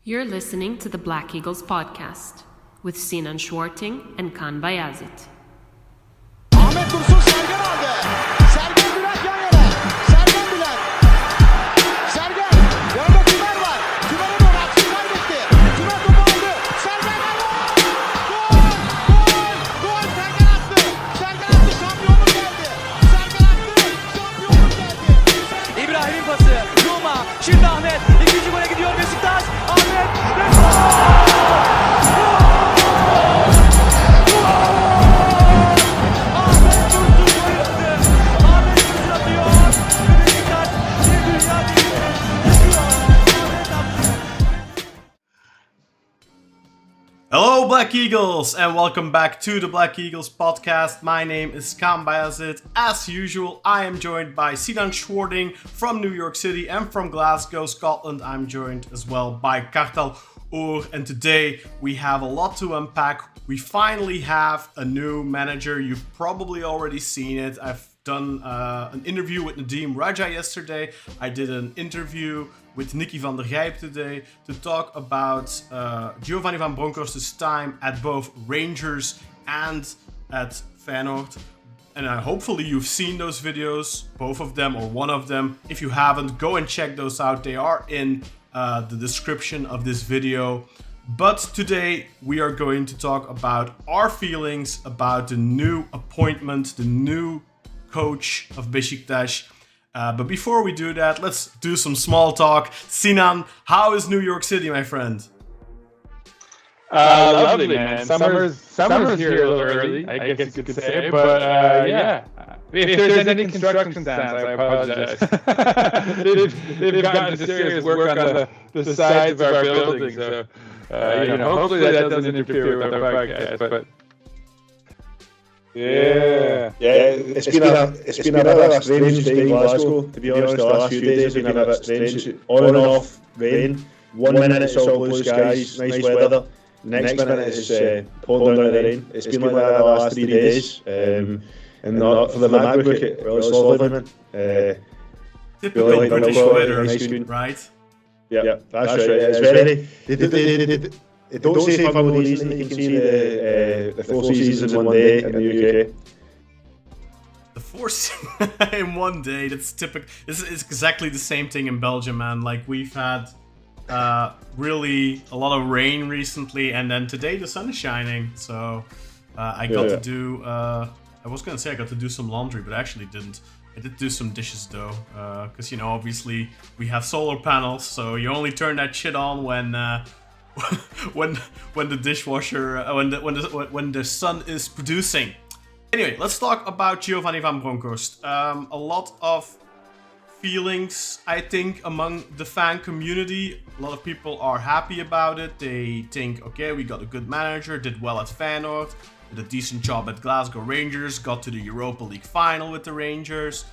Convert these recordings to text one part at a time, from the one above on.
You're listening to the Black Eagles podcast with Sinan and Kaan Bayazit. Ahmet Dursun Sergen aldı. Sergen Bülent yan yana. Sergen Bülent. Sergen. Yanında Tümer var. Tümer'e doğru aksın kaybetti. Tümer topu aldı. Sergen aldı. Gol! Gol! Gol! Sergen attı. Sergen attı. Şampiyonluk geldi. Sergen attı. Şampiyonluk geldi. İbrahim'in pası. Roma. Şimdi Ahmet. İkinci gole gidiyor Beşiktaş. Ahmet. Ve gol! Hello Black Eagles and welcome back to the Black Eagles podcast. My name is Kaan Bayazit. As usual, I am joined by Sinan from New York City and from Glasgow, Scotland. I'm joined as well by Kartal and today we have a lot to unpack. We finally have a new manager. You've probably already seen it. I've done an interview with Nadim Raja yesterday. I did an interview with Nicky van der Gijp today to talk about Giovanni van Bronckhorst's time at both Rangers and at Feyenoord. And hopefully you've seen those videos, both of them or one of them. If you haven't, go and check those out. They are in the description of this video. But today we are going to talk about our feelings about the new appointment, the new coach of Beşiktaş. But before we do that, let's do some small talk. Sinan, how is New York City, my friend? Lovely, man. Summer's here a little early, I guess you could say. But yeah, if there's any construction sounds, I apologize. they've gotten to serious work on the sides of our building, so hopefully that doesn't interfere with our podcast. But yeah, it's been a bit strange day in Glasgow, to be honest. The last few days have been a bit strange. On and off rain. 1 minute it's all blue skies, nice weather. Next minute it's pouring down the rain. It's been like that the last 3 days. And for the Magbook, well, it's lovely, man. Typical really British weather, right? Yeah, that's right. It's very. They don't say for no reason that you can see the 4 seasons in 1 day in the UK. The 4 in 1 day, that's typical. It's exactly the same thing in Belgium, man. Like, we've had really a lot of rain recently, and then today the sun is shining. So I got to do, I was going to say I got to do some laundry, but I actually didn't. I did do some dishes though, because, obviously we have solar panels, so you only turn that shit on when the dishwasher when the sun is producing. Anyway, let's talk about Giovanni van Bronckhorst. A lot of feelings, I think, among the fan community. A lot of people are happy about it. They think, okay, we got a good manager, did well at Feyenoord, did a decent job at Glasgow Rangers, got to the Europa League final with the Rangers.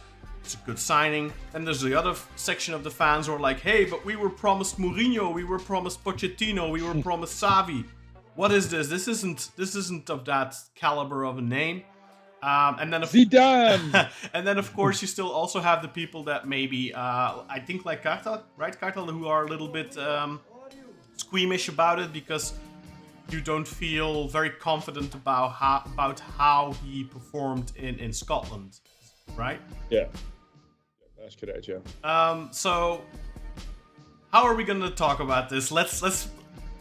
It's a good signing. Then there's the other section of the fans who are like, hey, but we were promised Mourinho, we were promised Pochettino, we were promised Xavi. What is this? This isn't of that caliber of a name. And then Zidane. And then of course you still also have the people that maybe I think like Kartal, right? Kartal, who are a little bit squeamish about it because you don't feel very confident about how he performed in Scotland, right? Yeah. That's correct, yeah. So how are we gonna talk about this? Let's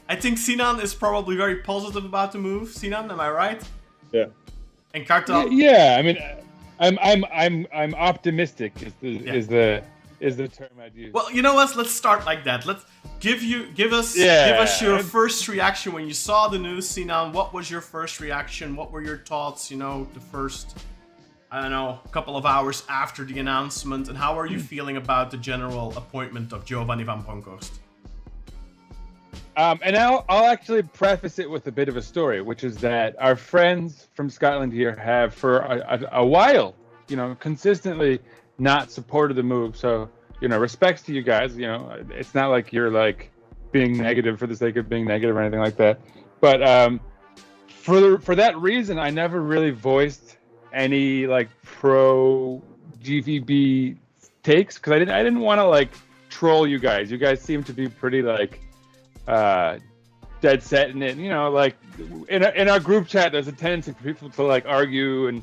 I think Sinan is probably very positive about the move. Sinan, am I right? Yeah. And Kartal? Yeah, I mean I'm optimistic is the term I'd use. Well, you know what? Let's start like that. Let's give us your first reaction when you saw the news, Sinan. What was your first reaction? What were your thoughts, the first couple of hours after the announcement, and how are you feeling about the general appointment of Giovanni van Bronckhorst? And I'll actually preface it with a bit of a story, which is that our friends from Scotland here have for a while, consistently not supported the move. So, respects to you guys. It's not like you're like being negative for the sake of being negative or anything like that. But for that reason, I never really voiced any like pro GVB takes because I didn't want to like troll you guys. You guys seem to be pretty like dead set in it. You know, like in our group chat, there's a tendency for people to like argue and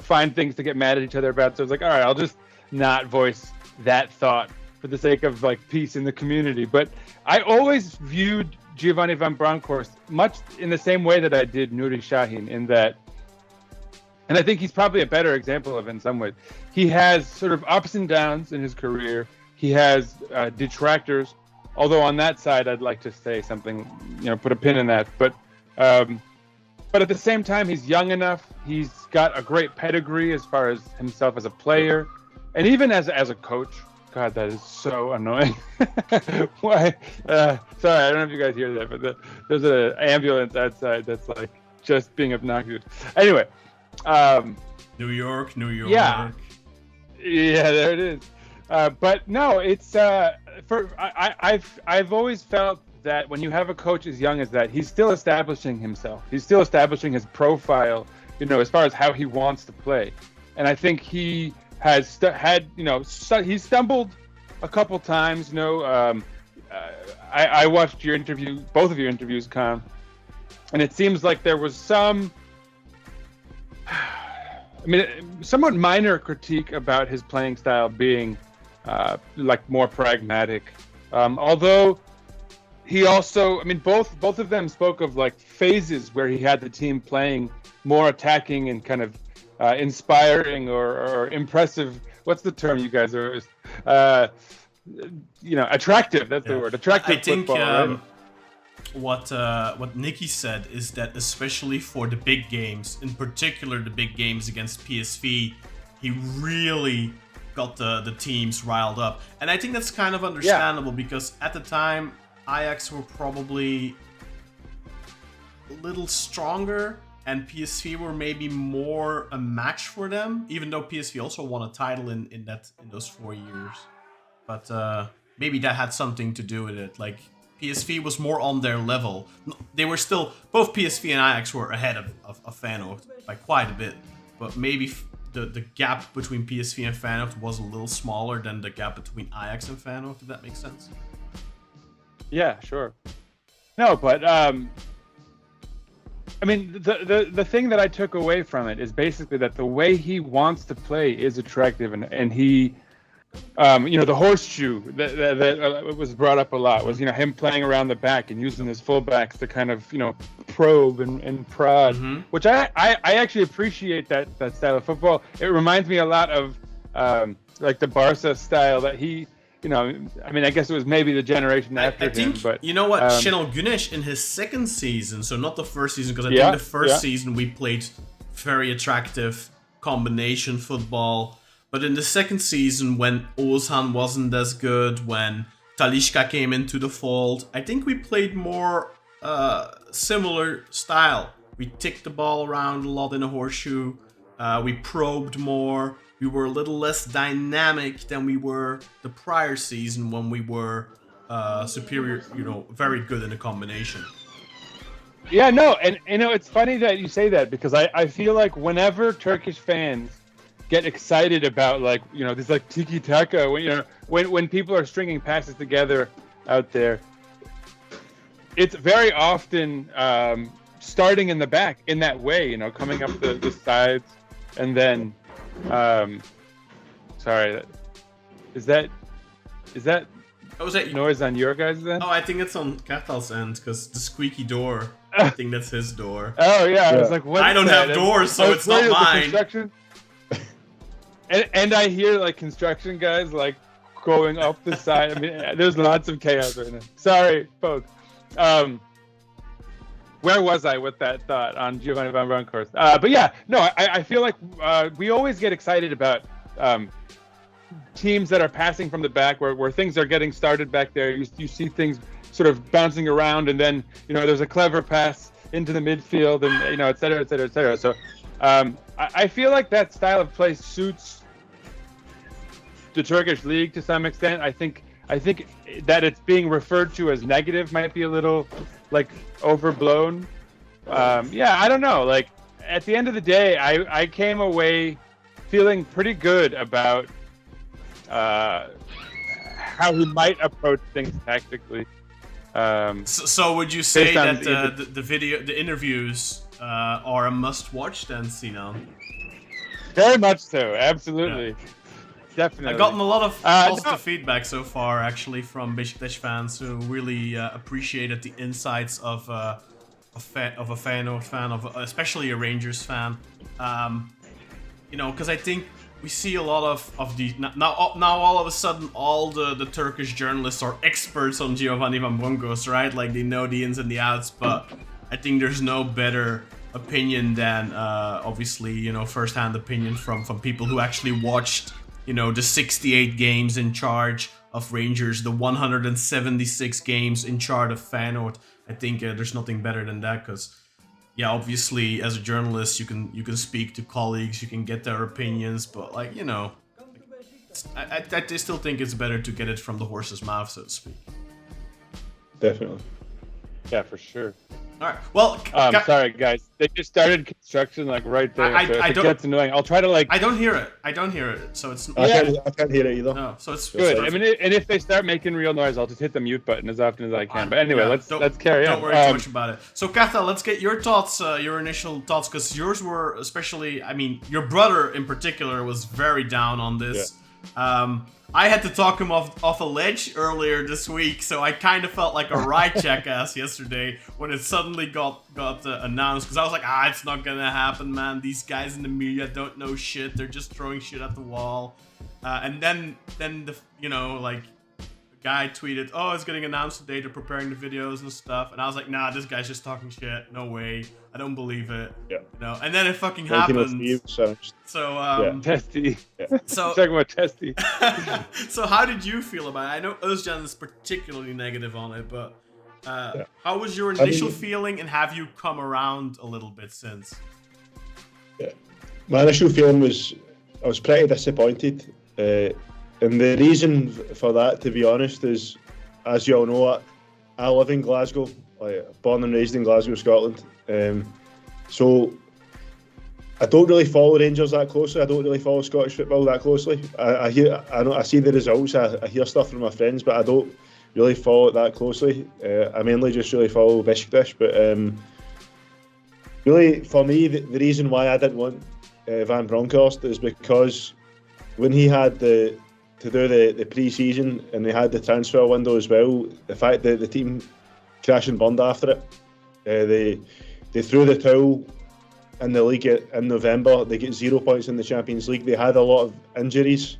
find things to get mad at each other about. So it's like, all right, I'll just not voice that thought for the sake of like peace in the community. But I always viewed Giovanni van Bronckhorst much in the same way that I did Nuri Sahin, in that, and I think he's probably a better example of it in some ways. He has sort of ups and downs in his career. He has detractors, although on that side, I'd like to say something, put a pin in that. But at the same time, he's young enough. He's got a great pedigree as far as himself as a player, and even as a coach. God, that is so annoying. Why? Sorry, I don't know if you guys hear that, but there's an ambulance outside that's like just being obnoxious. Anyway. New York. Yeah, there it is. But no, it's I've always felt that when you have a coach as young as that, he's still establishing himself. He's still establishing his profile, as far as how he wants to play. And I think he has he's stumbled a couple times. I watched your interview, both of your interviews, Kaan, and it seems like there was some, somewhat minor critique about his playing style being like more pragmatic. Although he also, both of them spoke of like phases where he had the team playing more attacking and kind of inspiring or impressive. What's the term you guys are? Attractive. That's the word. Attractive. I think football, right? what Nicky said is that especially for the big games, in particular the big games against PSV, he really got the teams riled up. And I think that's kind of understandable because at the time Ajax were probably a little stronger and PSV were maybe more a match for them, even though PSV also won a title in those 4 years. But maybe that had something to do with it. Like PSV was more on their level. They were still, both PSV and Ajax were ahead of Feyenoord by quite a bit. But maybe the gap between PSV and Feyenoord was a little smaller than the gap between Ajax and Feyenoord, if that makes sense. Yeah, sure. No, but the thing that I took away from it is basically that the way he wants to play is attractive, and he, the horseshoe that was brought up a lot was, him playing around the back and using his fullbacks to kind of, probe and prod, which I actually appreciate that style of football. It reminds me a lot of like the Barca style that he, I guess it was maybe the generation after him. But you know what, Şenol Güneş in his second season, so not the first season, because I think the first season we played very attractive combination football. But in the second season, when Oğuzhan wasn't as good, when Talisca came into the fold, I think we played more similar style. We ticked the ball around a lot in a horseshoe. We probed more. We were a little less dynamic than we were the prior season when we were superior, very good in a combination. Yeah, no, and it's funny that you say that because I feel like whenever Turkish fans get excited about like this like tiki taka when people are stringing passes together out there, it's very often starting in the back in that way, coming up the sides and then sorry, is that noise on your guys' end? Oh, I think it's on Kartal's end because the squeaky door. I think that's his door. Oh yeah, I was like, what? I don't have doors, so it's not mine. And I hear like construction guys like going up the side. There's lots of chaos right now. Sorry, folks. Where was I with that thought on Giovanni van Bronckhorst? But yeah, no, I feel like we always get excited about teams that are passing from the back, where things are getting started back there. You see things sort of bouncing around, and then there's a clever pass into the midfield, and et cetera, et cetera, et cetera. So I feel like that style of play suits the Turkish league to some extent. I think that it's being referred to as negative might be a little like overblown. I don't know. Like at the end of the day, I came away feeling pretty good about how he might approach things tactically. So would you say based that on the interviews are a must-watch then, Sinan? Very much so, absolutely. Definitely. I've gotten a lot of No. positive feedback so far, actually, from Beşiktaş fans who really appreciated the insights of a Feyenoord fan, especially a Rangers fan. Because I think we see a lot of the now all of a sudden all the Turkish journalists are experts on Giovanni van Bronckhorst, right? Like they know the ins and the outs, but I think there's no better opinion than obviously first-hand opinion from people who actually watched the 68 games in charge of Rangers, the 176 games in charge of Feyenoord. I think there's nothing better than that, because obviously as a journalist you can speak to colleagues, you can get their opinions, but I still think it's better to get it from the horse's mouth, so to speak. Definitely. Yeah, for sure. All right. Well, sorry guys, they just started construction right there. I so if it don't- gets annoying, I'll try to I don't hear it. So it's I can't hear it either. no. So it's good. so I mean, and if they start making real noise, I'll just hit the mute button as often as I can. But anyway, yeah, let's carry on. Don't worry too much about it. So, Kartal, let's get your thoughts, your initial thoughts, because yours were especially. I mean, your brother in particular was very down on this. I had to talk him off a ledge earlier this week, so I kind of felt like a right jackass yesterday when it suddenly got announced, because I was like, it's not gonna happen, man. These guys in the media don't know shit. They're just throwing shit at the wall. And then the guy tweeted, it's getting announced today, they're preparing the videos and stuff, and I was like, nah, this guy's just talking shit, no way, I don't believe it. And then it fucking happened. So Testy. So talking about Testy. so how did you feel about it? I know Özcan is particularly negative on it, but how was your initial feeling, and have you come around a little bit since? My initial feeling was I was pretty disappointed. And the reason for that, to be honest, is, as you all know, I live in Glasgow, born and raised in Glasgow, Scotland. So I don't really follow Rangers that closely. I don't really follow Scottish football that closely. I see the results. I hear stuff from my friends, but I don't really follow it that closely. I mainly just really follow Beşiktaş. But really, for me, the reason why I didn't want Van Bronckhorst is because when he had to do the pre-season and they had the transfer window as well, the fact that the team crashed and burned after it, they threw the towel in the league in November. They get 0 points in the Champions League. They had a lot of injuries.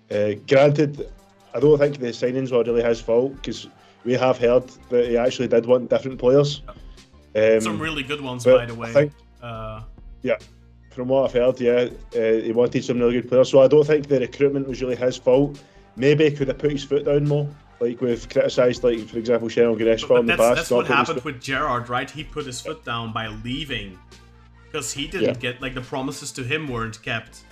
Granted, I don't think the signings were really his fault, because we have heard that he actually did want different players. Some really good ones, by the way. I think, from what I've heard, he wanted some really good players. So I don't think the recruitment was really his fault. Maybe he could have put his foot down more. Like we've criticised, for example, Sheryl Gresh in the past. That's what happened with Gerrard, right? He put his foot down by leaving, because he didn't get, the promises to him weren't kept.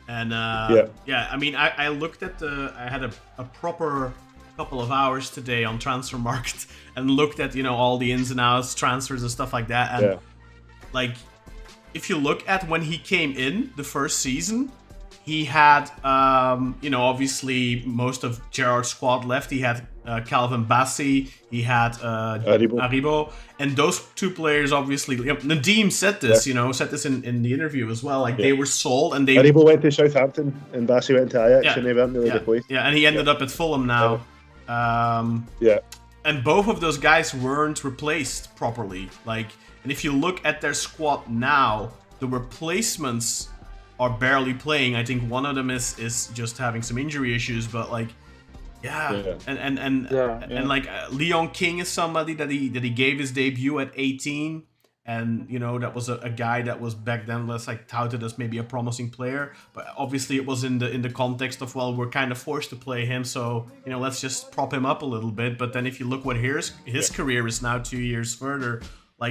And I mean, I looked at I had a proper couple of hours today on Transfer Market and looked at all the ins and outs, transfers and stuff like that. And if you look at when he came in the first season, he had obviously most of Gerrard's squad left. He had Calvin Bassey, he had Aribo, and those two players obviously. Nadim said this, said this in the interview as well. They were sold, and Aribo went to Southampton, and Bassey went to Ajax, and they weren't really replaced. Yeah, and he ended up at Fulham now. And both of those guys weren't replaced properly. And if you look at their squad now, the replacements are barely playing. I think one of them is just having some injury issues, but Leon King is somebody that he gave his debut at 18, and that was a guy that was back then touted as maybe a promising player, but obviously it was in the context of, well, we're kind of forced to play him, so let's just prop him up a little bit. But then if you look what his career is now 2 years further,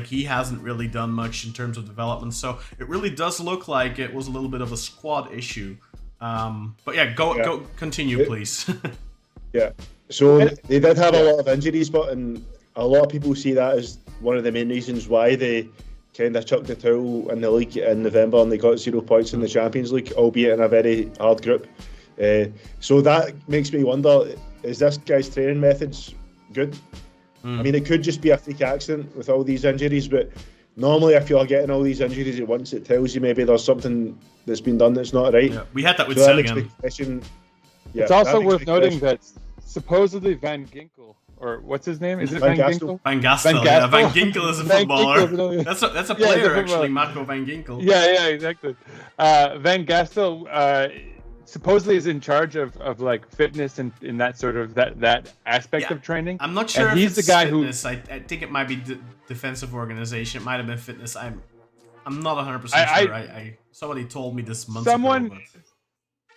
he hasn't really done much in terms of development. So it really does look like it was a little bit of a squad issue. But go continue, please. So they did have a lot of injuries, but a lot of people see that as one of the main reasons why they kind of chucked the towel in the league in November and they got 0 points in the Champions League, albeit in a very hard group. So that makes me wonder, is this guy's training methods good? I mean, it could just be a freak accident with all these injuries, but normally if you're getting all these injuries at once, it tells you maybe there's something that's been done that's not right. Yeah, we had that with So Sagan. It's also worth noting that supposedly Van Ginkel, or what's his name? Is it Van Ginkel? Van Gastel. Yeah, Van Ginkel is a footballer. That's a player, actually, Marco Van Ginkel. Yeah, exactly. Van Gastel supposedly is in charge of like fitness and in that sort of that aspect of training. I'm not sure and if he's it's the guy fitness. I think it might be defensive organization. It might have been fitness. I'm not 100% sure. Somebody told me this months ago.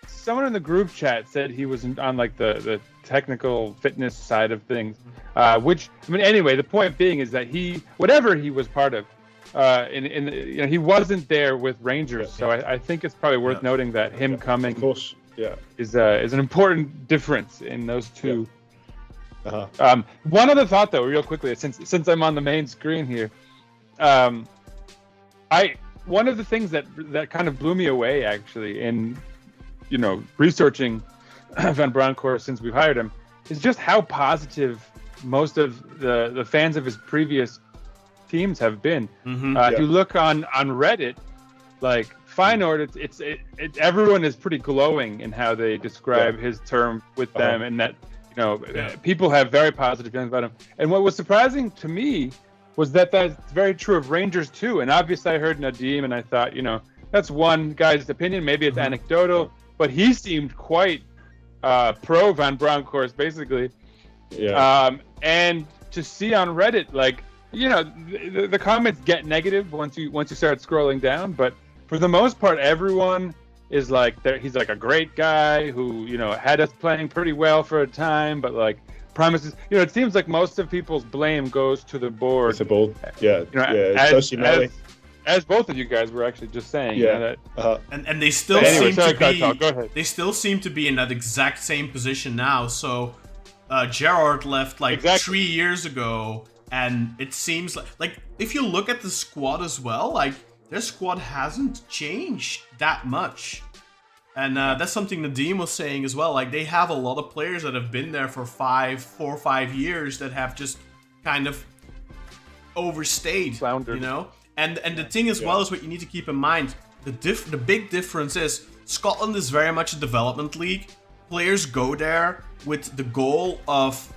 Someone in the group chat said he was on like the technical fitness side of things, which I mean anyway. The point being is that whatever he was part of, he wasn't there with Rangers, so I think it's probably worth noting that him coming, of course, is an important difference in those two. One other thought though, real quickly, since I'm on the main screen here, one of the things that kind of blew me away actually in researching Van Bronckhorst since we've hired him is just how positive most of the fans of his previous teams have been. If you look on Reddit, like Feyenoord, it's everyone is pretty glowing in how they describe his term with them, and that people have very positive feelings about him. And what was surprising to me was that that's very true of Rangers too. And obviously I heard Nadim and I thought, that's one guy's opinion, maybe it's anecdotal, but he seemed quite pro Van Bronckhorst basically. And to see on Reddit, like, the comments get negative once you start scrolling down, but for the most part, everyone is like, he's like a great guy who, had us playing pretty well for a time, but like promises, it seems like most of people's blame goes to the board. It's a bold, as both of you guys were actually just saying. And they still they still seem to be in that exact same position now. So Gerrard left 3 years ago. And it seems like if you look at the squad as well, like their squad hasn't changed that much. And that's something Nadim was saying as well. Like they have a lot of players that have been there for 4 or 5 years that have just kind of overstayed, floundered. And the thing as well is what you need to keep in mind. The big difference is Scotland is very much a development league. Players go there with the goal of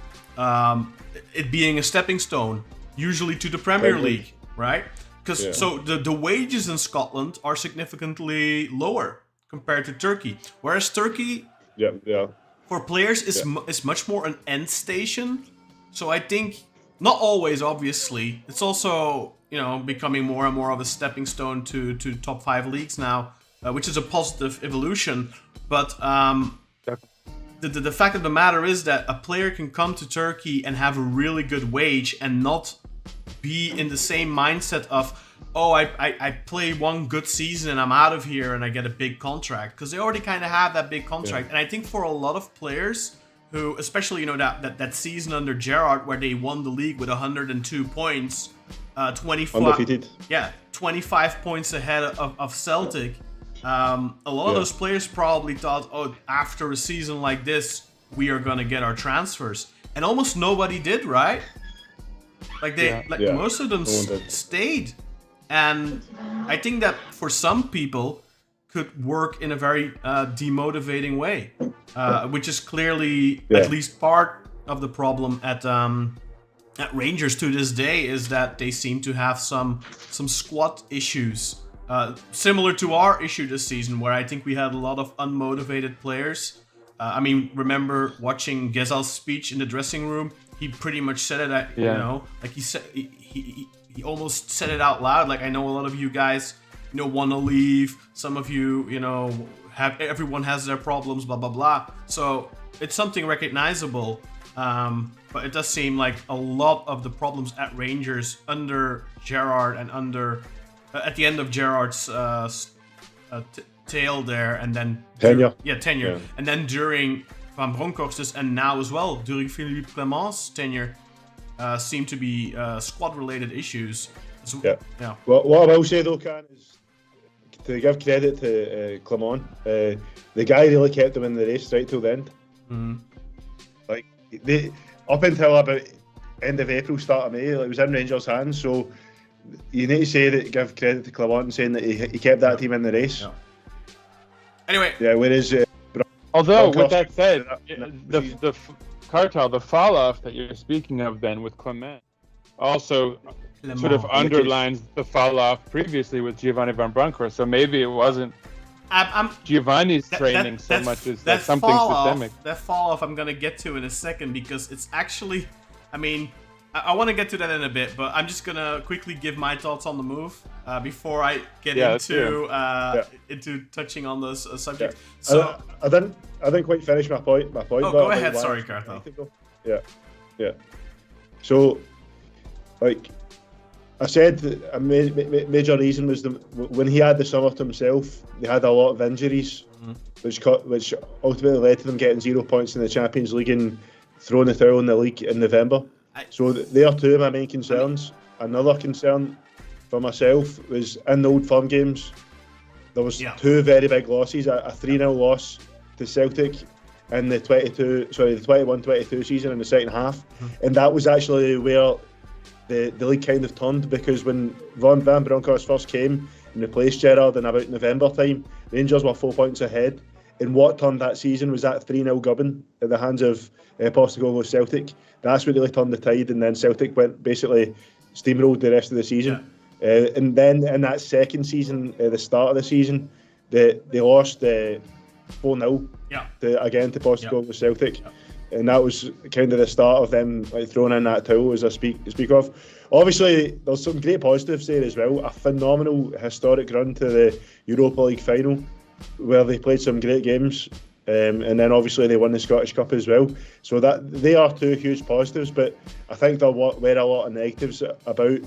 it being a stepping stone, usually to the Premier League, right? Because so the wages in Scotland are significantly lower compared to Turkey, whereas Turkey, for players is much more an end station. So I think not always, obviously, it's also becoming more and more of a stepping stone to top 5 leagues now, which is a positive evolution. But the fact of the matter is that a player can come to Turkey and have a really good wage and not be in the same mindset of, I play one good season and I'm out of here and I get a big contract, because they already kind of have that big contract. And I think for a lot of players who, especially that season under Gerrard where they won the league with 102 points, 25 points ahead of Celtic. A lot of those players probably thought, after a season like this, we are gonna get our transfers, and almost nobody did, right? Most of them stayed, and I think that for some people could work in a very demotivating way, which is clearly at least part of the problem at Rangers to this day, is that they seem to have some squad issues. Similar to our issue this season, where I think we had a lot of unmotivated players. Remember watching Gezal's speech in the dressing room? He pretty much said it, he said he almost said it out loud. Like, I know a lot of you guys, want to leave. Some of you, everyone has their problems, blah, blah, blah. So it's something recognizable. But it does seem like a lot of the problems at Rangers under Gerrard and at the end of Gerrard's tail there, and then tenure. And then during Van Bronckhorst's, and now as well during Philippe Clement's tenure, seem to be squad-related issues. So, Well, what I will say though, Kaan, is to give credit to Clement, the guy really kept him in the race right till the end. Like up until about end of April, start of May. It was in Rangers' hands, so you need to say that, give credit to Clemente saying that he kept that team in the race. Yeah. Anyway. Yeah, whereas... Although, with that said, the Kartal, the fall-off that you're speaking of then with Clement also sort of underlines the fall-off previously with Giovanni van Bronckhorst. So maybe it wasn't Giovanni's training so much as that something systemic. That fall-off I'm going to get to in a second because it's actually... I mean... I want to get to that in a bit, but I'm just gonna quickly give my thoughts on the move before I get into touching on this subject. So I didn't quite finish my point. Oh, go ahead. Sorry, Kartal. Yeah. So, like I said, a major reason was when he had the summer to himself. They had a lot of injuries, which ultimately led to them getting 0 points in the Champions League and throwing the towel in the league in November. So they are two of my main concerns. Another concern for myself was in the Old Firm games, there was two very big losses, a 3-0 loss to Celtic in the 21-22 season in the second half. And that was actually where the league kind of turned, because when Van Bronckhorst first came and replaced Gerrard in about November time, Rangers were 4 points ahead. And what turned that season was that 3-0 gubbin at the hands of Postecoglou Celtic. That's what really turned the tide, and then Celtic went basically steamrolled the rest of the season. And then in that second season, the start of the season, they lost 4-0 again to Postecoglou Celtic. And that was kind of the start of them throwing in that towel, as I speak of. Obviously, there's some great positives there as well. A phenomenal historic run to the Europa League final, where they played some great games. And then obviously they won the Scottish Cup as well. So that they are two huge positives, but I think there were a lot of negatives about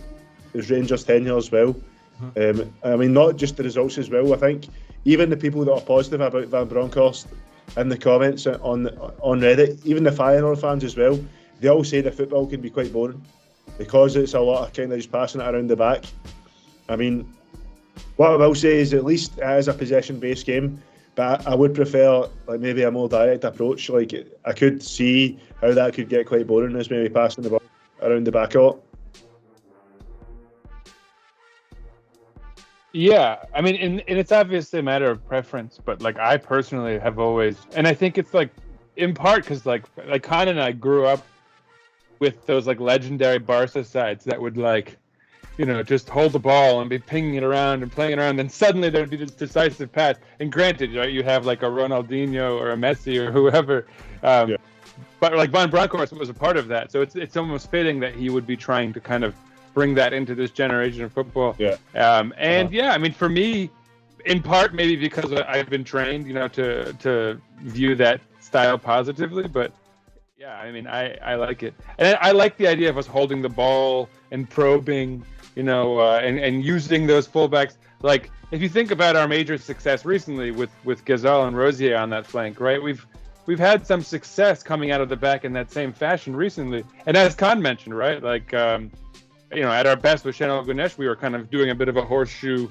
his Rangers tenure as well. I mean, not just the results as well. I think even the people that are positive about Van Bronckhorst in the comments on Reddit, even the Feyenoord fans as well, they all say that football can be quite boring because it's a lot of kind of just passing it around the back. I mean, what I will say is at least it is a possession-based game. But I would prefer like maybe a more direct approach. Like I could see how that could get quite boring, as maybe passing the ball around the back a lot. Yeah, I mean, and it's obviously a matter of preference, but like I personally have always, and I think it's like in part because like Kaan and I grew up with those like legendary Barca sides that would like, you know, just hold the ball and be pinging it around and playing it around. Then suddenly there'd be this decisive pass. And granted, right, you have like a Ronaldinho or a Messi or whoever. But like Van Bronckhorst was a part of that. So it's almost fitting that he would be trying to kind of bring that into this generation of football. I mean, for me, in part, maybe because I've been trained, you know, to view that style positively. But yeah, I mean, I like it. And I like the idea of us holding the ball and probing, you know, and using those fullbacks. Like, if you think about our major success recently with Gazal and Rosier on that flank, right? We've had some success coming out of the back in that same fashion recently. And as Kaan mentioned, right? Like, you know, at our best with Şenol Güneş, we were kind of doing a bit of a horseshoe,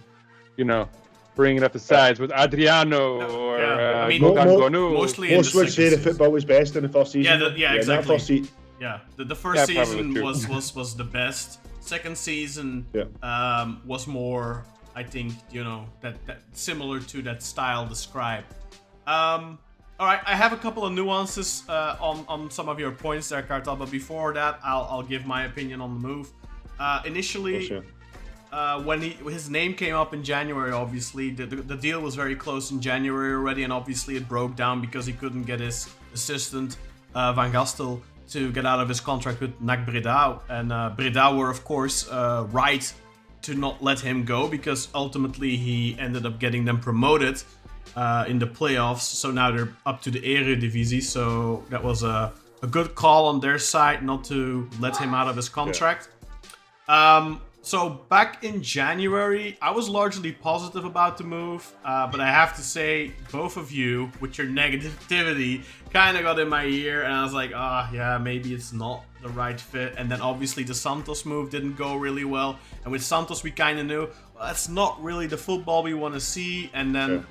you know, bringing it up the sides with Adriano or Gogan Gonu. Most would say the football was best in the first season. Exactly. The first season was the best. Second season was more, I think, you know, that similar to that style described. All right, I have a couple of nuances on some of your points there, Kartal, but before that, I'll give my opinion on the move. Initially, when his name came up in January, obviously, the deal was very close in January already, and obviously it broke down because he couldn't get his assistant, Van Gastel, to get out of his contract with NAC Breda, and Breda were of course right to not let him go because ultimately he ended up getting them promoted in the playoffs, so now they're up to the Eredivisie, so that was a good call on their side not to let him out of his contract. So back in January, I was largely positive about the move, but I have to say, both of you, with your negativity, kind of got in my ear, and I was like, maybe it's not the right fit. And then obviously the Santos move didn't go really well, and with Santos we kind of knew, well, that's not really the football we want to see. And then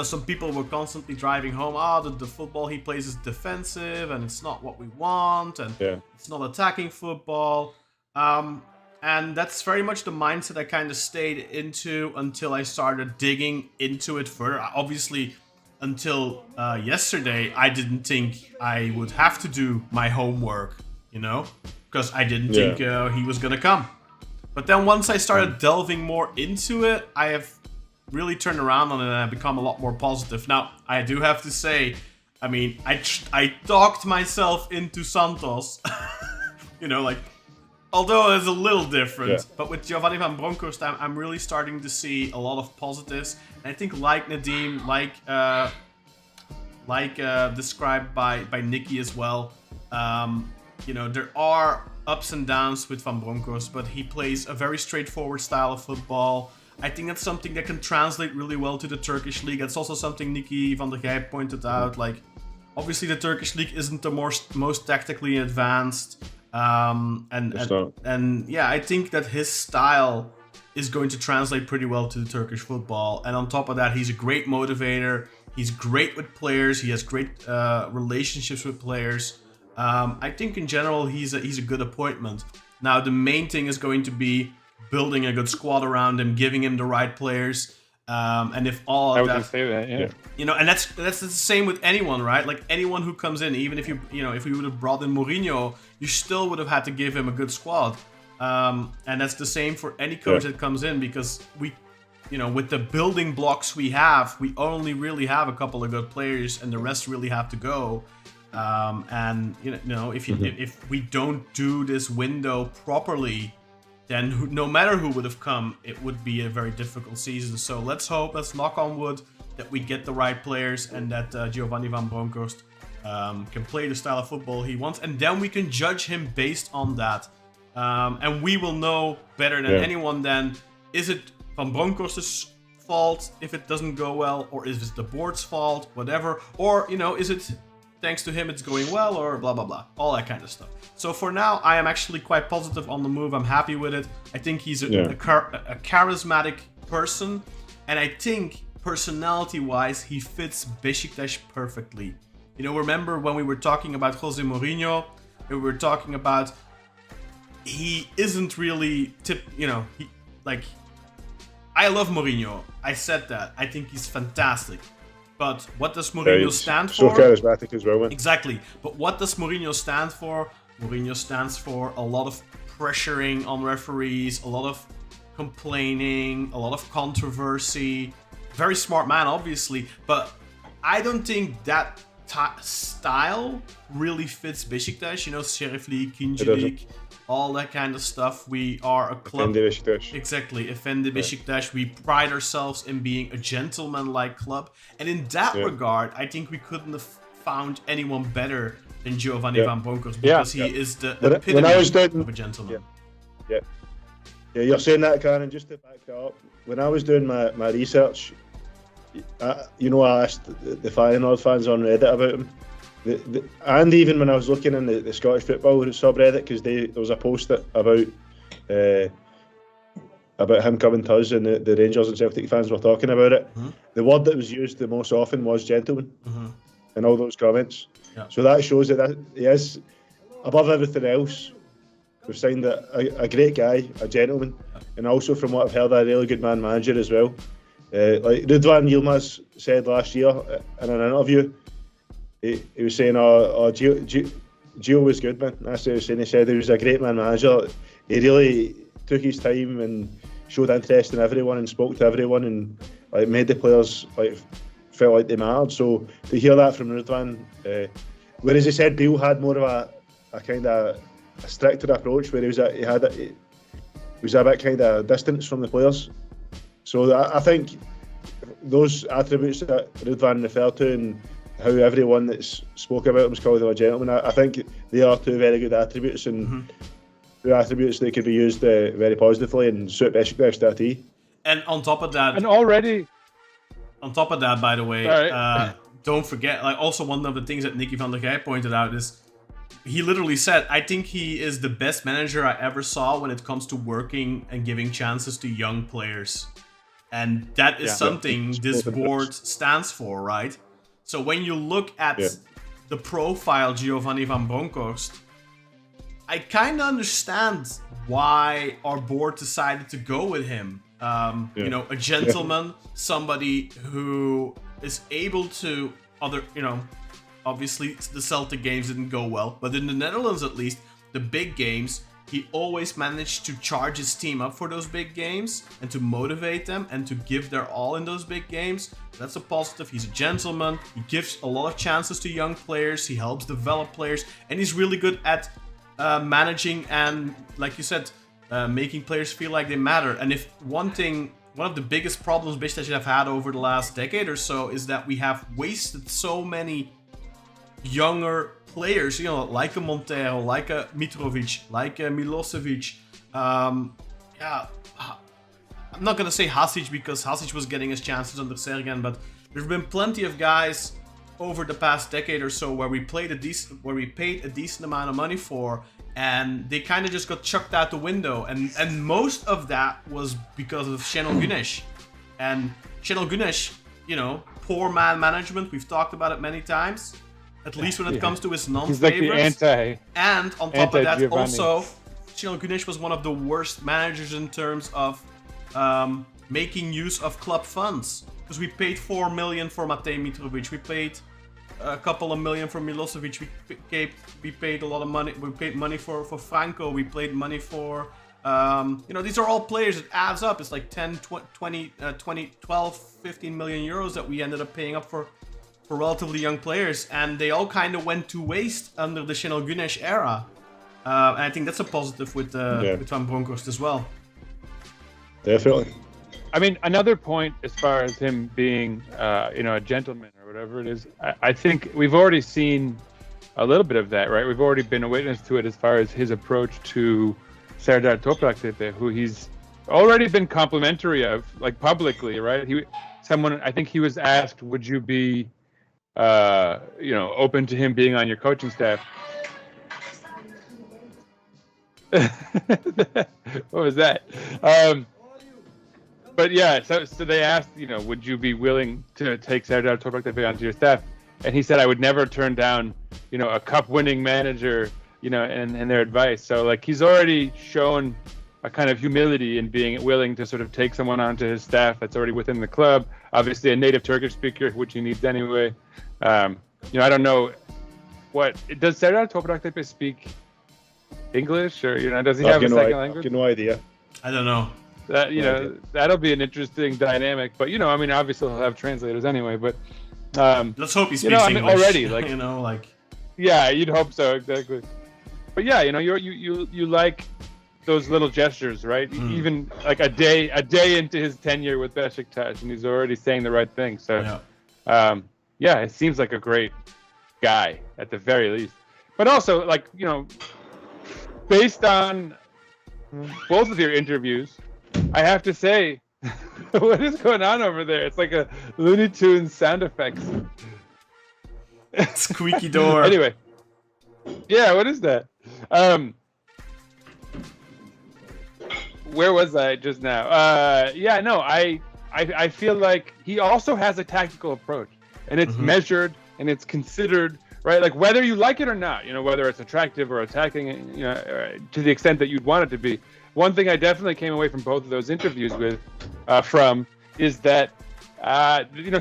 some people were constantly driving home, the football he plays is defensive and it's not what we want and it's not attacking football. And that's very much the mindset I kind of stayed into until I started digging into it further. Obviously, until yesterday, I didn't think I would have to do my homework, because I didn't think he was going to come. But then once I started delving more into it, I have really turned around on it and I've become a lot more positive. Now, I do have to say, I talked myself into Santos, although it's a little different. But with Giovanni van Bronckhorst, I'm really starting to see a lot of positives. And I think like Nadim, like described by Nicky as well, there are ups and downs with Van Bronckhorst, but he plays a very straightforward style of football. I think that's something that can translate really well to the Turkish league. That's also something Nicky van der Gijp pointed out. Obviously the Turkish league isn't the most tactically advanced. I think that his style is going to translate pretty well to the Turkish football. And on top of that, he's a great motivator. He's great with players. He has great relationships with players. I think in general he's a good appointment. Now the main thing is going to be building a good squad around him, giving him the right players, and if all of that, and that's the same with anyone, right? Like anyone who comes in, even if if we would have brought in Mourinho, you still would have had to give him a good squad, and that's the same for any coach that comes in, because we, with the building blocks we have, we only really have a couple of good players, and the rest really have to go. If we don't do this window properly, then no matter who would have come, it would be a very difficult season. So let's knock on wood, that we get the right players and that Giovanni van Bronckhorst can play the style of football he wants. And then we can judge him based on that. And we will know better than anyone then, is it Van Bronckhorst's fault if it doesn't go well, or is it the board's fault, whatever, or, is it thanks to him it's going well, or blah, blah, blah, all that kind of stuff. So for now, I am actually quite positive on the move. I'm happy with it. I think he's a charismatic person, and I think personality-wise, he fits Beşiktaş perfectly. Remember when we were talking about Jose Mourinho, we were talking about he isn't really I love Mourinho. I said that. I think he's fantastic. But what does Mourinho stand for? So charismatic as well, man. Exactly. But what does Mourinho stand for? Mourinho stands for a lot of pressuring on referees, a lot of complaining, a lot of controversy. Very smart man, obviously. But I don't think that style really fits Beşiktaş. Şerefli, ikincilik, all that kind of stuff. We are a club. Efendi Beşiktaş. Exactly, Efendi Beşiktaş. We pride ourselves in being a gentleman-like club. And in that regard, I think we couldn't have found anyone better than Giovanni van Bronckhorst, because he is the epitome of a gentleman. Yeah, you're saying that, Karen, just to back that up. When I was doing my research, I asked the Feyenoord fans on Reddit about him. And even when I was looking in the Scottish football subreddit, because there was a post about him coming to us, and the Rangers and Celtic fans were talking about it. Mm-hmm. The word that was used the most often was gentleman in all those comments. Yeah. So that shows that he is, above everything else, we've signed a great guy, a gentleman, and also, from what I've heard, a really good manager as well. Like Rıdvan Yılmaz said last year in an interview, he was saying, Gio was good, man. That's what he was saying. He said he was a great manager. He really took his time and showed interest in everyone and spoke to everyone, and made the players felt like they mattered. So to hear that from Rıdvan, whereas he said Bill had more of a kind of a stricter approach, where he was a bit kind of distance from the players. So I think those attributes that Rıdvan referred to, and how everyone that's spoke about him has called him a gentleman, I think they are two very good attributes, and two attributes that could be used very positively and suit Beşiktaş to a T. And on top of that, by the way, don't forget, also one of the things that Nicky van der Gijp pointed out is, he literally said, I think he is the best manager I ever saw when it comes to working and giving chances to young players. And that is something this board stands for, right? So when you look at the profile Giovanni van Bronckhorst, I kind of understand why our board decided to go with him. You know, a gentleman, somebody who is able to obviously the Celtic games didn't go well, but in the Netherlands at least, the big games, he always managed to charge his team up for those big games and to motivate them and to give their all in those big games. That's a positive. He's a gentleman. He gives a lot of chances to young players. He helps develop players, and he's really good at managing and, like you said, making players feel like they matter. And if one of the biggest problems Beşiktaş have had over the last decade or so is that we have wasted so many younger players, you know, like a Montero, like a Mitrovic, like a Milosevic. I'm not gonna say Hasic because Hasic was getting his chances under Sergen, but there's been plenty of guys over the past decade or so where we paid a decent amount of money for, and they kind of just got chucked out the window. And most of that was because of Şenol Güneş. And Şenol Güneş, you know, poor man management. We've talked about it many times. At least when it comes to his non-favorites. He's like the and on top of that, Giovanni. also, Şenol Güneş was one of the worst managers in terms of making use of club funds. Because we paid 4 million for Matej Mitrovic. We paid a couple of million for Milosevic. We paid a lot of money. We paid money for Franco. We paid money for... these are all players. It adds up. It's like 10, 20, 12, 15 million euros that we ended up paying up for relatively young players, and they all kind of went to waste under the Şenol Güneş era. And I think that's a positive with Van Bronckhorst as well. Definitely. I mean, another point as far as him being, a gentleman or whatever it is, I think we've already seen a little bit of that, right? We've already been a witness to it as far as his approach to Serdar Topraktepe, who he's already been complimentary of, like publicly, right? I think he was asked, would you be open to him being on your coaching staff? What was that? But yeah, so they asked, would you be willing to take Serdar Topraktepe onto your staff? And he said, I would never turn down, a cup-winning manager, and their advice. So like he's already shown a kind of humility in being willing to sort of take someone onto his staff that's already within the club. Obviously, a native Turkish speaker, which he needs anyway. I don't know does Serdar Topraktepe speak English, or does he have a second language? I've no idea. I don't know. That that'll be an interesting dynamic. But obviously he'll have translators anyway. But let's hope he speaks English. Already, like yeah, you'd hope so, exactly. But yeah, you like those little gestures, right? Even like a day into his tenure with Beşiktaş, and he's already saying the right thing. So, it seems like a great guy at the very least. But also, like based on both of your interviews, I have to say, what is going on over there? It's like a Looney Tunes sound effects. Squeaky door. Anyway, yeah, what is that? Where was I just now? I feel like he also has a tactical approach, and it's measured and it's considered, right? Like whether you like it or not, whether it's attractive or attacking, to the extent that you'd want it to be. One thing I definitely came away from both of those interviews is that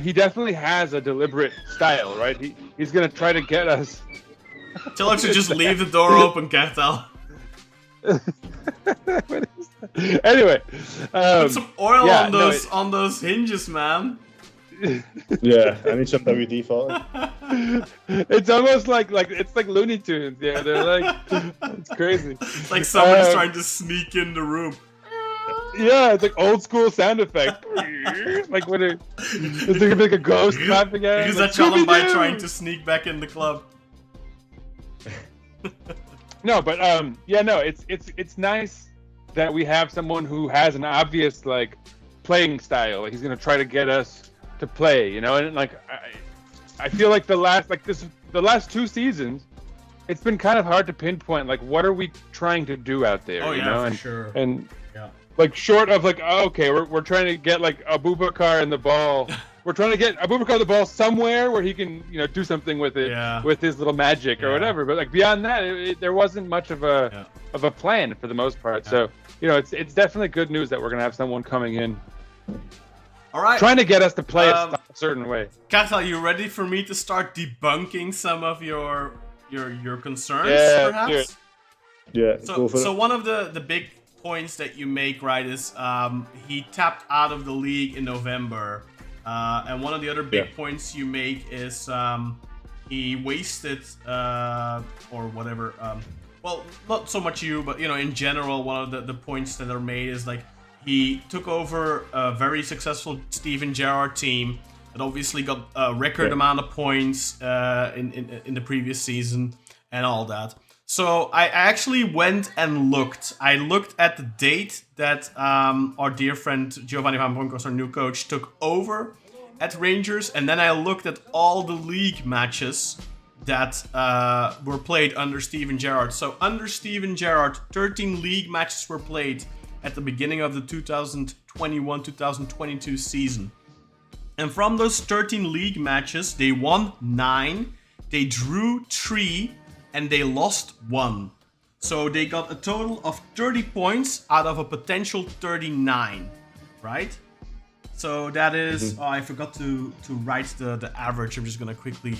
he definitely has a deliberate style, right? He's going to try to get us. Tell us to just leave the door open, Kartal. Anyway, put some oil on those hinges, man. Yeah, I need some WD for it. It's almost like it's like Looney Tunes. Yeah, they're like it's crazy. It's like somebody's trying to sneak in the room. Yeah, it's like old school sound effect. Like when it's like a ghost laughing at him. Because that Columbine trying to sneak back in the club. No, but it's nice that we have someone who has an obvious like playing style. Like he's gonna try to get us to play, and like I feel like the last 2 seasons, it's been kind of hard to pinpoint, like, what are we trying to do out there? Oh, you yeah, know? for And, sure. And Yeah. like, short of like, oh, okay, we're trying to get like Abubakar and the ball. We're trying to get Abubakar the ball somewhere where he can, do something with it, with his little magic or whatever. But like beyond that, there wasn't much of a plan for the most part. So it's definitely good news that we're gonna have someone coming in, All right, trying to get us to play a certain way. Kartal, you ready for me to start debunking some of your concerns, Yeah, perhaps? Yeah, go for So it. one of the big points that you make, right, is he tapped out of the league in November. And one of the other big points you make is he wasted or whatever. Well, not so much you, but in general, one of the points that are made is like he took over a very successful Steven Gerrard team that obviously got a record amount of points in the previous season and all that. So I actually went and looked. I looked at the date that our dear friend Giovanni van Bronckhorst, our new coach, took over at Rangers, and then I looked at all the league matches that were played under Steven Gerrard. So under Steven Gerrard, 13 league matches were played at the beginning of the 2021-2022 season. And from those 13 league matches, they won 9, they drew 3, and they lost 1. So they got a total of 30 points out of a potential 39, right? So that is, I forgot to write the average. I'm just gonna quickly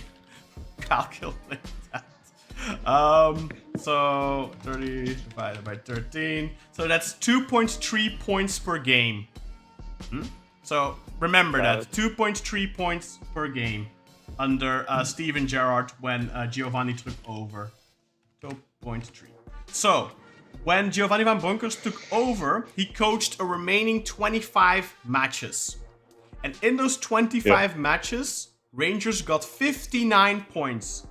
calculate that. So 30 divided by 13. So that's 2.3 points per game. So remember that, 2.3 points per game under Steven Gerrard when Giovanni took over. 2.3. So, when Giovanni van Bronckhorst took over, he coached a remaining 25 matches. And in those 25 matches, Rangers got 59 points.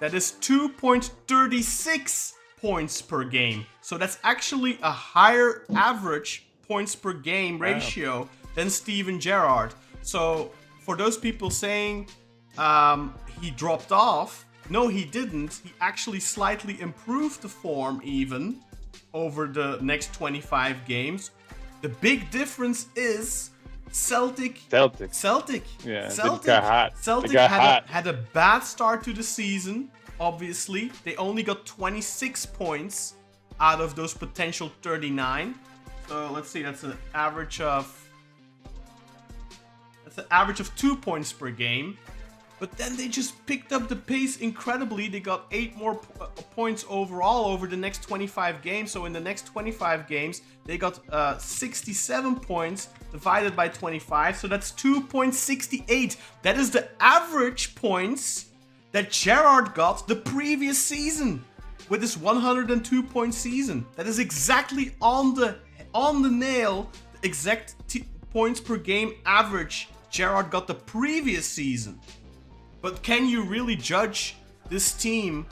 That is 2.36 points per game. So that's actually a higher average points per game ratio than Steven Gerrard. So for those people saying he dropped off, no, he didn't. He actually slightly improved the form even over the next 25 games. The big difference is Celtic. Yeah, Celtic got hot. Celtic They got hot. had a bad start to the season, obviously. They only got 26 points out of those potential 39. So let's see, that's an average of 2 points per game. But then they just picked up the pace incredibly. They got 8 more points overall over the next 25 games. So in the next 25 games, they got 67 points divided by 25. So that's 2.68. That is the average points that Gerrard got the previous season with his 102-point season. That is exactly on the nail, the exact points per game average Gerrard got the previous season. But can you really judge this team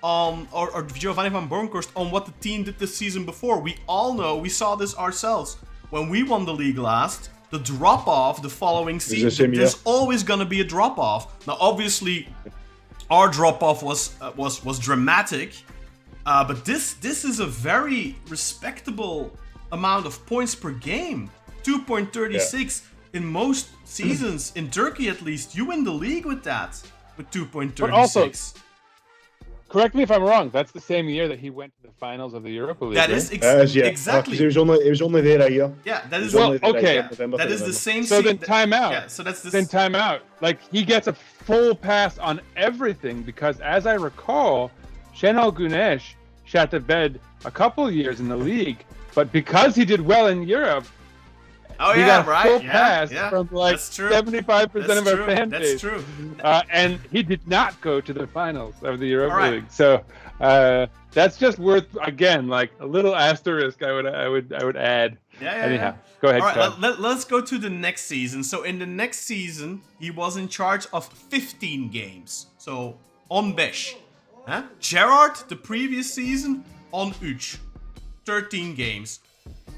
or Giovanni van Bronckhorst on what the team did this season before? We all know, we saw this ourselves. When we won the league last, the drop-off the following season, there's always going to be a drop-off. Now, obviously, our drop-off was dramatic. But this is a very respectable amount of points per game. 2.36. In most seasons, in Turkey at least, you win the league with that, with 2.36. But also, correct me if I'm wrong, that's the same year that he went to the finals of the Europa League. That is exactly. He was only there a year. Yeah, that is that is the same. So then time out. Yeah, so that's then time out. Like, he gets a full pass on everything because, as I recall, Şenol Güneş shot the bed a couple years in the league, but because he did well in Europe. He got a full pass from like 75% of our fan base. That's true. And he did not go to the finals of the Europa League. So that's just worth, again, like a little asterisk. I would add. Anyhow, go ahead. All right, let's go to the next season. So in the next season, he was in charge of 15 games. So on Beş. Gerrard the previous season on Uç. 13 games.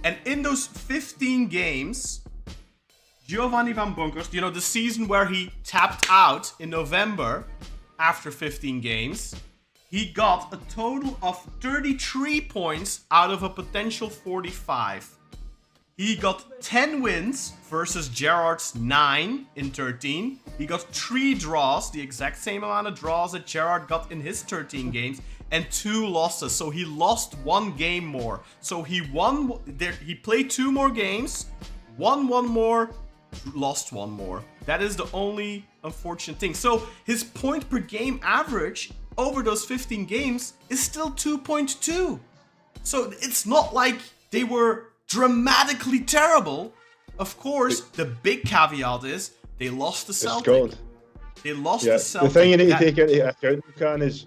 And in those 15 games, Giovanni van Bronckhorst, the season where he tapped out in November after 15 games, he got a total of 33 points out of a potential 45. He got 10 wins versus Gerrard's 9 in 13. He got 3 draws, the exact same amount of draws that Gerrard got in his 13 games, and 2 losses. So he lost 1 game more. So he played 2 more games, won 1 more, lost 1 more. That is the only unfortunate thing. So his point per game average over those 15 games is still 2.2. So it's not like they were dramatically terrible. Of course, the big caveat is they lost to Celtic. They lost to Celtic. The thing you need to take into account, Kaan, is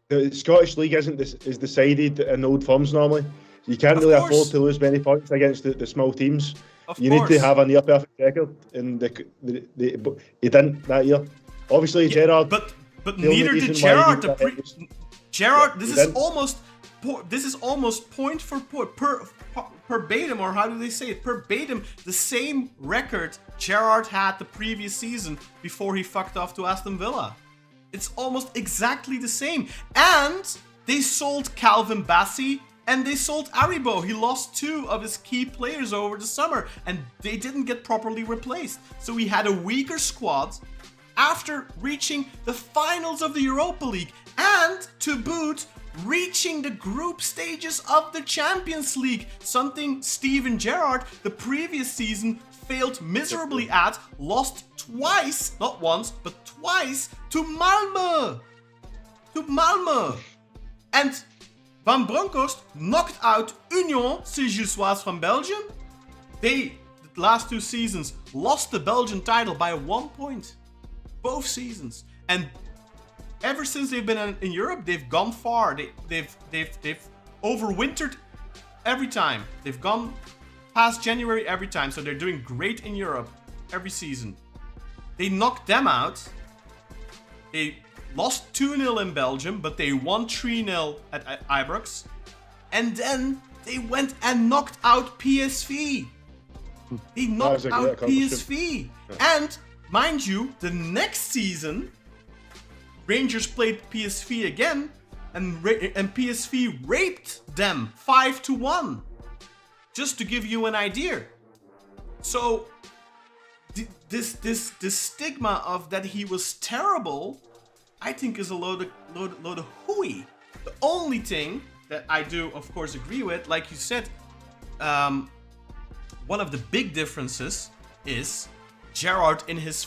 the Scottish League is decided in old firms normally. You can't really afford to lose many points against the small teams. You need to have a near perfect record, and he didn't that year. Obviously, Gerrard. But neither did Gerrard. Gerrard, this is almost point for point verbatim, or how do they say it? Verbatim, the same record Gerrard had the previous season before he fucked off to Aston Villa. It's almost exactly the same. And they sold Calvin Bassey and they sold Aribo. He lost 2 of his key players over the summer and they didn't get properly replaced. So he had a weaker squad after reaching the finals of the Europa League and, to boot, reaching the group stages of the Champions League, something Steven Gerrard the previous season failed miserably at, lost twice, not once, but twice, to Malmö. And Van Bronckhorst knocked out Union Saint-Gilloise from Belgium. They, the last 2 seasons, lost the Belgian title by 1 point. Both seasons. And ever since they've been in Europe, they've gone far. They've overwintered every time. They've gone past January every time. So they're doing great in Europe every season. They knocked them out. They lost 2-0 in Belgium, but they won 3-0 at Ibrox. And then they went and knocked out PSV. They knocked out PSV. Yeah. And mind you, the next season, Rangers played PSV again, and PSV raped them 5-1. Just to give you an idea. So this stigma of that he was terrible, I think, is a load of hooey. The only thing that I do, of course, agree with, like you said, one of the big differences is Gerrard in his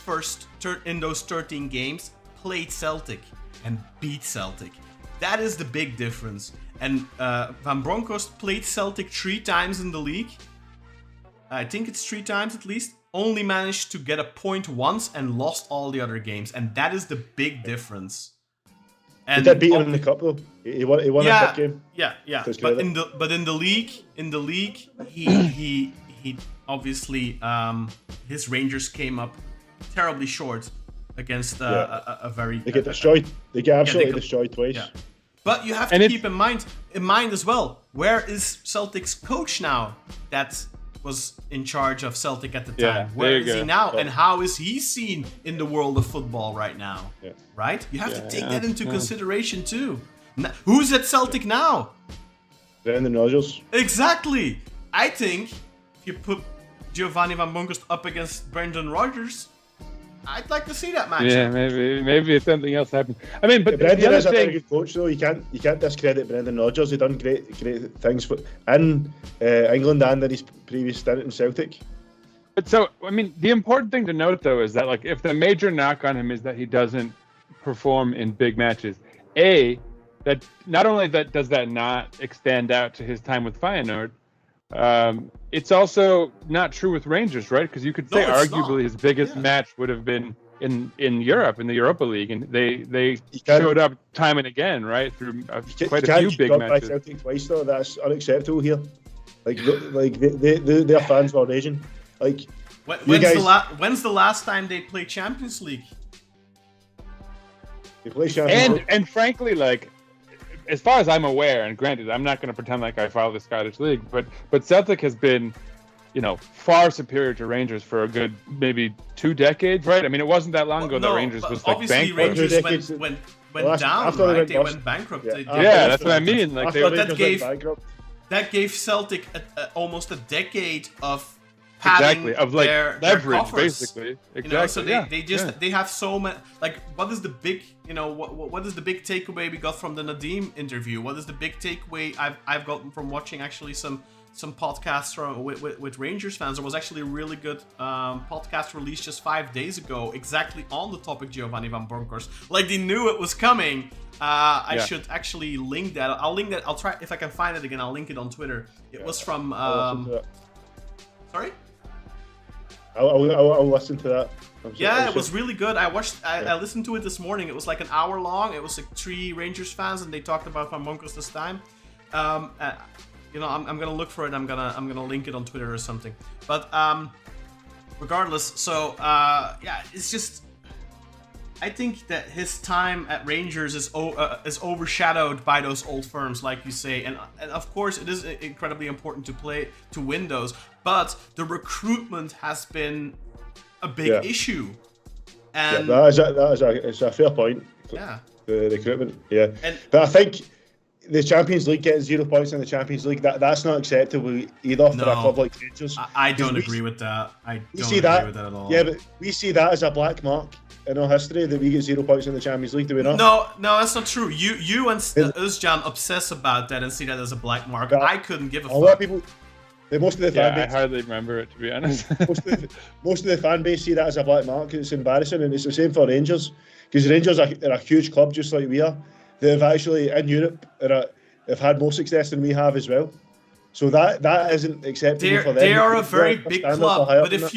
in those 13 games played Celtic and beat Celtic. That is the big difference. And Van Bronckhorst played Celtic 3 times in the league. I think it's 3 times at least. Only managed to get a point once and lost all the other games. And that is the big difference. And he did beat him in the cup though. He won a cup game. Yeah. But in the league, he obviously his Rangers came up terribly short against a very. They get destroyed. They get absolutely destroyed twice. Yeah. But you have to keep in mind as well, where is Celtic's coach now that was in charge of Celtic at the time? Where is he now? And how is he seen in the world of football right now? Yeah. Right? You have to take that into consideration too. Who's at Celtic now? Brendan Rodgers. Exactly. I think if you put Giovanni van Bronckhorst up against Brendan Rodgers, I'd like to see that match. Yeah, maybe if something else happened. I mean, but Brendan is a very good coach, though. You can't discredit Brendan Rodgers. He's done great things in England and in his previous stint in Celtic. But so, I mean, the important thing to note, though, is that like if the major knock on him is that he doesn't perform in big matches, that not only that does that not extend out to his time with Feyenoord, it's also not true with Rangers, right? Because you could say arguably his biggest match would have been in Europe, in the Europa League, and they showed up time and again, right, through quite a few big matches. Celtic twice, though. That's unacceptable here. Their fans were raging. Like, when's the last time they played Champions League? They play Champions League. And frankly, like, as far as I'm aware, and granted, I'm not going to pretend like I follow the Scottish League, but Celtic has been, far superior to Rangers for a good maybe 2 decades, right? I mean, it wasn't that long ago that Rangers was like bankrupt. went down, after right? They bust. went bankrupt. Yeah, That's what I mean. Like After But that Rangers gave- went bankrupt. That gave Celtic almost a decade of padding of like their leverage, coffers. basically. Exactly. You know, so yeah. they have so many. Like, what is the big, what is the big takeaway we got from the Nadim interview? What is the big takeaway I've gotten from watching actually some podcasts with Rangers fans? There was actually a really good podcast released just 5 days ago, exactly on the topic Giovanni van Bronckhorst. Like, they knew it was coming. I should actually link that. I'll link that. I'll try if I can find it again. I'll link it on Twitter. It was from. Sorry. I'll listen to that. It was really good. I listened to it this morning. It was like an hour long. It was like 3 Rangers fans, and they talked about Van Bronckhorst this time. I'm gonna look for it. I'm gonna link it on Twitter or something. But regardless, so it's just. I think that his time at Rangers is overshadowed by those old firms, like you say, and of course it is incredibly important to win those. But the recruitment has been a big issue, and that is a fair point. Yeah, the recruitment. Yeah, but I think the Champions League getting 0 points in the Champions League that's not acceptable either for a club like Rangers. I don't agree with that. I don't agree with that at all. Yeah, but we see that as a black mark in our history that we get 0 points in the Champions League, do we not? No, that's not true. You and Özcan obsess about that and see that as a black mark. I couldn't give a fuck. A lot of people, most of the fan base, I hardly remember it, to be honest. most of the fan base see that as a black mark. It's embarrassing, and it's the same for Rangers, because Rangers are a huge club just like we are. They've actually in Europe have had more success than we have as well. So that isn't acceptable for them. They are a very big club, but if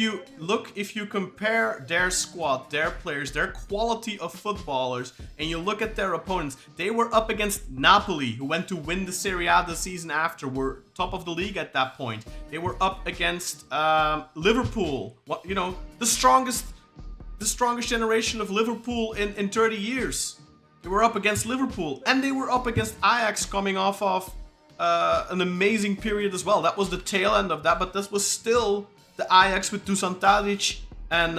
you compare their squad, their players, their quality of footballers, and you look at their opponents, they were up against Napoli, who went to win the Serie A the season after, were top of the league at that point. They were up against Liverpool, the strongest generation of Liverpool in 30 years. They were up against Liverpool, and they were up against Ajax, coming off of an amazing period as well. That was the tail end of that, but this was still the Ajax with Dusan Tadic and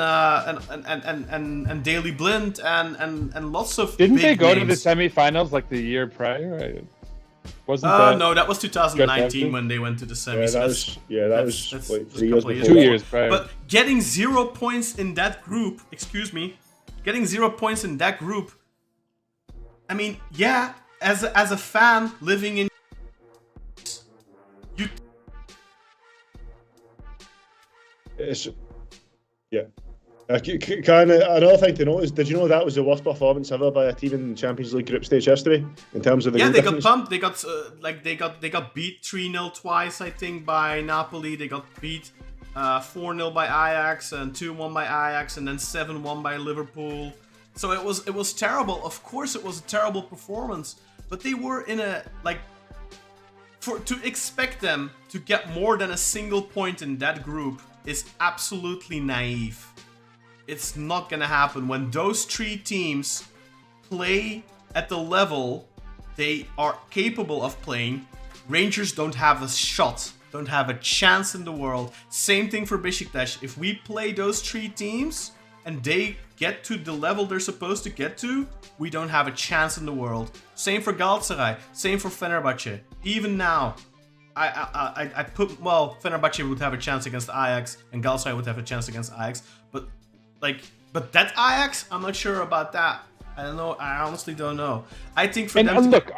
Daley Blind and lots of. Didn't they go names. to the semifinals like the year prior? Wasn't no, that was 2019 when they went to the semis. That was like 3 years before. 2 years prior. But getting 0 points in that group, getting 0 points in that group. I mean, as a fan living in. Another thing to note is, did you know that was the worst performance ever by a team in Champions League group stage history in terms of the they difference? got pumped. They got beat 3-0 twice, I think, by Napoli. They got beat 4-0 by Ajax and 2-1 by Ajax, and then 7-1 by Liverpool. So it was terrible. Of course, it was a terrible performance, but they were in a to expect them to get more than a single point in that group is absolutely naive. It's not gonna happen. When those 3 teams play at the level they are capable of playing, Rangers don't have a shot, don't have a chance in the world. Same thing for Beşiktaş. If we play those 3 teams and they get to the level they're supposed to get to, we don't have a chance in the world. Same for Galatasaray, same for Fenerbahce. Even now, I put, Fenerbahce would have a chance against Ajax, and Galatasaray would have a chance against Ajax. But that Ajax, I'm not sure about that. I don't know. I honestly don't know. I think for them. Look,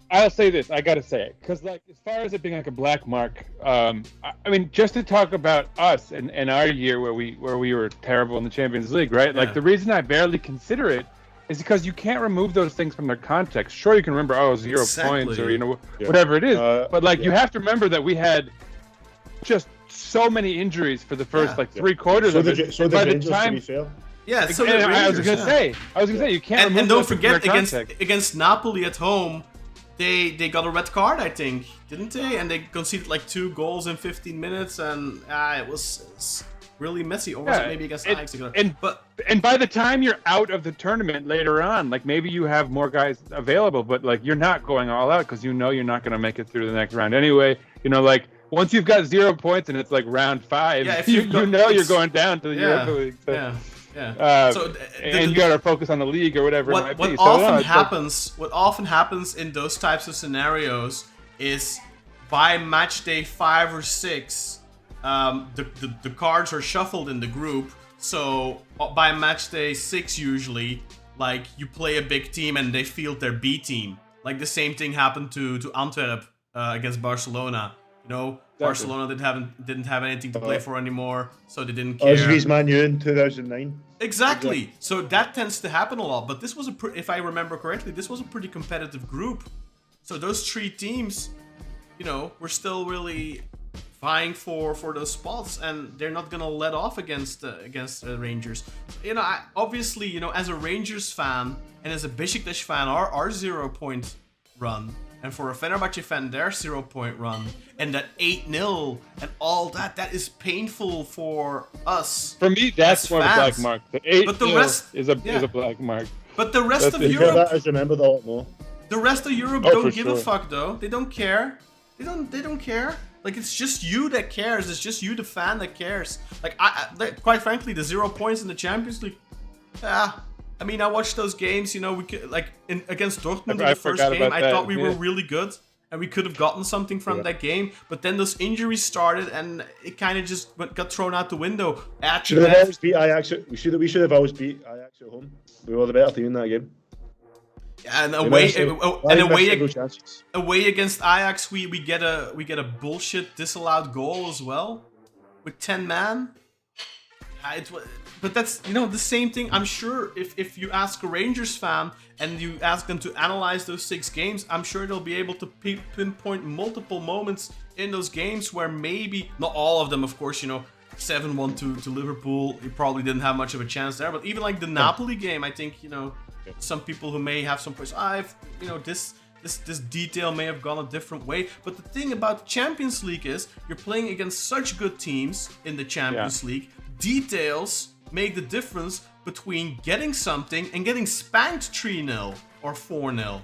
I'll say this. I gotta say it, because as far as it being like a black mark, I mean, just to talk about us and our year where we were terrible in the Champions League, right? Yeah. Like, the reason I barely consider it is because you can't remove those things from their context. Sure, you can remember 0 points or whatever it is, but you have to remember that we had just so many injuries for the first 3 quarters of it. So by the time, to be fair. Yeah, so I was gonna say you can't remove and don't those forget from their context. against Napoli at home, they got a red card, I think, didn't they? And they conceded 2 goals in 15 minutes, and it was really messy. Or was it maybe against Ajax? And by the time you're out of the tournament later on, maybe you have more guys available, but you're not going all out because you're not going to make it through the next round anyway. Once you've got 0 points and it's round 5, if you're going down to the Europa League. So. Yeah. And you got to focus on the league or whatever. What often happens in those types of scenarios is by match day 5 or 6, the cards are shuffled in the group. So by match day 6, usually, like you play a big team and they field their B team. Like the same thing happened to Antwerp against Barcelona. You know, Barcelona didn't have anything to play for anymore, so they didn't care. Osby's Man U in 2009. Exactly. So that tends to happen a lot. But this was if I remember correctly, this was a pretty competitive group. So those 3 teams, you know, were still really vying for those spots, and they're not gonna let off against the Rangers. You know, obviously, you know, as a Rangers fan and as a Beşiktaş fan, our 0-point run. And for a Fenerbahce fan, their 0-point run and that 8-0 and all that is painful for us. For me, that's more of a black mark. The 8-0 is a black mark. But the rest of Europe, I remember a lot more. The rest of Europe don't give a fuck though. They don't care. They don't care. Like it's just you that cares. It's just you, the fan, that cares. Like quite frankly, the 0 points in the Champions League. I mean, I watched those games. You know, we could, against Dortmund in the first game. I thought we were really good, and we could have gotten something from that game. But then those injuries started, and it kind of just got thrown out the window. Should have always beat Ajax. We should have always beat Ajax at home. We were the better team in that game. Yeah, and away against Ajax, we get a bullshit disallowed goal as well with 10 man. But that's, you know, the same thing. I'm sure if you ask a Rangers fan and you ask them to analyze those 6 games, I'm sure they'll be able to pinpoint multiple moments in those games where maybe, not all of them, of course, you know, 7-1 to Liverpool, you probably didn't have much of a chance there. But even like the Napoli game, I think, you know, some people who may have some points, you know, this detail may have gone a different way. But the thing about the Champions League is you're playing against such good teams in the Champions League. Details make the difference between getting something and getting spanked 3-0 or 4-0.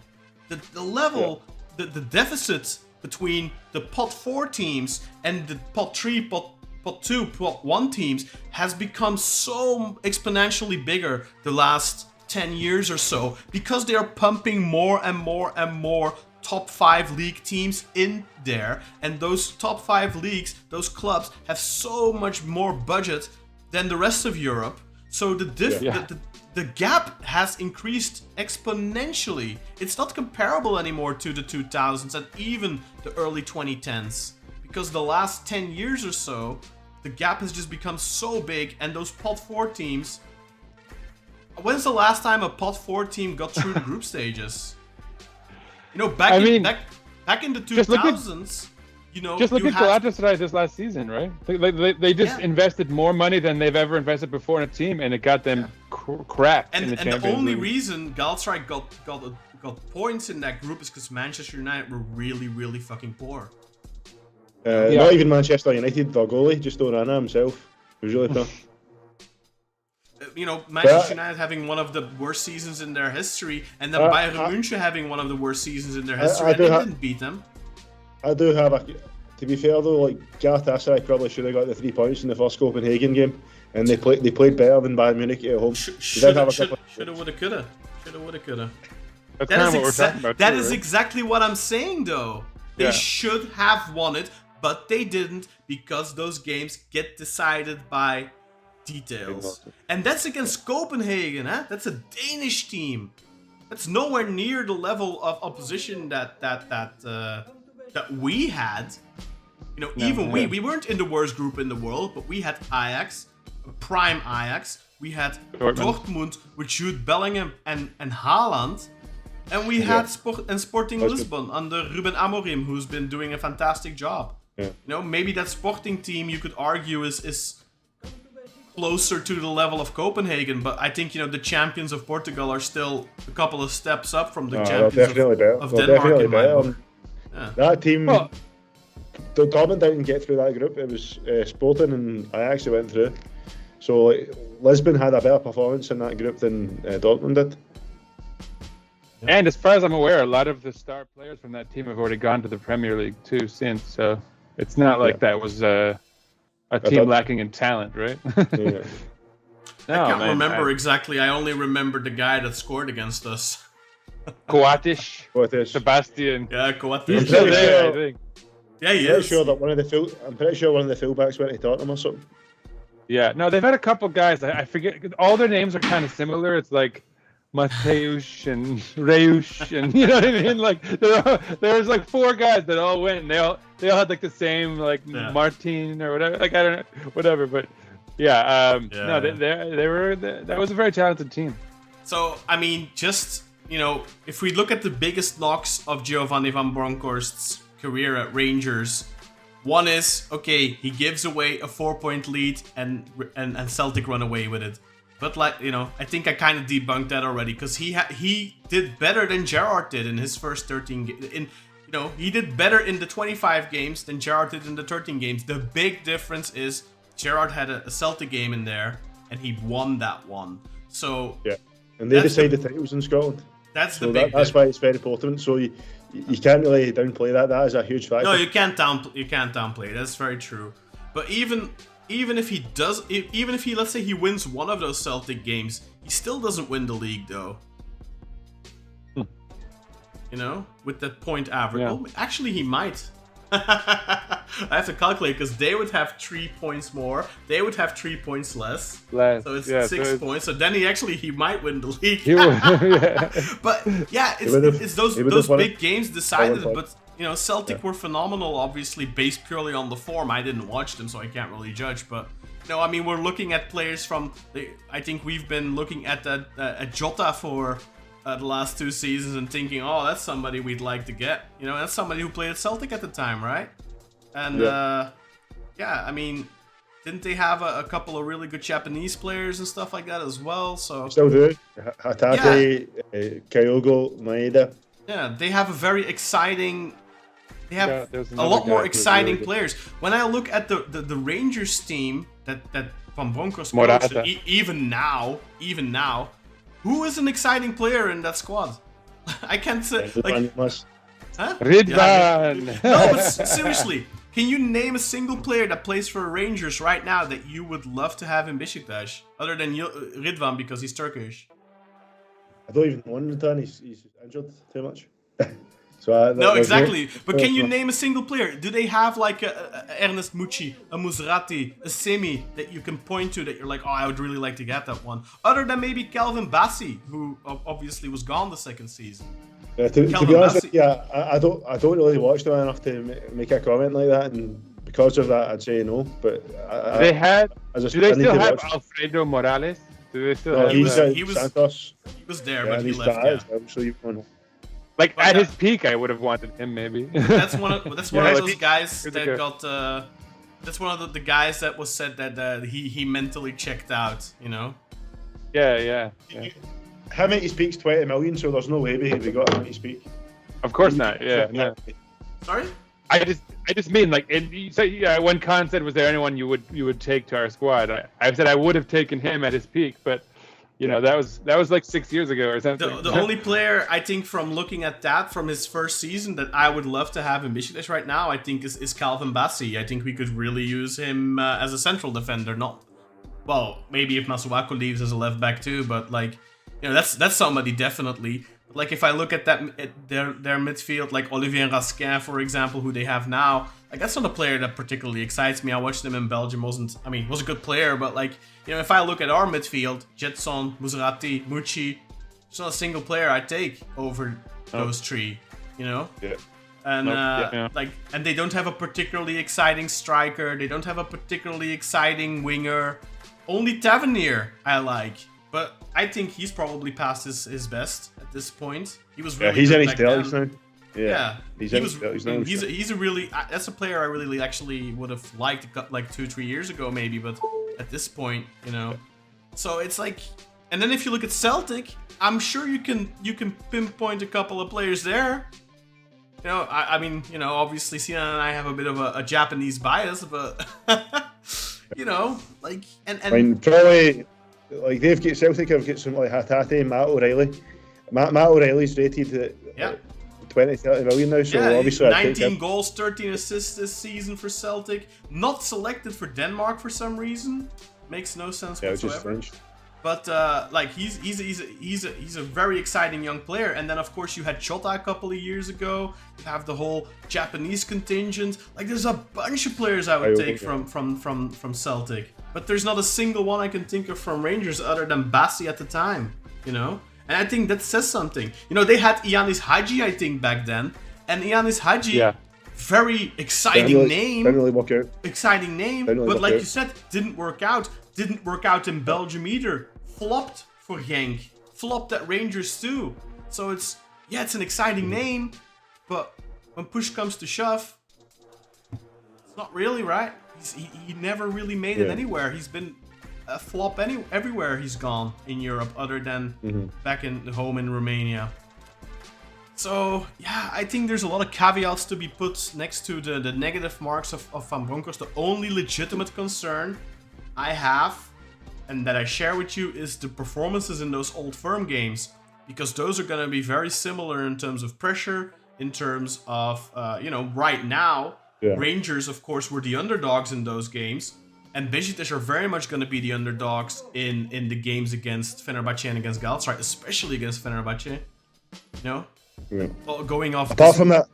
The level, the deficit between the pot 4 teams and the pot 3, pot 2, pot 1 teams has become so exponentially bigger the last 10 years or so, because they are pumping more and more and more top 5 league teams in there, and those top 5 leagues, those clubs have so much more budget than the rest of Europe. So the gap has increased exponentially. It's not comparable anymore to the 2000s and even the early 2010s, because the last 10 years or so, the gap has just become so big, and those pot 4 teams. When's the last time a pot 4 team got through the group stages? You know, back in the 2000s, you know, just look at Galatasaray this last season, right? They just invested more money than they've ever invested before in a team, and it got them cracked in the Champions League. And the only reason Galatasaray got points in that group is because Manchester United were really, really fucking poor. Not even Manchester United, their goalie, just Orana himself, was really poor. You know, Manchester United having one of the worst seasons in their history, and then Bayern München having one of the worst seasons in their history, and they didn't beat them. I do have to be fair though, like Galatasaray probably should have got the 3 points in the first Copenhagen game, and they played better than Bayern Munich at home. Shoulda, woulda, coulda. That's kind of what we're talking about. That is exactly what I'm saying though. They should have won it, but they didn't, because those games get decided by details. And that's against Copenhagen, huh? That's a Danish team. That's nowhere near the level of opposition that we had. You know, we weren't in the worst group in the world, but we had Ajax, prime Ajax. We had Dortmund with Jude Bellingham and Haaland. And we had Sporting Lisbon under Ruben Amorim, who's been doing a fantastic job. Yeah. You know, maybe that Sporting team, you could argue, is closer to the level of Copenhagen, but I think, you know, the champions of Portugal are still a couple of steps up from the champions of Denmark in my book. That team, Dortmund didn't get through that group. It was Sporting and Ajax that went through. So Lisbon had a better performance in that group than Dortmund did. And as far as I'm aware, a lot of the star players from that team have already gone to the Premier League too since. So it's not like that was a team lacking in talent, right? I can't remember exactly. I only remember the guy that scored against us. Coates. Sebastian. Yeah, Coates. He's still there, I think. Yeah, he I'm is. pretty sure one of the fullbacks went to Tottenham or something. Yeah, no, they've had a couple guys. I forget. All their names are kind of similar. It's like Mateusz and Reusch, and you know what I mean. Like there was like 4 guys that all went, and they all had like the same Martin or whatever. Like I don't know, whatever. But yeah, no, they were. That was a very talented team. So I mean, just if we look at the biggest knocks of Giovanni van Bronckhorst's career at Rangers. One is, okay, he gives away a 4-point lead and Celtic run away with it. But I think I kind of debunked that already because he did better than Gerrard did in his first 13 games. He did better in the 25 games than Gerrard did in the 13 games. The big difference is Gerrard had a Celtic game in there and he won that one. So yeah, and they decided the titles in Scotland. That's so that's why it's very important. So you can't really downplay that. That is a huge factor. No, you can't downplay it. That's very true. But even if he does, even if he, let's say he wins one of those Celtic games, he still doesn't win the league though. With that point average. Yeah. Oh, actually, he might. I have to calculate because they would have 3 points more. They would have 3 points less. So it's 6 points. So then he might win the league. But yeah, it's those big games decided it. But Celtic were phenomenal, obviously based purely on the form. I didn't watch them, so I can't really judge. But I mean, we're looking at players from. I think we've been looking at Jota for. The last 2 seasons and thinking, oh, that's somebody we'd like to get. That's somebody who played at Celtic at the time, right? And I mean, didn't they have a couple of really good Japanese players and stuff like that as well? So still do. Hatate, Kyogo, Maeda. Yeah, they have a very exciting. They have a lot more exciting players. When I look at the Rangers team that Van Bronckhorst coached, even now. Who is an exciting player in that squad? I can't say. Friedel. No, but seriously, can you name a single player that plays for Rangers right now that you would love to have in Beşiktaş, other than Ridvan because he's Turkish? I don't even know Ridvan. He's injured too much. No, exactly. But can you name a single player? Do they have like a Ernest Mucci, a Musrati, a Semi that you can point to that you're like, oh, I would really like to get that one? Other than maybe Calvin Bassey, who obviously was gone the second season. To be honest with you, I don't really watch them enough to make a comment like that, and because of that, I'd say no. But do they still have Alfredo Morales? Do they still have? He was Santos. He was there, but he left. So you know. Like at his peak, I would have wanted him maybe. That's one of those guys that got. That's one of the guys that was said that he mentally checked out. Yeah. Him at his peak's 20 million, so there's no way we got him at his peak. Of course not. Yeah. No. Sorry. I just mean like when Kaan said, was there anyone you would take to our squad? I said I would have taken him at his peak, but. That was like 6 years ago or something. The only player I think from looking at that from his first season that I would love to have in Beşiktaş right now, I think is Calvin Bassey. I think we could really use him as a central defender. Maybe if Masuaku leaves as a left back too, but that's somebody definitely. Like if I look at their midfield, like Olivier Raskin, for example, who they have now, like that's not a player that particularly excites me. I watched him in Belgium. Was a good player, but if I look at our midfield, Jetson, Musrati, Mucci, there's not a single player I'd take over those 3. Yeah. And and they don't have a particularly exciting striker. They don't have a particularly exciting winger. Only Tavernier I like. But I think he's probably past his best at this point. He was really he's good in his back 30s then. now. Yeah, he's a really that's a player I really actually would have liked like 2-3 years ago maybe, but at this point, so it's like, and then if you look at Celtic, I'm sure you can pinpoint a couple of players there. I mean, obviously Sinan and I have a bit of a Japanese bias, but like and I mean, probably like Celtic have got some like Hatate, Matt O'Reilly. Matt O'Reilly's rated at 20-30 million now, so obviously 19 goals, 13 assists this season for Celtic. Not selected for Denmark for some reason. Makes no sense whatsoever. But like he's a very exciting young player. And then of course you had Chota a couple of years ago. You have the whole Japanese contingent. Like there's a bunch of players I would take from Celtic. But there's not a single one I can think of from Rangers other than Bassi at the time. You know? And I think that says something. You know, they had Ianis Hadji, I think, back then. And Ianis Hadji, very exciting name. Didn't really work out. Exciting name. But like you said, didn't work out. Didn't work out in Belgium either. Flopped for Genk. Flopped at Rangers too. So it's an exciting name. But when push comes to shove, it's not really, right? He never really made it anywhere. He's been a flop everywhere he's gone in Europe, other than back in home in Romania. So yeah, I think there's a lot of caveats to be put next to the negative marks of Van Bronckhorst. The only legitimate concern I have, and that I share with you, is the performances in those Old Firm games, because those are going to be very similar in terms of pressure, in terms of right now. Rangers, of course, were the underdogs in those games. And Beşiktaş are very much going to be the underdogs in the games against Fenerbahce and against Galatasaray, especially against Fenerbahce. You know? Well, going off... Apart from that,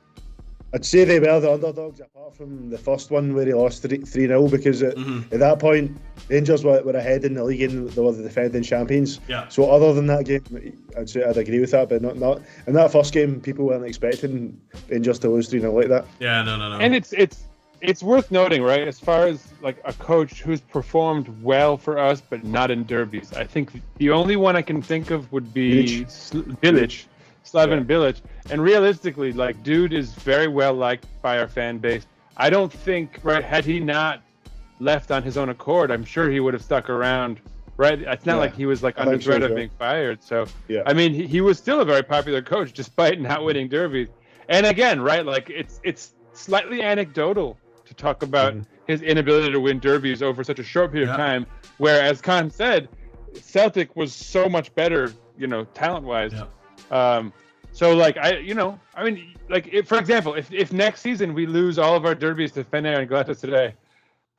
I'd say they were the underdogs, apart from the first one where he lost 3-0, because at that point, Rangers were ahead in the league and they were the defending champions. Yeah. So other than that game, I'd say I'd agree with that, but not in that first game, people weren't expecting Rangers to lose 3-0 like that. Yeah, no. And it's worth noting, right, as far as like a coach who's performed well for us but not in derbies. I think the only one I can think of would be Bilic, Slaven Bilic. And realistically, like, dude is very well liked by our fan base. I don't think, right, had he not left on his own accord, I'm sure he would have stuck around, right? It's not like he was like under threat of being fired. So, I mean, he was still a very popular coach despite not winning derbies. And again, right, like it's slightly anecdotal to talk about his inability to win derbies over such a short period of time, where, as Kaan said, Celtic was so much better, talent-wise. So, like, for example, if next season we lose all of our derbies to Feyenoord and Galatasaray,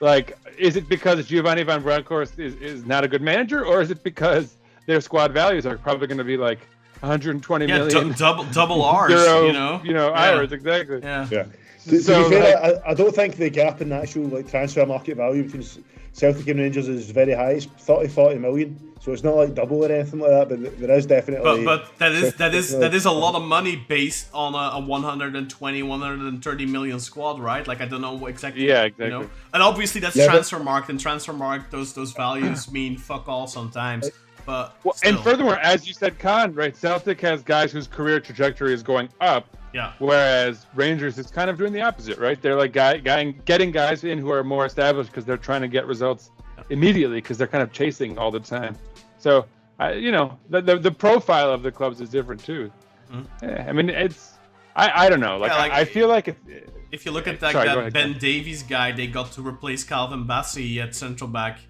like, is it because Giovanni van Bronckhorst is not a good manager, or is it because their squad values are probably going to be like 120 million double R's, Irish, exactly. Yeah. To be fair, I don't think the gap in the actual transfer market value between Celtic and Rangers is very high. It's 30-40 million, so it's not like double or anything like that. But there is definitely. But that is a lot of money based on a 120-130 million squad, right? Like, I don't know exactly. Yeah, exactly. And obviously that's Transfermarkt, and Transfermarkt those values mean fuck all sometimes. But and furthermore, as you said, Kaan, right? Celtic has guys whose career trajectory is going up. Yeah. Whereas Rangers is kind of doing the opposite, right? They're like getting guys in who are more established because they're trying to get results immediately because they're kind of chasing all the time. So, the profile of the clubs is different too. Yeah, I mean, I don't know. Like, I feel like if you look at that Ben Davies guy, they got to replace Calvin Bassey at central back.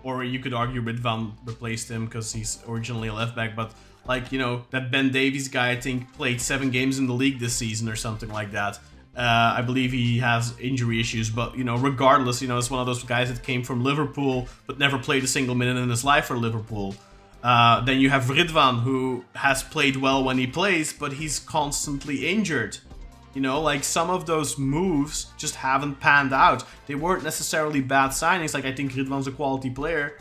Or you could argue Ridvan replaced him because he's originally a left back, but that Ben Davies guy, I think, played 7 games in the league this season or something like that. I believe he has injury issues, but regardless, it's one of those guys that came from Liverpool but never played a single minute in his life for Liverpool. Then you have Ridvan, who has played well when he plays, but he's constantly injured. Some of those moves just haven't panned out. They weren't necessarily bad signings. Like, I think Ridvan's a quality player,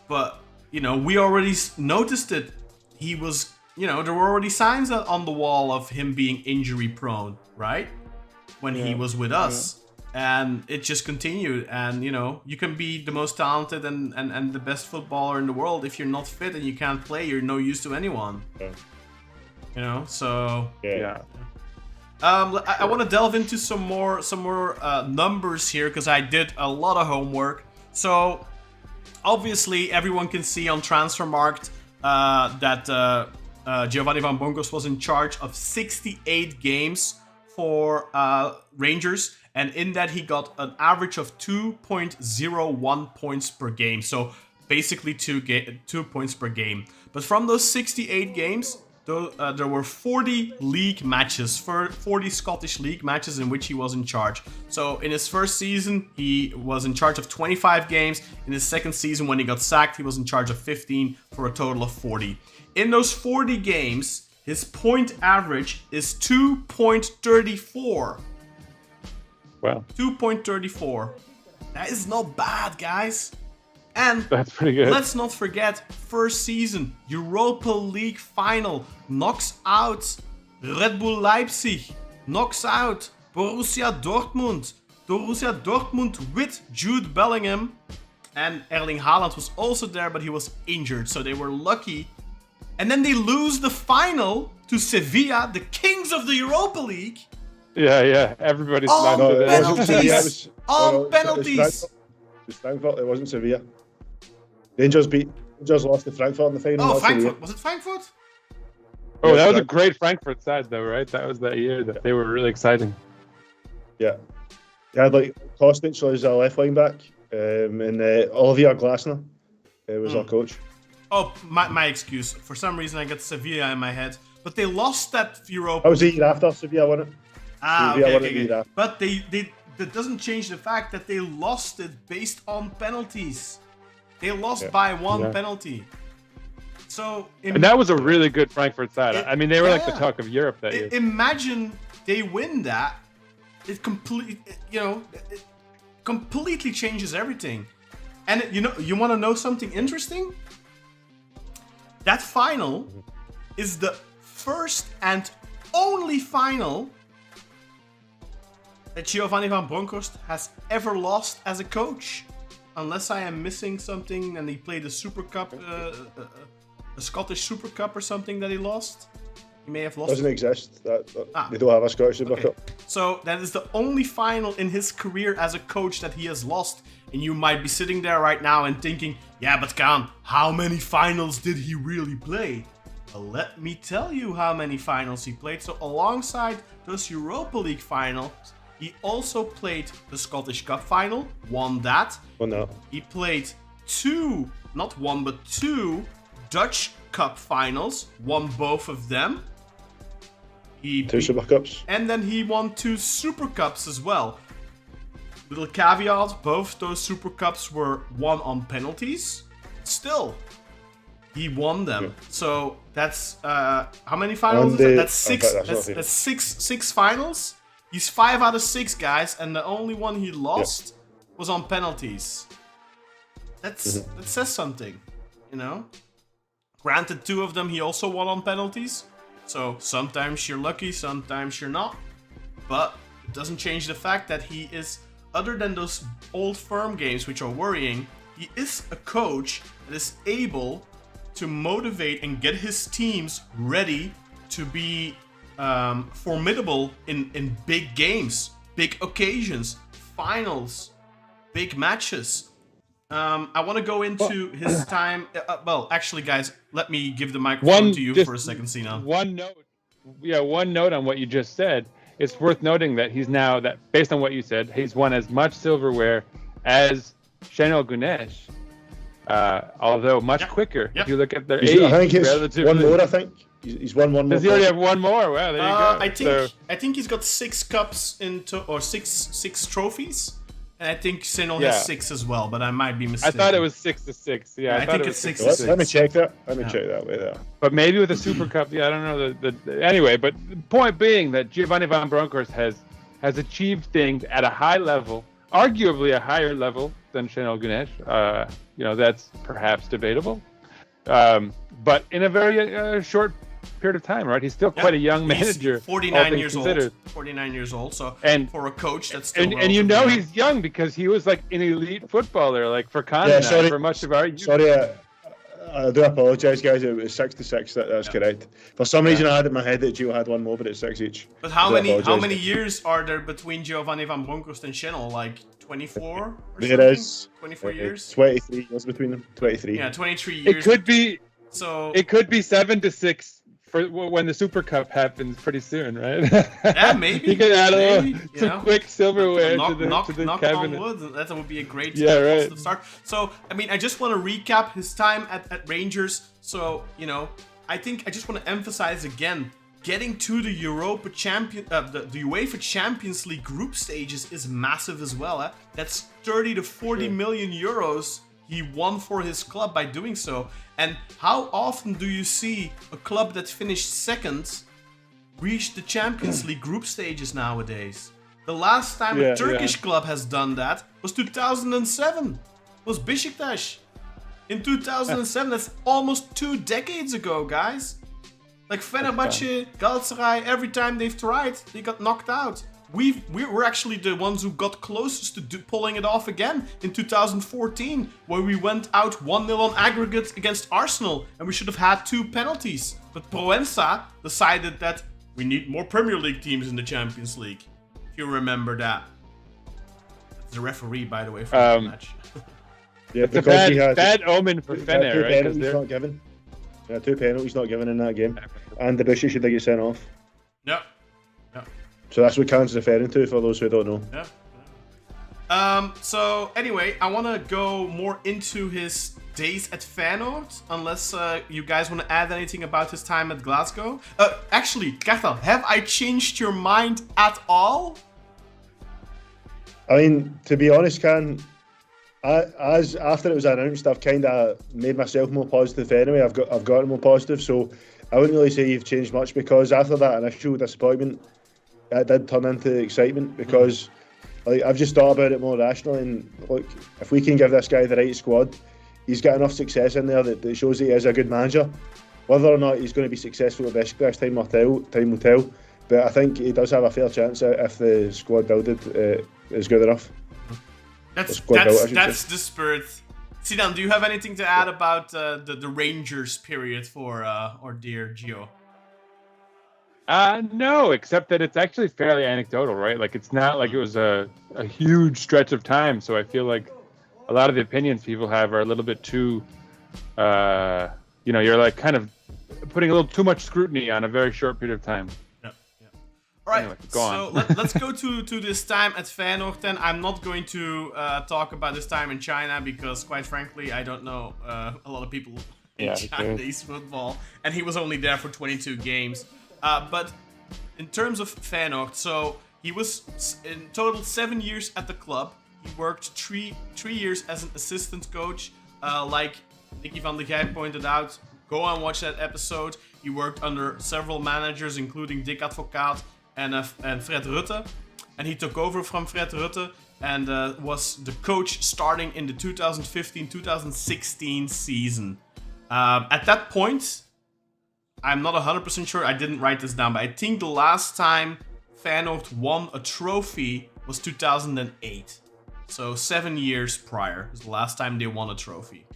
but we already noticed it. He was, there were already signs on the wall of him being injury prone, right? When he was with us. And it just continued. And, you can be the most talented and the best footballer in the world. If you're not fit and you can't play, you're no use to anyone. So... Yeah. I want to delve into some more numbers here, because I did a lot of homework. So, obviously, everyone can see on Transfermarkt that Giovanni van Bronckhorst was in charge of 68 games for Rangers, and in that he got an average of 2.01 points per game. So basically 2 points per game. But from those 68 games, there were 40 league matches, 40 Scottish league matches in which he was in charge. So in his first season, he was in charge of 25 games. In his second season, when he got sacked, he was in charge of 15 for a total of 40. In those 40 games, his point average is 2.34. Wow. 2.34. That is not bad, guys. And That's pretty good. let's not forget, first season, Europa League final, knocks out Red Bull Leipzig, knocks out Borussia Dortmund. Borussia Dortmund with Jude Bellingham. And Erling Haaland was also there, but he was injured, so they were lucky. And then they lose the final to Sevilla, the kings of the Europa League. Yeah. Everybody's On lined to that. penalties! On penalties! It was Frankfurt. It wasn't Sevilla. Rangers lost to Frankfurt in the final. Oh, That's Frankfurt. Sevilla. Was it Frankfurt? Oh, that was a Yes, great Frankfurt side, though, right? That was that year that they were really exciting. Yeah. They had like Kostic as a left wing back, and Olivier Glasner was our coach. Oh, my excuse. For some reason, I got Sevilla in my head. But they lost that Europa. That was the year after Sevilla won it. Okay. Sevilla won it the year after. But that doesn't change the fact that they lost it based on penalties. They lost by one penalty. So And that was a really good Frankfurt side. I mean, they were like the yeah. talk of Europe that year. Imagine they win that. It completely changes everything. And you want to know something interesting? That final is the first and only final that Giovanni van Bronckhorst has ever lost as a coach. Unless I am missing something and he played a Super Cup, a Scottish Super Cup or something that he lost. He may have lost. Doesn't exist. They don't have a Scottish Super Cup. So that is the only final in his career as a coach that he has lost. And you might be sitting there right now and thinking, yeah, but Kaan, how many finals did he really play? Well, let me tell you how many finals he played. So alongside those Europa League finals, he also played the Scottish Cup final, won that. Won that. He played two Dutch Cup finals, won both of them. Two Super Cups. And then he won 2 Super Cups as well. Little caveat, both those Super Cups were won on penalties. Still, he won them. Yeah. So that's how many finals is that? That's 6. That's six finals. He's 5 out of 6 guys, and the only one he lost was on penalties. That says something, Granted, 2 of them he also won on penalties. So sometimes you're lucky, sometimes you're not. But it doesn't change the fact that he is, other than those old firm games which are worrying, he is a coach that is able to motivate and get his teams ready to be formidable in big games, big occasions, finals, big matches. I want to go into his time. Actually, guys, let me give the microphone to you for a second, Sinan. One note on what you just said. It's worth noting that he's now, that based on what you said, he's won as much silverware as Şenol Güneş, although much quicker. If you look at their age, I think it's relatively. one more. I think he's won one more. Does he already have one more? Wow, there you go. I think he's got 6 cups or six trophies. And I think Sinan has 6 as well, but I might be mistaken. I thought it was 6-6. Yeah, I think it's 6-6. Let me check that. Check that way there. But maybe with the Super Cup, I don't know. Anyway, but the point being that Giovanni van Bronckhorst has achieved things at a high level, arguably a higher level than Şenol Güneş. That's perhaps debatable. But in a very short period of time, right? He's still quite a young manager. He's 49 years old. 49 years old. So for a coach, that's still and he's young because he was like an elite footballer, like for Kaan for much of our youth. Sorry, I do apologise, guys. It was 6-6. That's correct. For some reason, I had in my head that Gio had one more, but it's 6 each. But how many years are there between Giovanni van Bronckhorst and Şenol? Like 24 or something? There is 24 years. 23 years between them. 23. Yeah, 23 years. It could be. So it could be 7-6 for when the Super Cup happens pretty soon, right? Yeah, maybe. You can add some quick silverware to the knock cabinet. on wood. That would be a great right. start. So, I just want to recap his time at Rangers. So, I think I just want to emphasize again, getting to the the UEFA Champions League group stages is massive as well. That's 30 to 40 million euros he won for his club by doing so. And how often do you see a club that finished second reach the Champions League group stages nowadays? The last time a Turkish club has done that was 2007. Was Beşiktaş. In 2007, that's almost 2 decades ago, guys. Like Fenerbahce, Galatasaray, every time they've tried, they got knocked out. We're actually the ones who got closest to pulling it off again in 2014, where we went out 1-0 on aggregate against Arsenal, and we should have had 2 penalties. But Proença decided that we need more Premier League teams in the Champions League. If you remember that. That's the referee, by the way, for the match. Yeah, it's a bad omen for Fener, right? Because they're not given. 2 penalties not given in that game, and the Debussy should get sent off. Yep. So that's what Kaan's referring to for those who don't know. Yeah. So anyway, I want to go more into his days at Feyenoord, unless you guys want to add anything about his time at Glasgow. Actually, Kartal, have I changed your mind at all? I mean, to be honest, Kaan, as after it was announced, I've kind of made myself more positive anyway. I've gotten more positive, so I wouldn't really say you've changed much, because after that initial disappointment, it did turn into excitement, because like I've just thought about it more rationally, and look, if we can give this guy the right squad, he's got enough success in there that shows that he is a good manager. Whether or not he's going to be successful at Beşiktaş, time will tell. But I think he does have a fair chance if the squad builded is good enough. That's the spirit. Sinan, do you have anything to add about the Rangers period for our dear Gio? No, except that it's actually fairly anecdotal, right? Like, it's not like it was a huge stretch of time, so I feel like a lot of the opinions people have are a little bit too, you're like kind of putting a little too much scrutiny on a very short period of time. All right, anyway, go on. So let's go to this time at Feyenoord then. I'm not going to talk about this time in China, because quite frankly, I don't know a lot of people in Chinese football, and he was only there for 22 games. But in terms of Feyenoord, so he was in total 7 years at the club. He worked three years as an assistant coach. Like Nicky van der Gijp pointed out, go and watch that episode. He worked under several managers, including Dick Advocaat and Fred Rutte. And he took over from Fred Rutte and was the coach starting in the 2015-2016 season. At that point, I'm not 100% sure, I didn't write this down, but I think the last time Feyenoord won a trophy was 2008. So 7 years prior is the last time they won a trophy.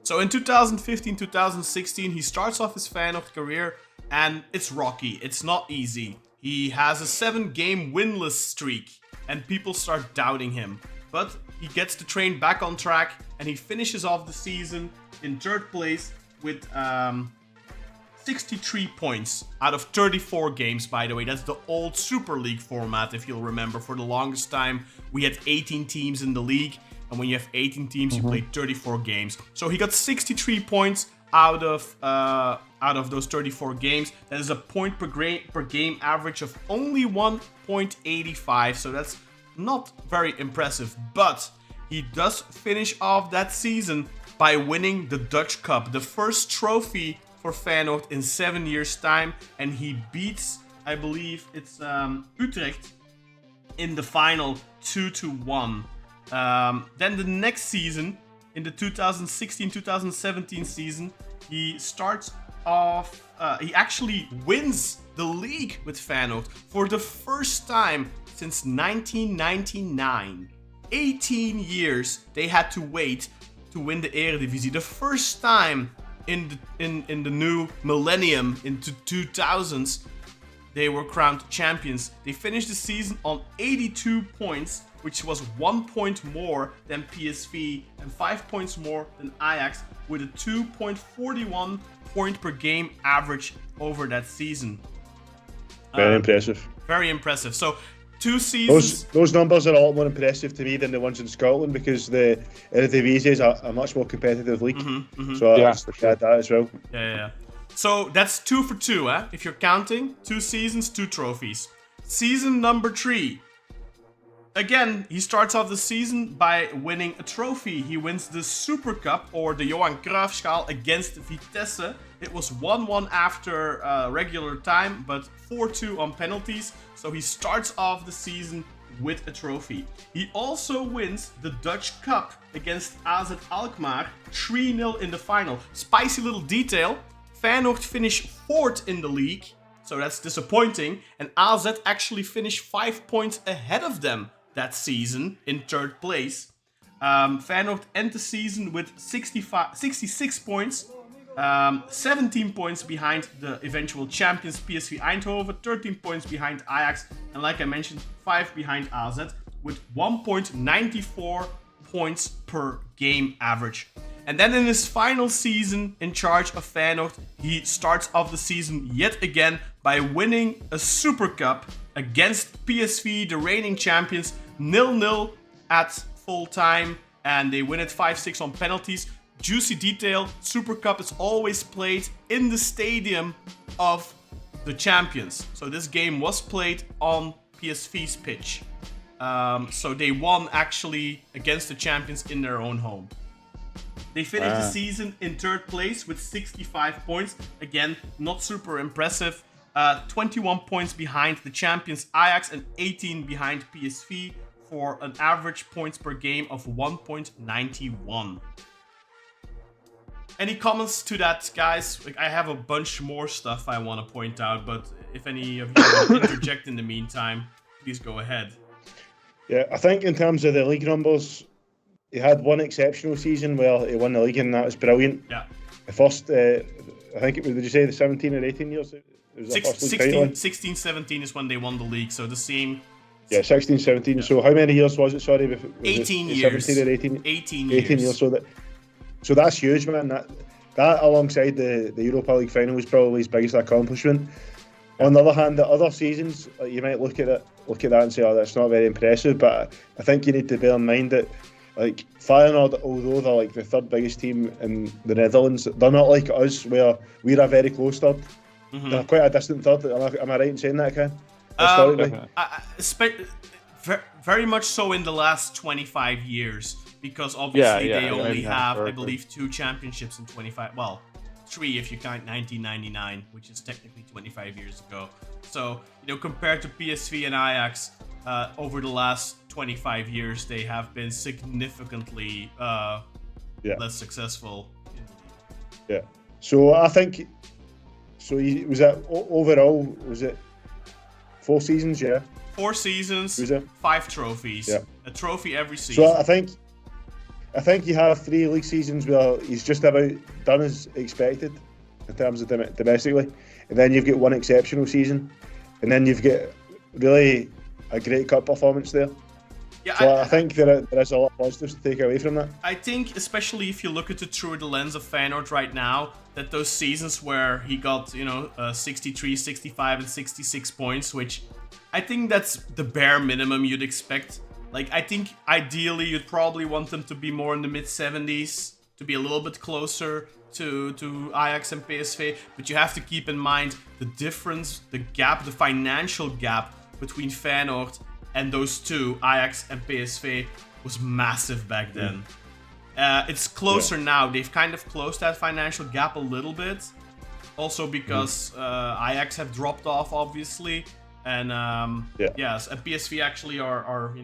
So in 2015-2016, he starts off his Feyenoord career, and it's rocky. It's not easy. He has a 7-game winless streak, and people start doubting him. But he gets the train back on track, and he finishes off the season in 3rd place with 63 points out of 34 games, by the way. That's the old Super League format, if you'll remember. For the longest time, we had 18 teams in the league, and when you have 18 teams, you play 34 games. So he got 63 points out of those 34 games. That is a point per game average of only 1.85, so that's not very impressive. But he does finish off that season by winning the Dutch Cup, the first trophy for Feyenoord in 7 years' time, and he beats, I believe it's Utrecht in the final 2-1. Then the next season, in the 2016-2017 season, he starts off, he actually wins the league with Feyenoord for the first time since 1999. 18 years they had to wait to win the Eredivisie. The first time in the new millennium, into 2000s, they were crowned champions. They finished the season on 82 points, which was 1 point more than PSV and 5 points more than Ajax, with a 2.41 point per game average over that season. Very impressive. Very impressive. So 2 seasons. Those numbers are a lot more impressive to me than the ones in Scotland, because the Eredivisie is a much more competitive league. So I'll add that as well. Yeah. So that's 2 for 2, eh? If you're counting, 2 seasons, 2 trophies. Season number 3. Again, he starts off the season by winning a trophy. He wins the Super Cup, or the Johan Cruijffschaal, against Vitesse. It was 1-1 after regular time, but 4-2 on penalties. So he starts off the season with a trophy. He also wins the Dutch Cup against AZ Alkmaar, 3-0 in the final. Spicy little detail, Feyenoord finished 4th in the league, so that's disappointing. And AZ actually finished 5 points ahead of them that season in 3rd place. Feyenoord end the season with 66 points, 17 points behind the eventual champions PSV Eindhoven, 13 points behind Ajax, and like I mentioned, 5 behind AZ, with 1.94 points per game average. And then in his final season in charge of Feyenoord, he starts off the season yet again by winning a Super Cup against PSV, the reigning champions, 0-0 at full time, and they win it 5-6 on penalties. Juicy detail, Super Cup is always played in the stadium of the champions. So this game was played on PSV's pitch. So they won actually against the champions in their own home. They finished the season in 3rd place with 65 points. Again, not super impressive. 21 points behind the champions Ajax and 18 behind PSV for an average points per game of 1.91. Any comments to that, guys? Like, I have a bunch more stuff I want to point out, but if any of you want to interject in the meantime, please go ahead. Yeah, I think in terms of the league numbers, he had one exceptional season where he won the league, and that was brilliant. Yeah. The first, I think it was, did you say the 17 or 18 years? It was the first league title. 16, 17 is when they won the league, so the same. Yeah, 16, 17. Yeah. So how many years was it, sorry? Was 18 it years. 17 or 18? 18 years. 18 years, so that's huge, man. That alongside the Europa League final was probably his biggest accomplishment. On the other hand, the other seasons, you might look at that and say, "Oh, that's not very impressive." But I think you need to bear in mind that, like, Feyenoord, although they're like the 3rd biggest team in the Netherlands, they're not like us, where we're a very close 3rd. Mm-hmm. They're quite a distant 3rd. Am I right in saying that, Ken? Very much so in the last 25 years, because obviously they only have, I believe, 2 championships in 25. Well, 3 if you count 1999, which is technically 25 years ago. So, compared to PSV and Ajax, over the last 25 years, they have been significantly less successful. Yeah. So I think, was it overall, was it 4 seasons, yeah? 4 seasons, 5 trophies. Yeah. A trophy every season. So I think you have 3 league seasons where he's just about done as expected in terms of domestically, and then you've got 1 exceptional season, and then you've got really a great cup performance there. Yeah, so I think there is a lot of positives to take away from that. I think, especially if you look at it through the lens of Feyenoord right now, that those seasons where he got 63, 65, and 66 points, which I think that's the bare minimum you'd expect. Like, I think ideally you'd probably want them to be more in the mid-70s, to be a little bit closer to Ajax and PSV, but you have to keep in mind the difference, the gap, the financial gap between Feyenoord and those two, Ajax and PSV, was massive back then. It's closer now. They've kind of closed that financial gap a little bit, also because Ajax have dropped off, obviously. And yes, and PSV actually are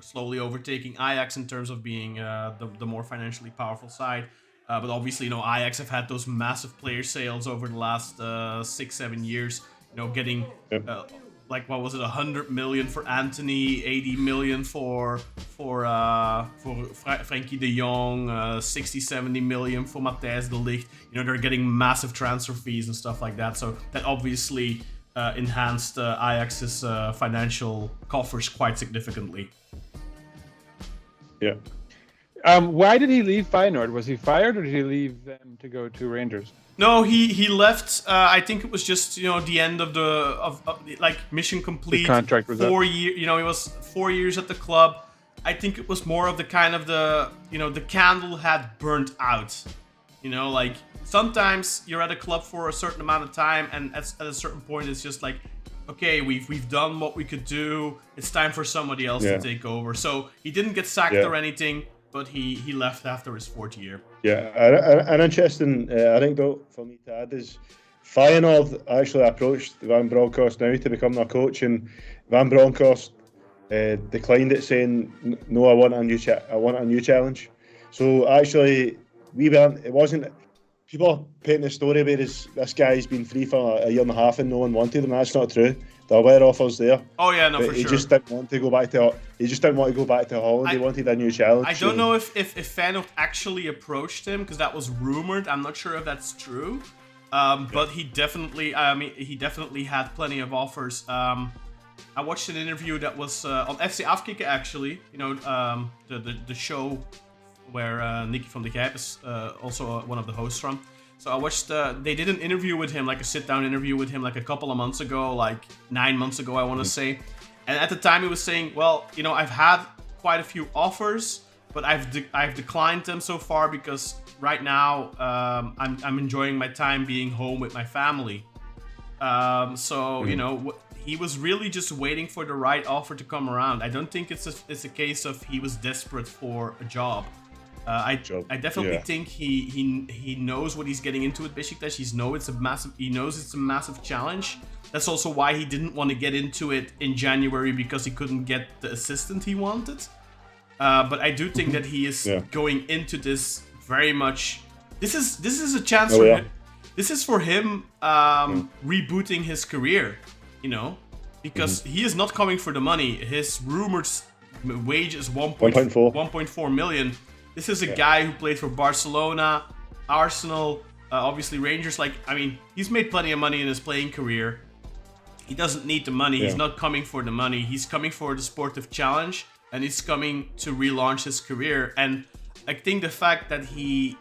slowly overtaking Ajax in terms of being the more financially powerful side. But obviously, Ajax have had those massive player sales over the last 6-7 years. Getting like, what was it, 100 million for Anthony, 80 million for Frenkie de Jong, 60-70 million for Matthijs de Ligt. They're getting massive transfer fees and stuff like that. So that obviously enhanced Ajax's financial coffers quite significantly. Yeah. Why did he leave Feyenoord? Was he fired, or did he leave them to go to Rangers? No, he left. I think it was just the end of like mission complete. His contract was 4 years. He was 4 years at the club. I think it was more of the kind of the candle had burnt out. You know, like sometimes you're at a club for a certain amount of time, and at a certain point, it's just like, okay, we've done what we could do. It's time for somebody else to take over. So he didn't get sacked or anything, but he left after his fourth year. Yeah, an interesting anecdote for me to add is Feyenoord actually approached Van Bronckhorst now to become their coach, and Van Bronckhorst declined it, saying, "No, I want a new challenge." So actually, it wasn't. People are painting the story where this guy's been free for a year and a half and no one wanted him. That's not true. There were offers there. Oh yeah, no, but for he sure. Just didn't want to go back to. He just didn't want to go back to Holland. He wanted a new challenge. I don't know if Feyenoord actually approached him, because that was rumored. I'm not sure if that's true. But he definitely had plenty of offers. I watched an interview that was on FC Afkikken, actually. You know, the show where Nicky van der Gijp is also one of the hosts from. So I watched, they did an interview with him, like a sit-down interview with him, like a couple of months ago, like 9 months ago, I want to say. And at the time he was saying, well, you know, I've had quite a few offers, but I've declined them so far because right now I'm enjoying my time being home with my family. You know, he was really just waiting for the right offer to come around. I don't think it's a case of he was desperate for a job. I definitely think he knows what he's getting into with Beşiktaş. He knows it's a massive challenge. That's also why he didn't want to get into it in January, because he couldn't get the assistant he wanted. But I do think that he is going into this very much. This is a chance for him. This is for him rebooting his career, you know, because he is not coming for the money. His rumored wage is 1.4 million. This is a guy who played for Barcelona, Arsenal, obviously Rangers. Like, I mean, he's made plenty of money in his playing career. He doesn't need the money. He's not coming for the money. He's coming for the sportive challenge, and he's coming to relaunch his career. And I think the fact that he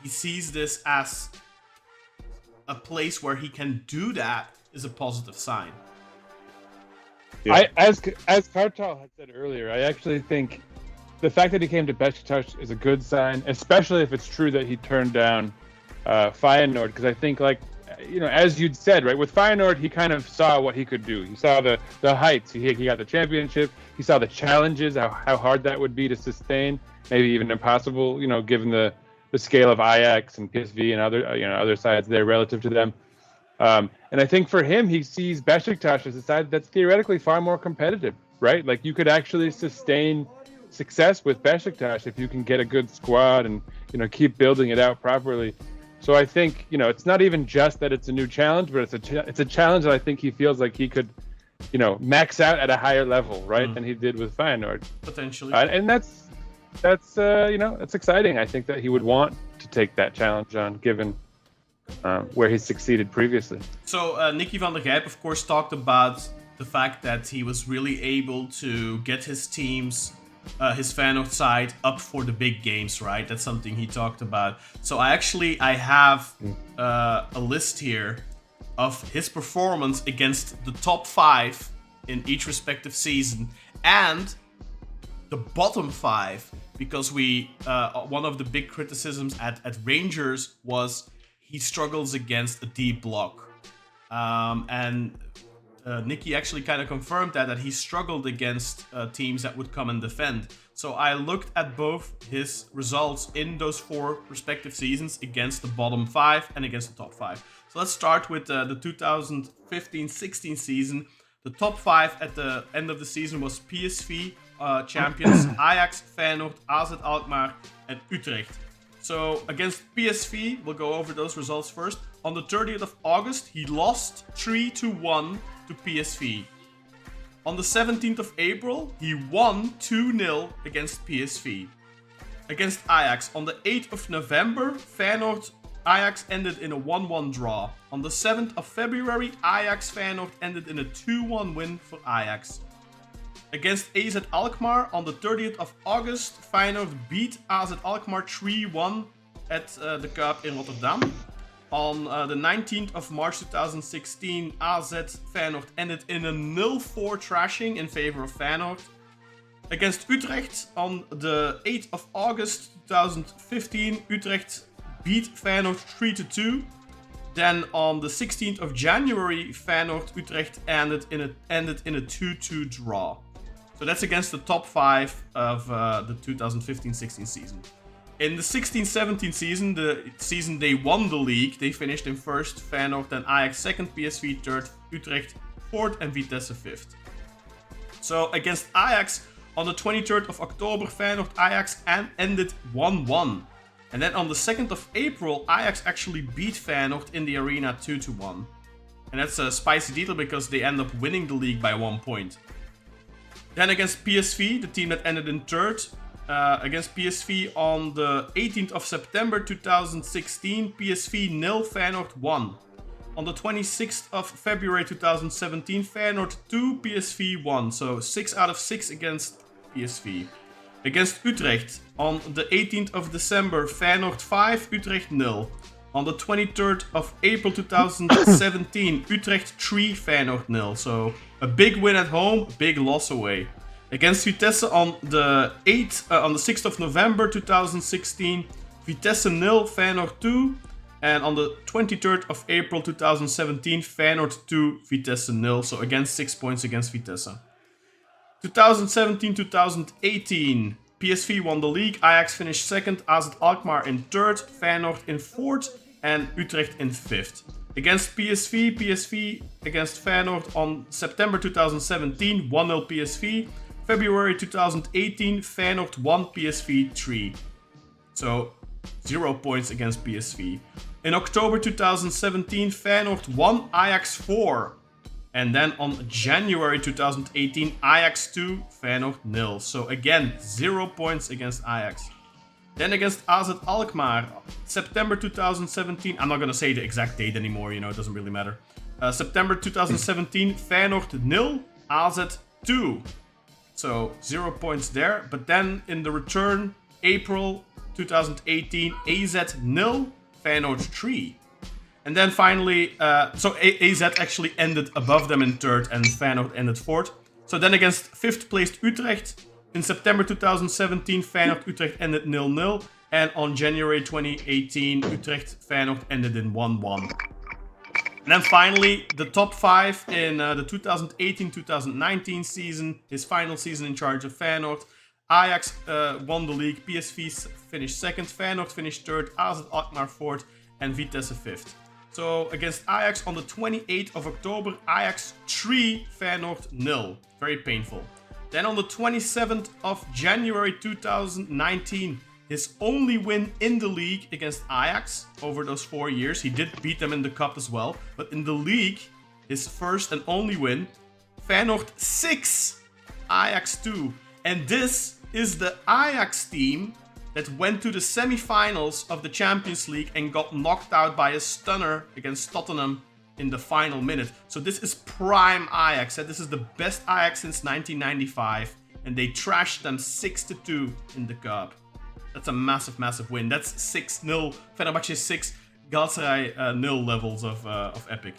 sees this as a place where he can do that is a positive sign. Yeah. As Kartal had said earlier, I actually think the fact that he came to Beşiktaş is a good sign, especially if it's true that he turned down Feyenoord, because I think, like, you know, as you'd said, right, with Feyenoord, he kind of saw what he could do. He saw the heights. He got the championship. He saw the challenges, how hard that would be to sustain, maybe even impossible, you know, given the scale of Ajax and PSV and other sides there relative to them. And I think for him, he sees Beşiktaş as a side that's theoretically far more competitive, right? Like, you could actually sustain success with Beşiktaş if you can get a good squad and, you know, keep building it out properly. So I think, you know, it's not even just that it's a new challenge, but it's a challenge that I think he feels like he could, you know, max out at a higher level, right, than he did with Feyenoord. Potentially. And that's you know, that's exciting. I think that he would want to take that challenge on, given where he succeeded previously. So Nicky van der Gijp, of course, talked about the fact that he was really able to get his teams, his Feyenoord side, up for the big games, right? That's something he talked about. So I have a list here of his performance against the top 5 in each respective season and the bottom 5, because one of the big criticisms at Rangers was he struggles against a deep block. And Nicky actually kind of confirmed that he struggled against teams that would come and defend. So I looked at both his results in those 4 respective seasons against the bottom 5 and against the top 5. So let's start with the 2015-16 season. The top 5 at the end of the season was PSV champions, Ajax, Feyenoord, AZ Alkmaar, and Utrecht. So against PSV, we'll go over those results first. On the 30th of August, he lost 3-1 to PSV. On the 17th of April, he won 2-0 against PSV. Against Ajax, on the 8th of November, Feyenoord-Ajax ended in a 1-1 draw. On the 7th of February, Ajax-Feyenoord ended in a 2-1 win for Ajax. Against AZ Alkmaar, on the 30th of August, Feyenoord beat AZ Alkmaar 3-1 at the Cup in Rotterdam. On the 19th of March 2016, AZ Feyenoord ended in a 0-4 thrashing in favor of Feyenoord. Against Utrecht, on the 8th of August 2015, Utrecht beat Feyenoord 3-2. Then on the 16th of January, Feyenoord Utrecht ended in a 2-2 draw. So that's against the top 5 of the 2015-16 season. In the 16-17 season, the season they won the league, they finished in first, Feyenoord, then Ajax second, PSV third, Utrecht fourth, and Vitesse fifth. So against Ajax, on the 23rd of October, Feyenoord Ajax ended 1-1. And then on the 2nd of April, Ajax actually beat Feyenoord in the arena 2-1. And that's a spicy detail because they end up winning the league by 1 point. Then against PSV, the team that ended in third, against PSV on the 18th of September 2016, PSV 0, Feyenoord 1. On the 26th of February 2017, Feyenoord 2, PSV 1. So 6 out of 6 against PSV. Against Utrecht, on the 18th of December, Feyenoord 5, Utrecht 0. On the 23rd of April 2017, Utrecht 3, Feyenoord 0. So a big win at home, big loss away. Against Vitesse on the 6th of November 2016, Vitesse 0, Feyenoord 2. And on the 23rd of April 2017, Feyenoord 2, Vitesse 0. So again, 6 points against Vitesse. 2017-2018, PSV won the league. Ajax finished second, AZ Alkmaar in third, Feyenoord in fourth, and Utrecht in fifth. Against PSV against Feyenoord on September 2017, 1-0 PSV. February 2018, Feyenoord 1, PSV 3. So 0 points against PSV. In October 2017, Feyenoord 1, Ajax 4. And then on January 2018, Ajax 2, Feyenoord 0. So again, 0 points against Ajax. Then against AZ Alkmaar, September 2017. I'm not going to say the exact date anymore, it doesn't really matter. September 2017, Feyenoord 0, AZ 2. So 0 points there. But then in the return, April 2018, AZ 0, Feyenoord 3. And then finally, so AZ actually ended above them in third and Feyenoord ended fourth. So then against fifth placed Utrecht, in September 2017, Feyenoord Utrecht ended 0-0. And on January 2018, Utrecht Feyenoord ended in 1-1. And then finally, the top 5 in the 2018-2019 season, his final season in charge of Feyenoord. Ajax won the league, PSV finished second, Feyenoord finished third, AZ Alkmaar fourth, and Vitesse fifth. So against Ajax on the 28th of October, Ajax 3, Feyenoord 0. Very painful. Then on the 27th of January 2019, his only win in the league against Ajax over those 4 years. He did beat them in the cup as well. But in the league, his first and only win, Feyenoord 6, Ajax 2. And this is the Ajax team that went to the semi-finals of the Champions League and got knocked out by a stunner against Tottenham in the final minute. So this is prime Ajax. This is the best Ajax since 1995. And they trashed them 6-2 in the cup. That's a massive, massive win. That's 6-0, Fenerbahce 6, Galatasaray 0 levels of epic.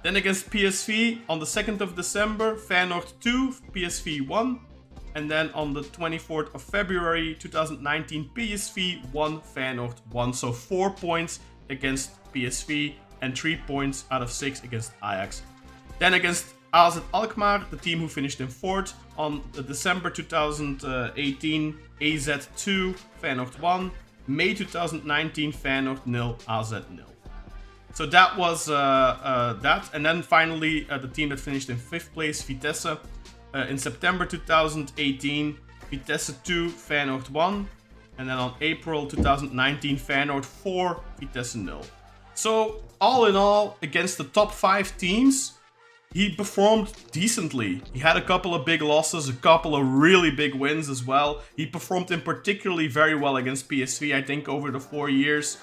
Then against PSV on the 2nd of December, Feyenoord 2, PSV 1. And then on the 24th of February 2019, PSV 1, Feyenoord 1. So 4 points against PSV and 3 points out of 6 against Ajax. Then against AZ Alkmaar, the team who finished in 4th, on December 2018, AZ 2, Feyenoord 1. May 2019, Feyenoord 0, AZ 0. So that was that. And then finally, the team that finished in 5th place, Vitesse. In September 2018, Vitesse 2, Feyenoord 1. And then on April 2019, Feyenoord 4, Vitesse 0. So, all in all, against the top 5 teams, he performed decently. He had a couple of big losses, a couple of really big wins as well. He performed in particularly very well against PSV. I think over the 4 years,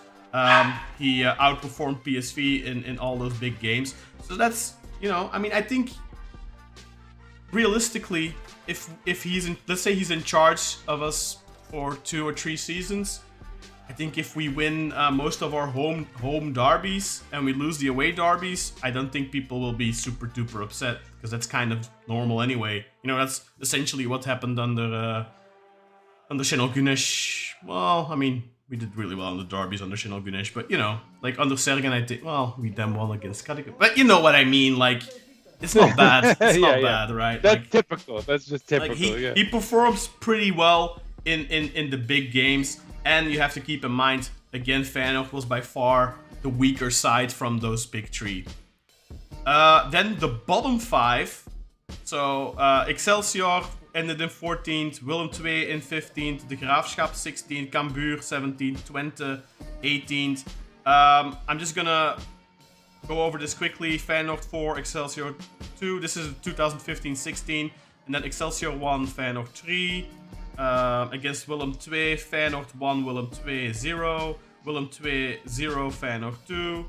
he outperformed PSV in all those big games. So that's, I think realistically, if he's in, let's say he's in charge of us for 2 or 3 seasons, I think if we win most of our home derbies and we lose the away derbies, I don't think people will be super duper upset, because that's kind of normal anyway. That's essentially what happened under Şenol Güneş. Well, we did really well in the derbies under Şenol Güneş, but like under Sergen, we then won against Kadıköy. But you know what I mean, like, it's not bad. It's not bad, right? That's like, typical. That's just typical. Like he performs pretty well in the big games, and you have to keep in mind, again, Feyenoord was by far the weaker side from those big three. Then the bottom 5. So Excelsior ended in 14th, Willem II in 15th, De Graafschap 16th, Cambuur 17th, Twente 18th. I'm just gonna go over this quickly. Feyenoord 4, Excelsior 2. This is 2015-16. And then Excelsior 1, Feyenoord 3. Against Willem II, Feyenoord 1, Willem II 0. Willem II 0, Feyenoord 2.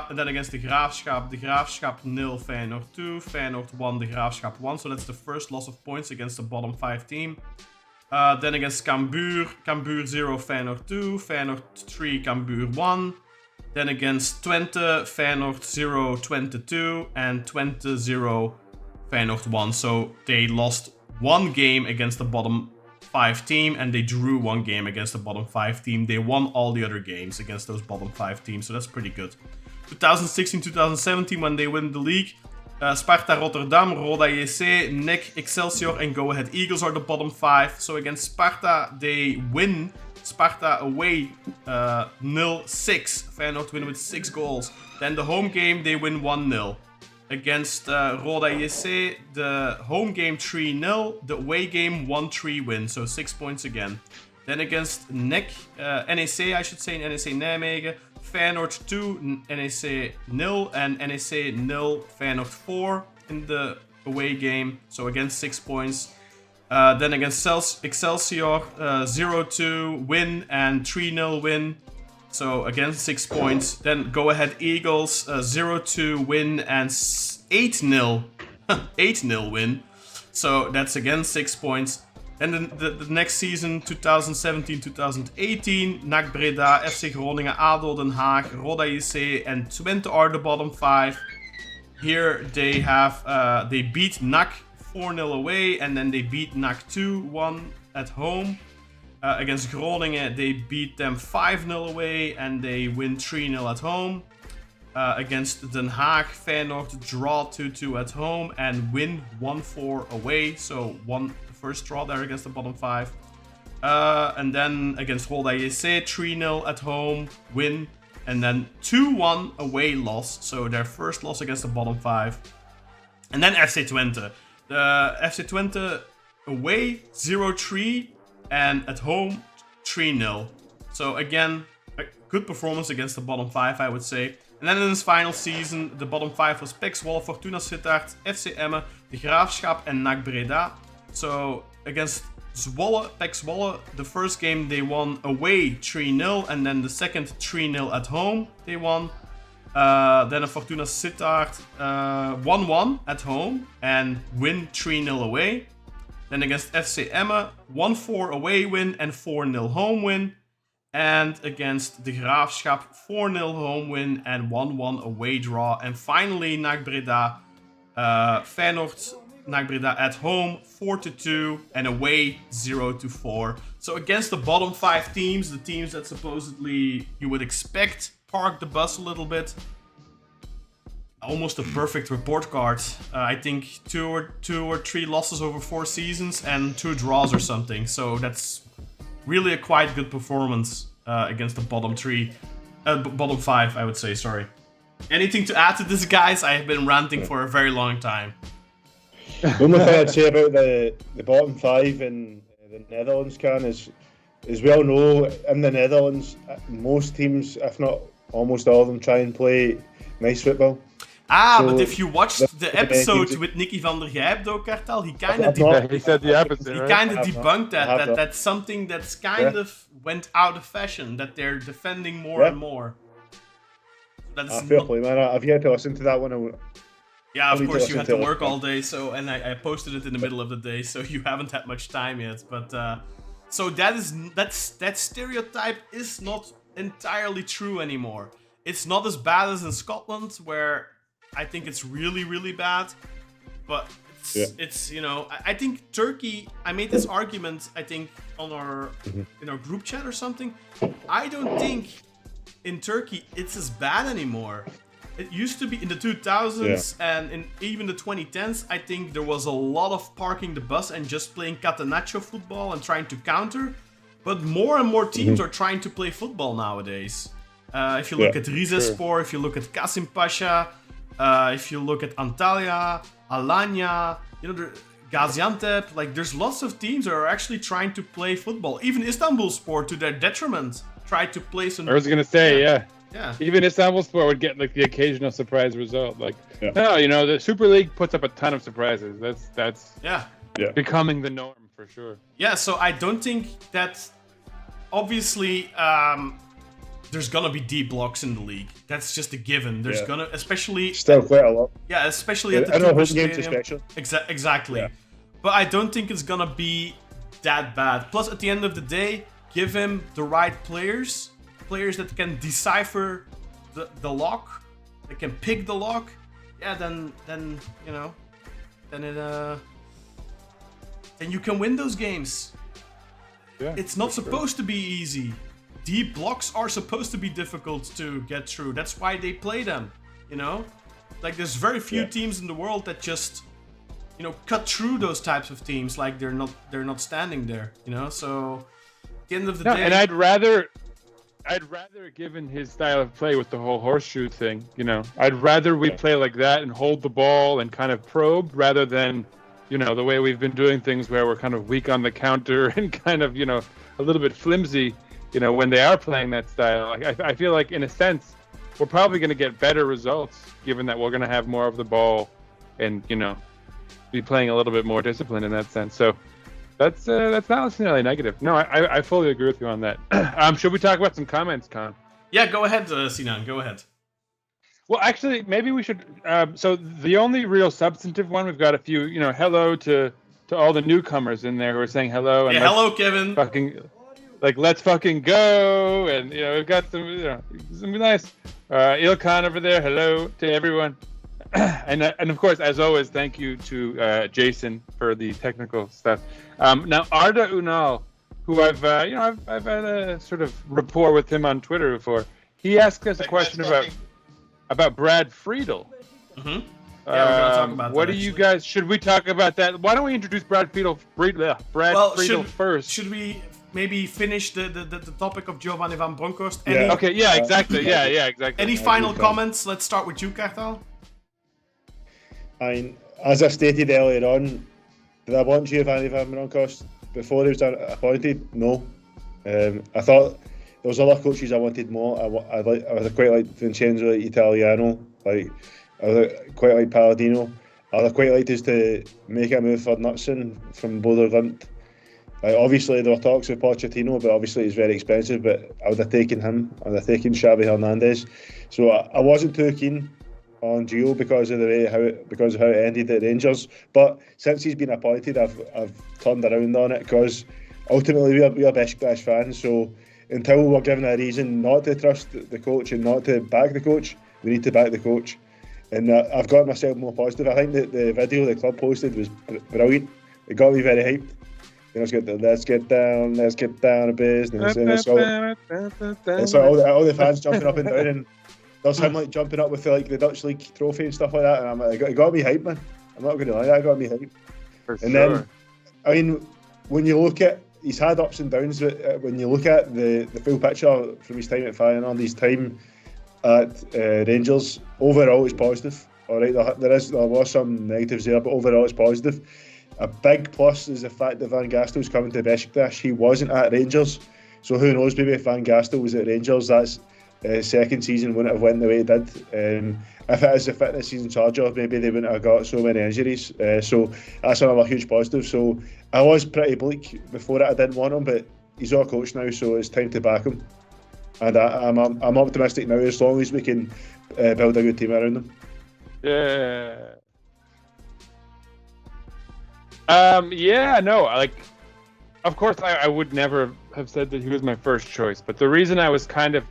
And then against De Graafschap 0, Feyenoord 2. Feyenoord 1, De Graafschap 1. So that's the first loss of points against the bottom 5 team. Then against Cambuur 0, Feyenoord 2. Feyenoord 3, Cambuur 1. Then against Twente, Feyenoord 0, Twente 2. And Twente 0, Feyenoord 1. So they lost one game against the bottom 5 team, and they drew one game against the bottom 5 team. They won all the other games against those bottom 5 teams, so that's pretty good. 2016-2017, when they win the league, Sparta Rotterdam, Roda JC, NEC, Excelsior, and Go Ahead Eagles are the bottom 5. So against Sparta, they win. Sparta away 0-6. Feyenoord win with 6 goals. Then the home game, they win 1-0. Against Roda JC, the home game 3-0, the away game 1-3 win, so 6 points again. Then against NEC, NEC I should say, NEC Nijmegen, Feyenoord 2, NEC 0, and NEC 0, Feyenoord 4 in the away game, so again 6 points. Then against Excelsior, 0-2 win and 3-0 win. So again, 6 points. Then Go Ahead Eagles, 0-2 win and 8-0 win. So that's again 6 points. And then the next season, 2017-2018, NAC Breda, FC Groningen, ADO Den Haag, Roda JC, and Twente are the bottom 5. Here they have they beat NAC 4-0 away, and then they beat NAC 2-1 at home. Against Groningen, they beat them 5-0 away, and they win 3-0 at home. Against Den Haag, Feyenoord draw 2-2 at home and win 1-4 away. So the first draw there against the bottom 5. And then against Roda JC, 3-0 at home, win. And then 2-1 away loss. So their first loss against the bottom 5. And then FC Twente. The FC Twente away 0-3. And at home, 3-0. So again, a good performance against the bottom 5, I would say. And then in his final season, the bottom 5 was PEC Zwolle, Fortuna Sittard, FC Emmen, De Graafschap, and NAC Breda. So against Zwolle, PEC Zwolle, the first game they won away 3-0, and then the second 3-0 at home they won. Then a Fortuna Sittard 1-1 at home and win 3-0 away. Then against FC Emmen, 1-4 away win and 4-0 home win. And against De Graafschap, 4-0 home win and 1-1 away draw. And finally, NAC Breda, Feyenoord, NAC Breda at home, 4-2 and away 0-4. So against the bottom 5 teams, the teams that supposedly you would expect park the bus a little bit. Almost a perfect report card. I think two or three losses over 4 seasons and 2 draws or something. So that's really a quite good performance against the bottom 5, I would say. Sorry. Anything to add to this, guys? I have been ranting for a very long time. The only thing I'd say about the bottom 5 in the Netherlands, Kaan, is, as we all know, in the Netherlands, most teams, if not almost all of them, try and play nice football. So but if you watched the episode with Nicky van der Gijp, though, Kartal, he kind of he said the opposite. he Right? kind of debunked that that's something that's kind of went out of fashion, that they're defending more and more. That's fair play, man. I've yet to listen to that one. Yeah, of course you had to work all day, so and I posted it in the middle of the day, so you haven't had much time yet. But so that stereotype is not entirely true anymore. It's not as bad as in Scotland, where I think it's really, really bad, but it's I think Turkey. I made this argument. I think on our in our group chat or something. I don't think in Turkey it's as bad anymore. It used to be in the 2000s and in even the 2010s. I think there was a lot of parking the bus and just playing catenaccio football and trying to counter. But more and more teams are trying to play football nowadays. If you look at Rizespor, if you look at Kasim Pasha, if you look at Antalya, Alanya, Gaziantep, like there's lots of teams that are actually trying to play football. Even Istanbulspor, to their detriment, tried to play some. I was gonna say, yeah. Even Istanbulspor would get like the occasional surprise result. Like, no, the Super League puts up a ton of surprises. That's becoming the norm for sure. Yeah, so I don't think that. Obviously, there's gonna be D blocks in the league. That's just a given. There's gonna, especially still quite a lot. Yeah, especially at the Turkish Stadium. Exactly. Yeah. But I don't think it's gonna be that bad. Plus, at the end of the day, give him the right players that can decipher the lock, that can pick the lock. Yeah, then you can win those games. Yeah, it's not supposed to be easy. Deep blocks are supposed to be difficult to get through. That's why they play them, Like there's very few teams in the world that just, cut through those types of teams. Like they're not standing there, So at the end of the day, and I'd rather, given his style of play with the whole horseshoe thing, I'd rather we play like that and hold the ball and kind of probe rather than, the way we've been doing things where we're kind of weak on the counter and kind of, a little bit flimsy, when they are playing that style. Like, I feel like in a sense, we're probably going to get better results given that we're going to have more of the ball and, be playing a little bit more disciplined in that sense. So that's not necessarily negative. No, I fully agree with you on that. Should we talk about some comments, Kaan? Yeah, go ahead, Sinan. Go ahead. Well, actually, maybe we should. So the only real substantive one, we've got a few. Hello to all the newcomers in there who are saying hello. And hello, Kevin. Let's fucking go. And we've got some nice. Ilkan over there. Hello to everyone. and of course, as always, thank you to Jason for the technical stuff. Now Arda Unal, who I've had a sort of rapport with him on Twitter before. He asked us a question about Brad Friedel. Mm-hmm. Yeah, we're gonna talk about what that, do you guys? Should we talk about that? Why don't we introduce Brad Friedel first? Should we maybe finish the topic of Giovanni van Bronckhorst? Okay. Yeah. Exactly. Yeah. Exactly. Any final comments? Let's start with you, Kartal. As I stated earlier on, did I want Giovanni van Bronckhorst before he was appointed? No. I thought there was other coaches I wanted more. I quite like Vincenzo Italiano. I quite like Palladino. I'd quite like us to make a move for Knutson from Bodo Glimt. Obviously there were talks with Pochettino, but obviously it's very expensive. But I would have taken him. I would have taken Xavi Hernandez. So I wasn't too keen on Gio because of how it ended at Rangers. But since he's been appointed, I've turned around on it because ultimately we are Beşiktaş fans. So until we're given a reason not to trust the coach and not to back the coach, we need to back the coach. And I've got myself more positive. I think that the video the club posted was brilliant. It got me very hyped. Let's get down to business. And it's all the fans jumping up and down, and there's him like jumping up with the Dutch League trophy and stuff like that. And it got me hyped, man. I'm not going to lie, that got me hyped. Then, when you look at, he's had ups and downs, but when you look at the full picture from his time at Feyenoord, his time at Rangers, overall it's positive. All right, there was some negatives there, but overall it's positive. A big plus is the fact that Van Gastel's coming to Beşiktaş. He wasn't at Rangers, so who knows, maybe if Van Gastel was at Rangers, that's second season wouldn't have went the way it did. If it is the fitness he's in charge of, maybe they wouldn't have got so many injuries. So that's another huge positive. So I was pretty bleak before it. I didn't want him, but he's our coach now, so it's time to back him. And I'm optimistic now, as long as we can build a good team around him. Yeah. Of course, I would never have said that he was my first choice, but the reason I was kind of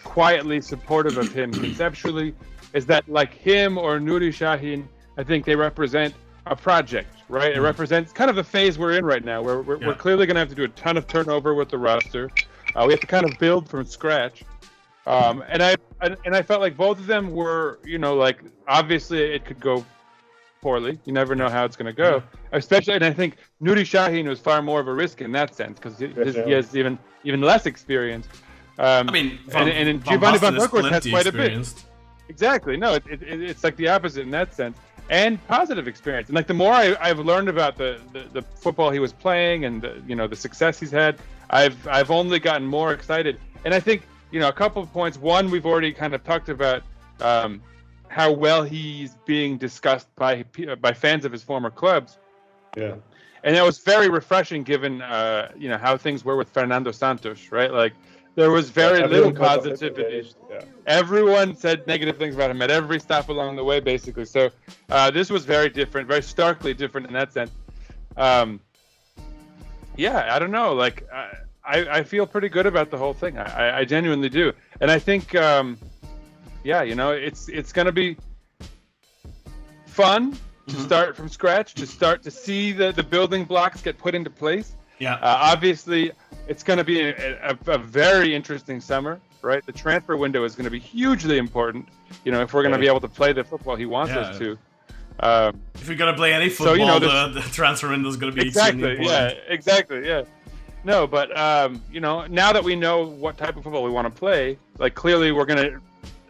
quietly supportive of him conceptually is that, like him or Nuri Sahin, I think they represent a project, right? It represents kind of the phase we're in right now, where we're clearly going to have to do a ton of turnover with the roster. We have to kind of build from scratch. And I felt like both of them were, like, obviously it could go poorly. You never know how it's going to go. Especially, and I think Nuri Sahin was far more of a risk in that sense because he has even less experience. And Giovanni van Bronckhorst has quite a bit. Exactly. No, it's like the opposite in that sense, and positive experience. And like the more I've learned about the football he was playing and the success he's had, I've only gotten more excited. And I think a couple of points. One, we've already kind of talked about how well he's being discussed by fans of his former clubs. Yeah. And that was very refreshing given how things were with Fernando Santos, right? Like there was very little positivity. Yeah. Everyone said negative things about him at every stop along the way, basically. So this was very different, very starkly different in that sense. I don't know. Like I feel pretty good about the whole thing. I genuinely do, and I think it's going to be fun to start from scratch, to start to see the building blocks get put into place. Yeah. Obviously, it's going to be a very interesting summer, right? The transfer window is going to be hugely important, if we're going to be able to play the football he wants us to. If we're going to play any football, the transfer window is going to be extremely important. Exactly. No, but now that we know what type of football we want to play, like clearly we're going to.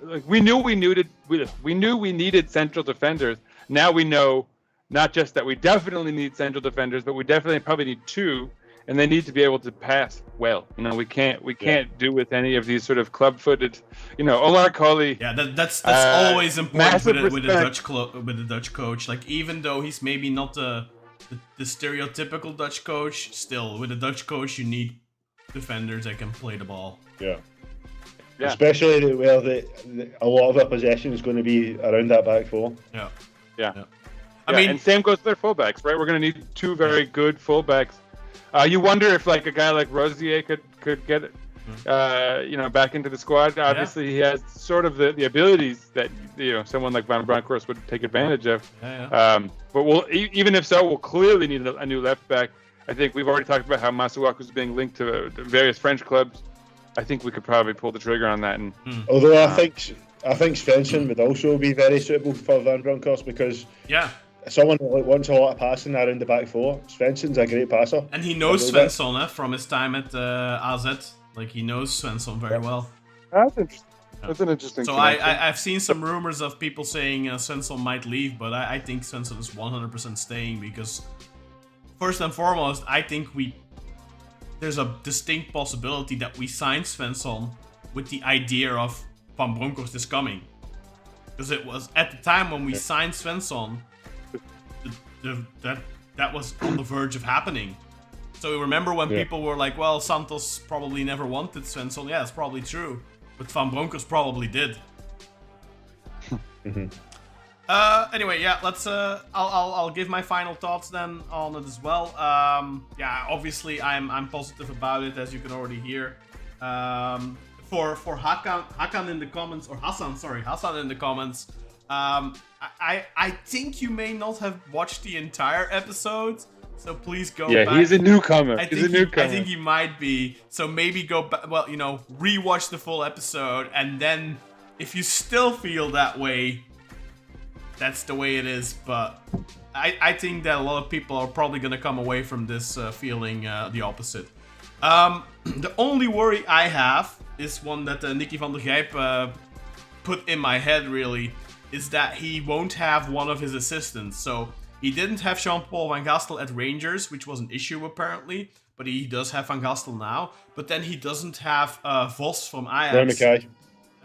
Like we knew we needed central defenders. Now we know not just that we definitely need central defenders, but we definitely probably need two, and they need to be able to pass well. We can't do with any of these sort of club-footed, Omar Colley. Yeah, that's always important with the Dutch coach. Like even though he's maybe not the stereotypical Dutch coach, still with a Dutch coach you need defenders that can play the ball. Yeah. Especially where a lot of our possession is going to be around that back four. Yeah. I mean, and same goes to their fullbacks, right? We're going to need two very good fullbacks. You wonder if like a guy like Rosier could get back into the squad. Obviously, he has sort of the abilities that someone like Van Bronckhorst would take advantage of. But even if so, we'll clearly need a new left back. I think we've already talked about how Masuaku is being linked to various French clubs. I think we could probably pull the trigger on that. And although I think Svensson would also be very suitable for Van Bronckhorst because someone that wants a lot of passing around the back four. Svensson's a great passer, and he knows Svensson from his time at AZ. Like he knows Svensson very well. That's interesting. That's an interesting. So I've seen some rumors of people saying Svensson might leave, but I think Svensson is 100% staying because first and foremost, I think there's a distinct possibility that we sign Svensson with the idea of Van Bronckhorst is coming. Because it was at the time when we signed Svensson, that was on the verge of happening. So remember when people were like, well, Santos probably never wanted Svensson. Yeah, it's probably true. But Van Bronckhorst probably did. Anyway, let's. I'll give my final thoughts then on it as well. Obviously I'm positive about it, as you can already hear. For Hakan in the comments, or Hassan in the comments. I think you may not have watched the entire episode, so please go back. Yeah, he's a newcomer. I think he might be. So maybe go back. Well, rewatch the full episode, and then if you still feel that way. That's the way it is, but I think that a lot of people are probably going to come away from this feeling the opposite. The only worry I have is one that Nicky van der Gijp put in my head, really, is that he won't have one of his assistants. So he didn't have Jean-Paul van Gastel at Rangers, which was an issue apparently, but he does have Van Gastel now. But then he doesn't have Vos from Ajax. Roy Mackay.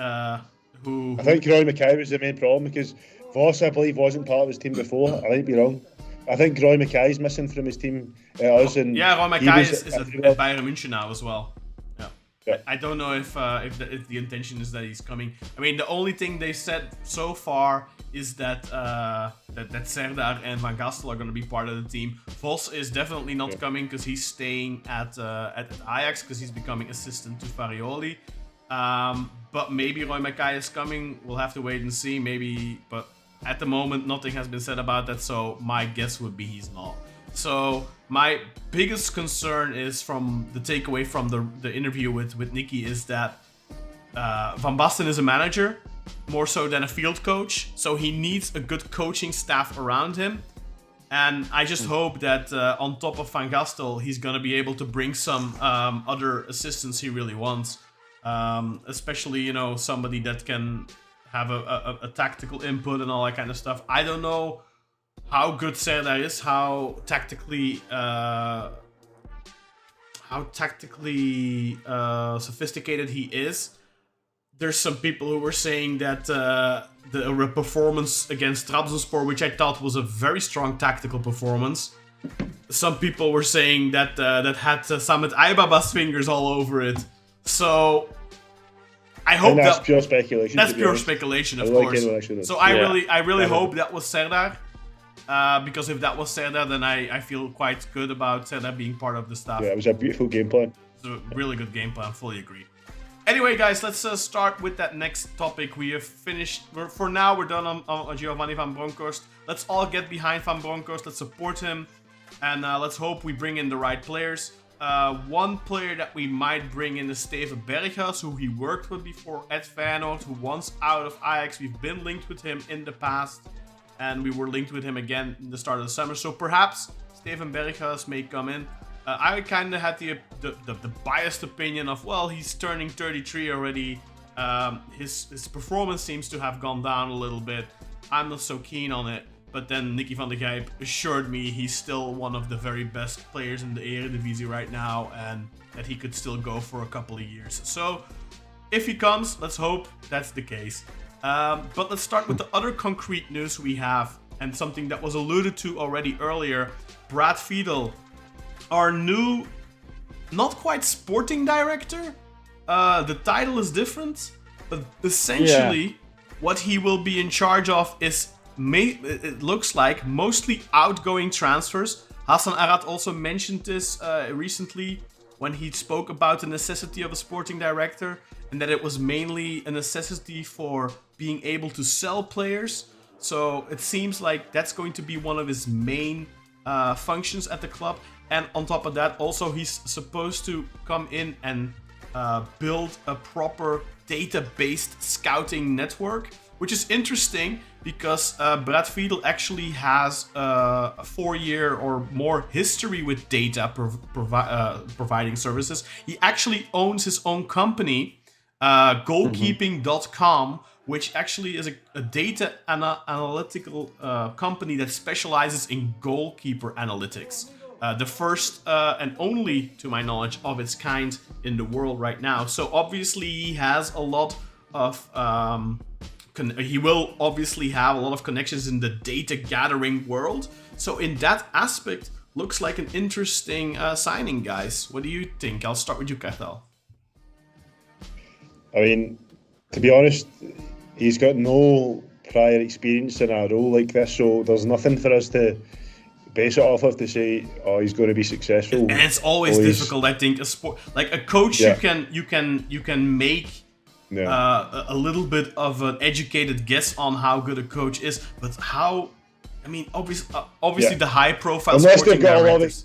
I think Roy Mackay was the main problem because Vos, I believe, wasn't part of his team before. I might be wrong. I think Roy Mackay's missing from his team. Roy Mackay is at Bayern München now as well. Yeah. I don't know if the intention is that he's coming. I mean, the only thing they said so far is that Serdar and Van Gastel are going to be part of the team. Vos is definitely not coming because he's staying at Ajax because he's becoming assistant to Farioli. But maybe Roy Mackay is coming. We'll have to wait and see. Maybe, but at the moment, nothing has been said about that, so my guess would be he's not. So my biggest concern is from the takeaway from the interview with Nicky is that Van Basten is a manager more so than a field coach, so he needs a good coaching staff around him. And I just hope that on top of Van Gastel, he's going to be able to bring some other assistants he really wants. Especially, you know, somebody that can have a tactical input and all that kind of stuff. I don't know how good Serdar is, how tactically sophisticated he is. There's some people who were saying that the performance against Trabzonspor, which I thought was a very strong tactical performance. Some people were saying that that had Samet Aybaba's fingers all over it. So I hope that's pure speculation. That's pure speculation, of course. So I really hope that was Serdar. Because if that was Serdar, then I feel quite good about Serdar being part of the staff. Yeah, it was a beautiful game plan. It's a really good game plan, fully agree. Anyway, guys, let's start with that next topic. We have finished. For now, we're done on Giovanni van Bronckhorst. Let's all get behind Van Bronckhorst. Let's support him. And let's hope we bring in the right players. One player that we might bring in is Steven Berghuis, who he worked with before at Feyenoord, who wants out of Ajax. We've been linked with him in the past. And we were linked with him again in the start of the summer. So perhaps Steven Berghuis may come in. I kind of had the biased opinion of, well, he's turning 33 already. His performance seems to have gone down a little bit. I'm not so keen on it. But then Nicky van der Gijp assured me he's still one of the very best players in the Eredivisie right now. And that he could still go for a couple of years. So if he comes, let's hope that's the case. But let's start with the other concrete news we have. And something that was alluded to already earlier. Brad Friedel, our new, not quite sporting director. The title is different, but essentially what he will be in charge of is, it looks like, mostly outgoing transfers. Hassan Arat also mentioned this recently when he spoke about the necessity of a sporting director and that it was mainly a necessity for being able to sell players. So it seems like that's going to be one of his main functions at the club. And on top of that, also he's supposed to come in and build a proper data-based scouting network, which is interesting because Brad Friedel actually has a 4-year or more history with data providing services. He actually owns his own company, goalkeeping.com, which actually is a data analytical company that specializes in goalkeeper analytics. The first and only, to my knowledge, of its kind in the world right now. So obviously he has a lot of... he will obviously have a lot of connections in the data gathering world. So in that aspect, looks like an interesting signing, guys. What do you think? I'll start with you, Kartal. I mean, to be honest, he's got no prior experience in a role like this, so there's nothing for us to base it off of to say, oh, he's going to be successful. And it's always difficult, I think. A coach, you can make a little bit of an educated guess on how good a coach is, but how? I mean, obviously the high-profile sporting directors.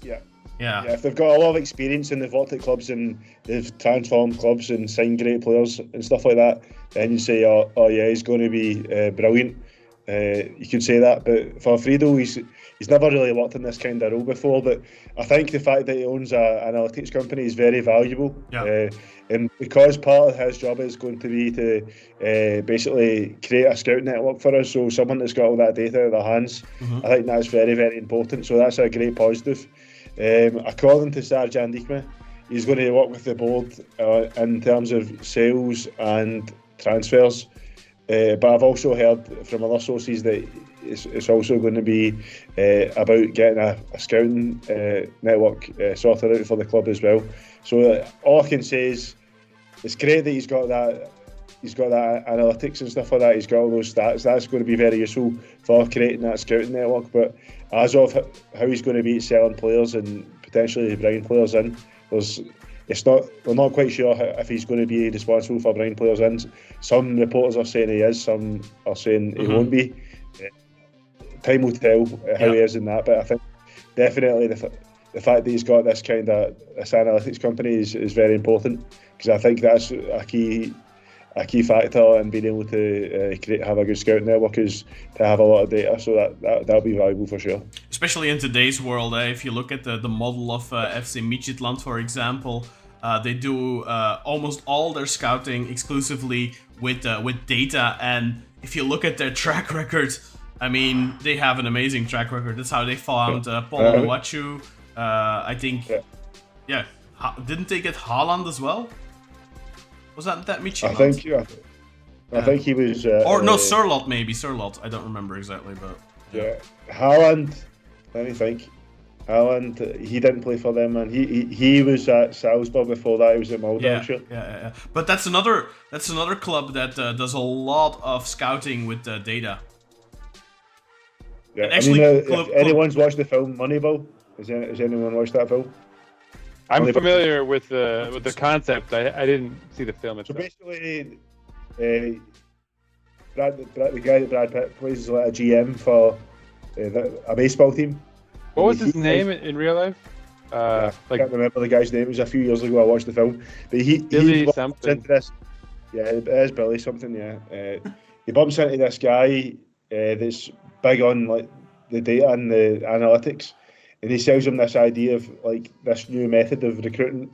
If they've got a lot of experience and they've worked at clubs and they've transformed clubs and signed great players and stuff like that, then you say, oh yeah, he's going to be brilliant. You could say that, but for Friedel, he's never really worked in this kind of role before. But I think the fact that he owns an analytics company is very valuable. And because part of his job is going to be to basically create a scout network for us, so someone that's got all that data in their hands, I think that's very, very important. So that's a great positive. According to Serjan Dikme, he's going to work with the board in terms of sales and transfers. But I've also heard from other sources that it's also going to be about getting a scouting network sorted out for the club as well. So all I can say is it's great that he's got that analytics and stuff like that. He's got all those stats. That's going to be very useful for creating that scouting network. But as of how he's going to be selling players and potentially bringing players in, we're not quite sure if he's going to be responsible for bringing players in. Some reporters are saying he is, some are saying he won't be. time will tell how he is in that. But I think definitely the fact that he's got this analytics company is very important, because I think that's a key factor in being able to have a good scouting network, is to have a lot of data. So that'll be valuable for sure. Especially in today's world, if you look at the model of FC Midtjylland, for example, they do almost all their scouting exclusively with data. And if you look at their track record, I mean, they have an amazing track record. That's how they found Paul Onuachu. I think, didn't they get Haaland as well? Was that Midtjylland? I think he was. Or no, Surlot maybe. Surlot. I don't remember exactly, but yeah. Haaland. Let me think. Haaland. He didn't play for them, man. He was at Salzburg before that. He was at Moldova. Yeah. But that's another club that does a lot of scouting with data. Yeah. Actually, if anyone's watched the film Moneyball, has anyone watched that film? I'm familiar with the concept. I didn't see the film itself. So basically, the guy that Brad Pitt plays is like a GM for a baseball team. What was his name in real life? I can't remember the guy's name. It was a few years ago I watched the film. But he bumps into this. Yeah, it is Billy something. Yeah, he bumps into this guy that's big on like the data and the analytics. And he sells him this idea of like this new method of recruiting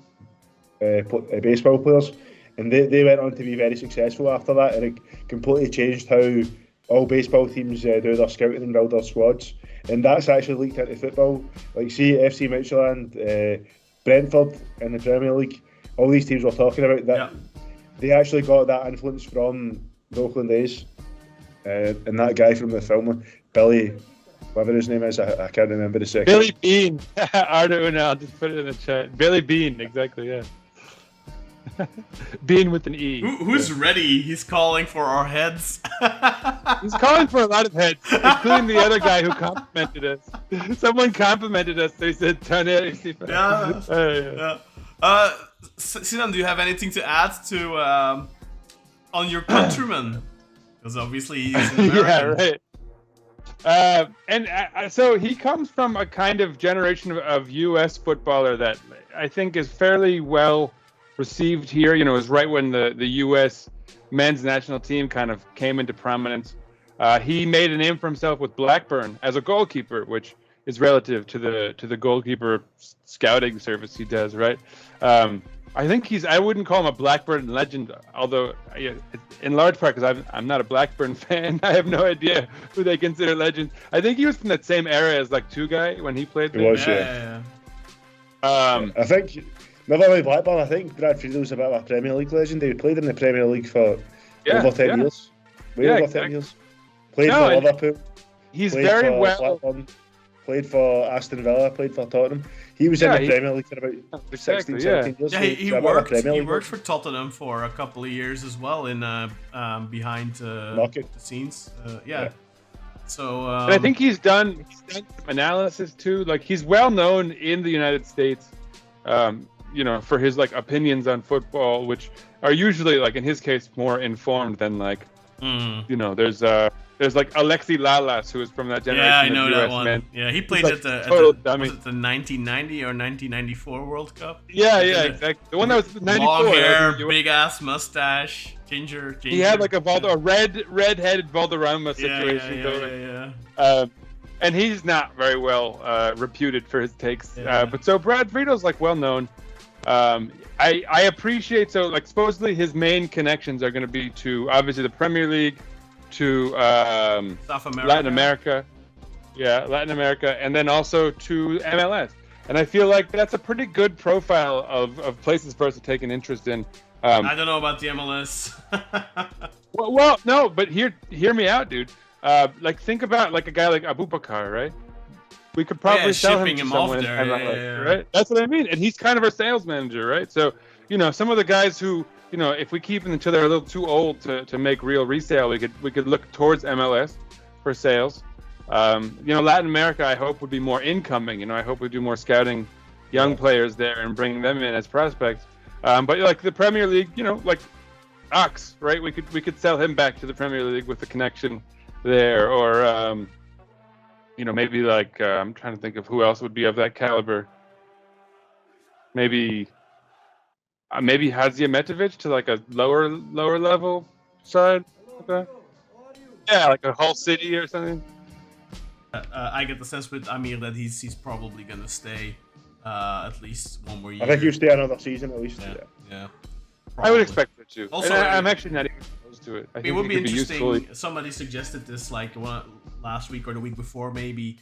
baseball players, and they went on to be very successful after that, and it completely changed how all baseball teams do their scouting and build their squads. And that's actually leaked into football. Like, see, FC Midtjylland, Brentford in the Premier League, all these teams we're talking about, that they actually got that influence from the Oakland A's, and that guy from the film, Billy. Whatever his name is, I can't remember the second. Billy Bean. Ardo, I'll just put it in the chat. Billy Bean, exactly, yeah. Bean with an E. Who's ready? He's calling for our heads. He's calling for a lot of heads, including the other guy who complimented us. Someone complimented us. They said, Sinan, do you have anything to add to on your countryman? Because obviously he's an American. Yeah, right. So he comes from a kind of generation of U.S. footballer that I think is fairly well received here. You know, it was right when the U.S. men's national team kind of came into prominence. He made a name for himself with Blackburn as a goalkeeper, which is relative to the goalkeeper scouting service he does, right? I think I wouldn't call him a Blackburn legend, although in large part because I'm not a Blackburn fan. I have no idea who they consider legends. I think he was from that same era as like Tugai when he played there. He was, yeah. I think, never mind Blackburn, I think Brad Friedel was a bit of a Premier League legend. He played in the Premier League for over 10 years. Over 10 years. Played for Liverpool. He's very well... Blackburn, played for Aston Villa, played for Tottenham. He was in the Premier League for about 16, 17 years. Yeah, he worked for Tottenham for a couple of years as well in behind the scenes. So and I think he's done some analysis too. Like, he's well known in the United States, for his like opinions on football, which are usually, like in his case, more informed than like there's like Alexi Lalas, who is from that generation. Yeah, I know of that US one. Men. Yeah, he played like at the 1990 or 1994 World Cup. Yeah, exactly. The one that was 94. Long hair, big ass mustache, ginger. He had like a red-headed Valderrama situation going. Yeah. And he's not very well reputed for his takes. But so Brad Friedel's like well known. I appreciate, so like supposedly his main connections are going to be to obviously the Premier League, to South America. Latin America, and then also to MLS. And I feel like that's a pretty good profile of places for us to take an interest in. I don't know about the MLS. well, no, but hear me out, dude. Like, think about like a guy like Abubakar, right? We could probably sell him to someone, right? That's what I mean. And he's kind of our sales manager, right? So, some of the guys who, if we keep them until they're a little too old to make real resale, we could look towards MLS for sales. Latin America, I hope, would be more incoming. I hope we do more scouting young players there and bring them in as prospects. But like the Premier League, like Ox, right? We could sell him back to the Premier League with the connection there, or maybe like I'm trying to think of who else would be of that caliber. Maybe Hadziametovic to like a lower level side. Okay. Yeah, like a Hull City or something. I get the sense with Amir that he's probably gonna stay at least one more year. I think he'll stay another season at least. Yeah. I would expect it too. Also, I'm actually not even opposed to it. I think it would be interesting. useful. Somebody suggested this like last week or the week before, maybe.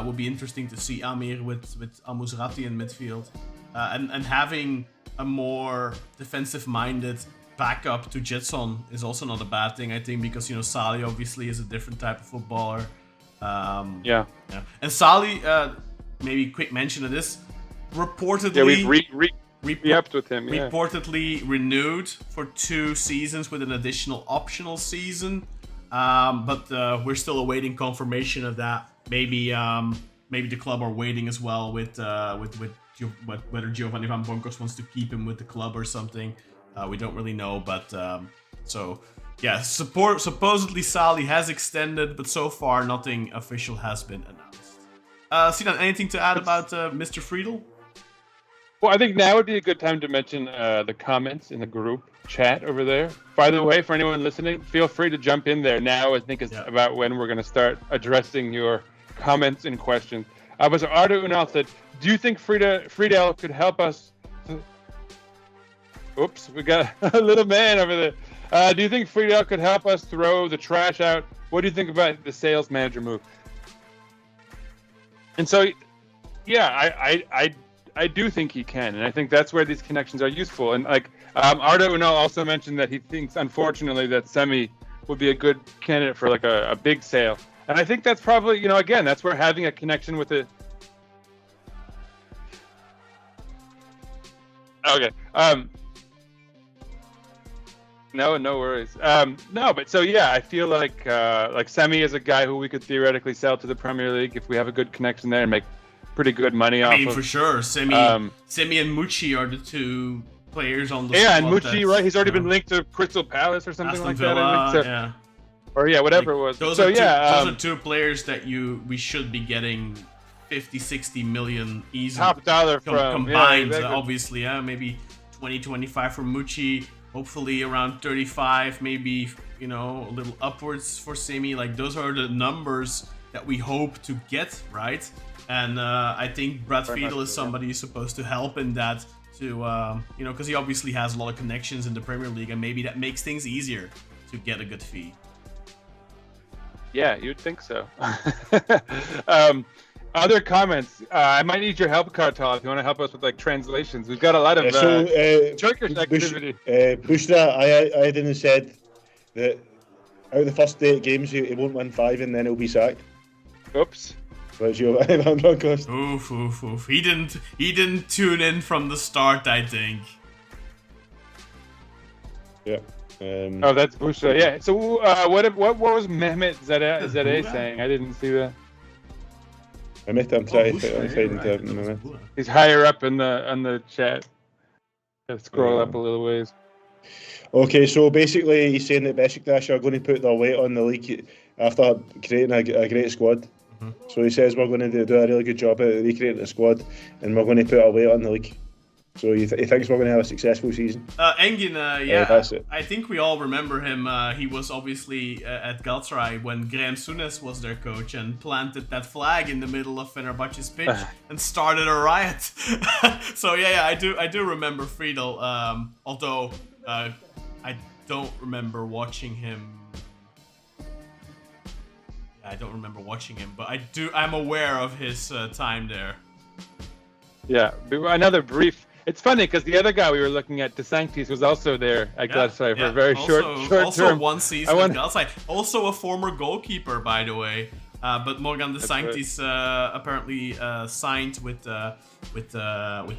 Would be interesting to see Amir with Al-Musrati in midfield, and having a more defensive-minded backup to Jetson is also not a bad thing, I think, because Salih obviously is a different type of footballer. Yeah. And Salih, maybe quick mention of this, reportedly. Yeah, we've re-upped with him. Yeah. Reportedly renewed for 2 seasons with an additional optional season, but we're still awaiting confirmation of that. Maybe the club are waiting as well with whether Giovanni van Bronckhorst wants to keep him with the club or something. We don't really know, but supposedly Salih has extended, but so far nothing official has been announced. Sinan, anything to add about Mr. Friedel? Well, I think now would be a good time to mention the comments in the group chat over there. By the way, for anyone listening, feel free to jump in there now. I think it's about when we're going to start addressing your comments and questions. But Ardo Unal said, do you think Friedel could help us? Oops, we got a little man over there. Do you think Friedel could help us throw the trash out? What do you think about the sales manager move? And so, yeah, I do think he can, and I think that's where these connections are useful. And like Ardo Unal also mentioned that he thinks, unfortunately, that Semi would be a good candidate for like a big sale. And I think that's probably, again, that's where having a connection with it. Okay. No worries. No, but so yeah, I feel like Semi is a guy who we could theoretically sell to the Premier League if we have a good connection there and make pretty good money off of. For sure. Semi and Mucci are the 2 players on the squad. And Mucci, right? He's already been linked to Crystal Palace or something like that. I think. So, or whatever it was. Those are 2 players that we should be getting 50-60 million easy top dollar from combined. Yeah, exactly. Obviously, maybe 20-25 for Mucci. Hopefully around 35, maybe a little upwards for Semi. Like those are the numbers that we hope to get, right? And I think Brad Friedel is somebody who's supposed to help in that, to because he obviously has a lot of connections in the Premier League, and maybe that makes things easier to get a good fee. Yeah, you'd think so. Other comments. I might need your help, Kartal, if you want to help us with like translations. We've got a lot of Turkish activity. Bushra, I didn't said that out of the first 8 games he won't win 5 and then he'll be sacked. Oops. But Giovanni van Bronckhorst. Oof. He didn't tune in from the start, I think. Yeah. That's Bushra. Yeah. So what was Mehmet Zadeh saying? I didn't see that. I'm trying to. He's higher up in the chat. Let's scroll up a little ways. Okay, so basically he's saying that Beşiktaş are going to put their weight on the league after creating a great squad. Mm-hmm. So he says we're going to do a really good job at recreating the squad, and we're going to put our weight on the league. So he thinks we're going to have a successful season. Engin, that's it. I think we all remember him. He was obviously at Galatasaray when Graham Souness was their coach and planted that flag in the middle of Fenerbahce's pitch and started a riot. So yeah, I do remember Friedel. Although I don't remember watching him. I don't remember watching him, but I'm aware of his time there. Yeah, another brief. It's funny because the other guy we were looking at, De Sanctis, was also there at Galatasaray for a very short also term. One season at Galatasaray. Also a former goalkeeper, by the way. But Morgan De Sanctis apparently signed with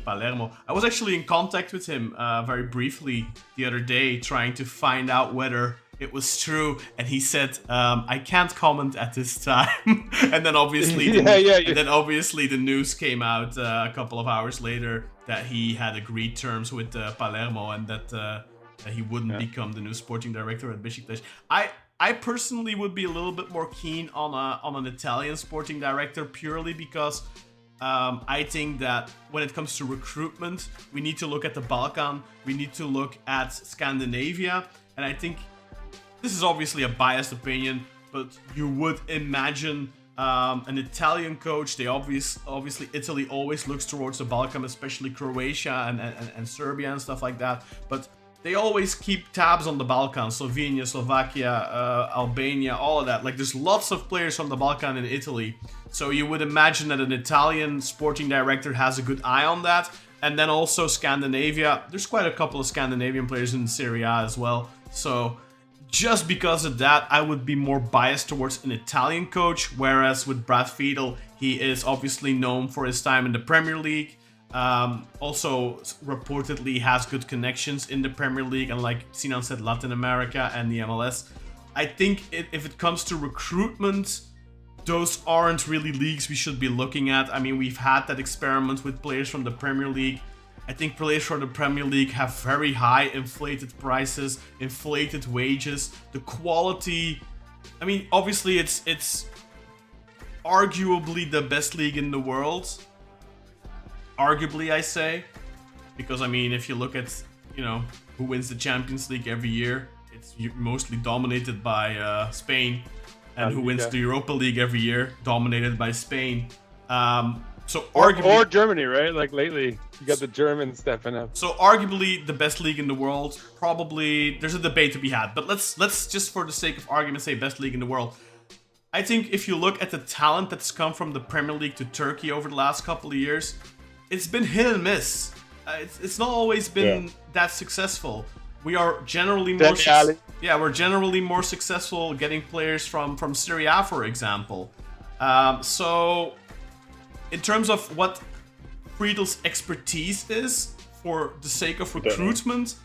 Palermo. I was actually in contact with him very briefly the other day, trying to find out whether it was true, and he said, "I can't comment at this time." And then obviously, the news came out a couple of hours later that he had agreed terms with Palermo, and that he wouldn't become the new sporting director at Beşiktaş. I I personally would be a little bit more keen on an Italian sporting director, purely because I think that when it comes to recruitment, we need to look at the Balkan, we need to look at Scandinavia, and I think this is obviously a biased opinion, but you would imagine an Italian coach. They obviously Italy always looks towards the Balkan, especially Croatia and Serbia and stuff like that. But they always keep tabs on the Balkan, Slovenia, Slovakia, Albania, all of that. Like, there's lots of players from the Balkan in Italy. So you would imagine that an Italian sporting director has a good eye on that. And then also Scandinavia. There's quite a couple of Scandinavian players in Serie A as well. So just because of that, I would be more biased towards an Italian coach. Whereas with Brad Friedel, he is obviously known for his time in the Premier League. Also reportedly has good connections in the Premier League, and like Sinan said, Latin America and the MLS. I think if it comes to recruitment, those aren't really leagues we should be looking at. I mean, we've had that experiment with players from the Premier League. I think players from the Premier League have very high inflated prices, inflated wages. The quality, I mean, obviously it's arguably the best league in the world. Arguably, I say, because I mean, if you look at, you know, who wins the Champions League every year, it's mostly dominated by Spain, and who wins the Europa League every year, dominated by Spain. So arguably, or Germany, right? Like lately, you got the Germans stepping up. So arguably the best league in the world. Probably there's a debate to be had, but let's just for the sake of argument say best league in the world. I think if you look at the talent that's come from the Premier League to Turkey over the last couple of years, it's been hit and miss. It's not always been that successful. We are generally more we're generally more successful getting players from Serie A, for example. So in terms of what Friedel's expertise is for the sake of recruitment,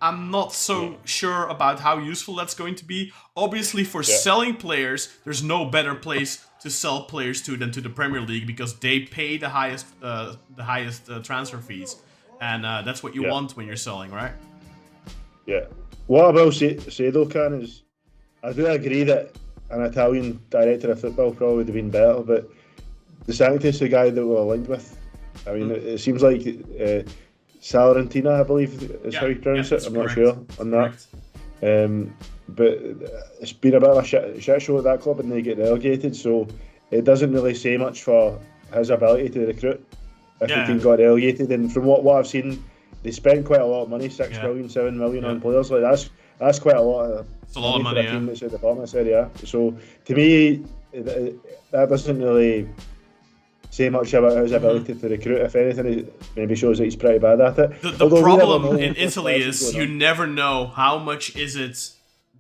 I'm not so sure about how useful that's going to be. Obviously, for selling players, there's no better place to sell players to than to the Premier League, because they pay the highest transfer fees, and that's what you want when you're selling, right? Yeah. What I will say though, Kaan, is I do agree that an Italian director of football probably would have been better, but De Sanctis, the guy that we're linked with, I mean, it seems like Salernitana, I believe is how you pronounce it. I'm not sure on that. But it's been a bit of a shit show at that club, and they get relegated, so it doesn't really say much for his ability to recruit if he can get relegated. And from what I've seen, they spent quite a lot of money, 6 million, 7 million on players. Like that's quite a lot. It's a lot of money, for a team that's at the bottom of Serie A. So to me, that doesn't really say much about his ability to recruit. If anything, it maybe shows that he's pretty bad at it. The problem in Italy is you never know how much is it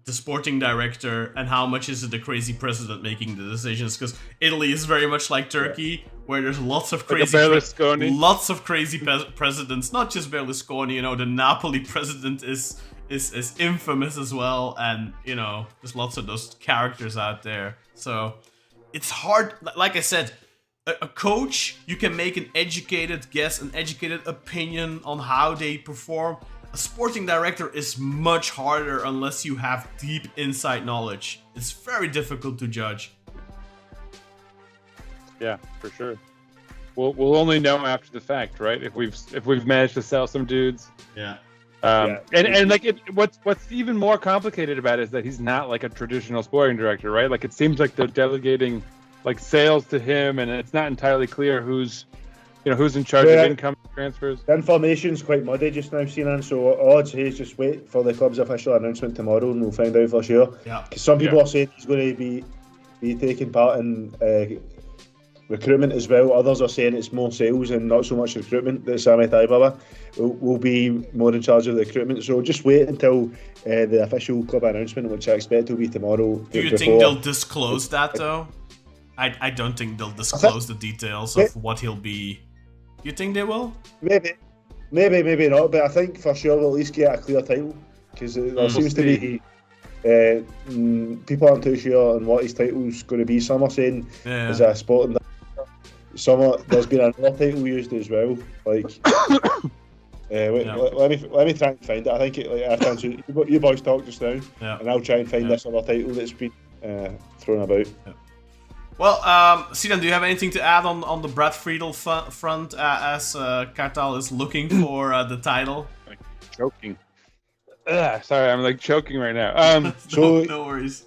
the sporting director and how much is it the crazy president making the decisions, because Italy is very much like Turkey, where there's lots of crazy presidents, not just Berlusconi. You know, the Napoli president is infamous as well, and you know, there's lots of those characters out there. So it's hard. Like I said, a coach, you can make an educated guess, an educated opinion on how they perform. A sporting director is much harder unless you have deep inside knowledge. It's very difficult to judge. Yeah, for sure. We'll only know after the fact, right? If we've managed to sell some dudes. Yeah. And like what's even more complicated about it is that he's not like a traditional sporting director, right? Like it seems like they're delegating like sales to him, and it's not entirely clear who's in charge of income transfers. The information's quite muddy just now, Sinan, so all I'd say is just wait for the club's official announcement tomorrow and we'll find out for sure. Yeah. Because some people are saying he's going to be taking part in recruitment as well. Others are saying it's more sales and not so much recruitment, that Sami Taibala will be more in charge of the recruitment. So just wait until the official club announcement, which I expect will be tomorrow. Do you think they'll disclose that though? I don't think they'll disclose the details of what he'll be. You think they will? Maybe not. But I think for sure we'll at least get a clear title, because there seems to be people aren't too sure on what his title's going to be. Some are saying is a sporting. There's been another title used as well, like Let me try and find it. I think you boys talk just now, and I'll try and find this other title that's been thrown about. Yeah. Well, Sinan, do you have anything to add on the Brad Friedel front as Kartal is looking for the title? Choking. Sorry, I'm like choking right now. No worries.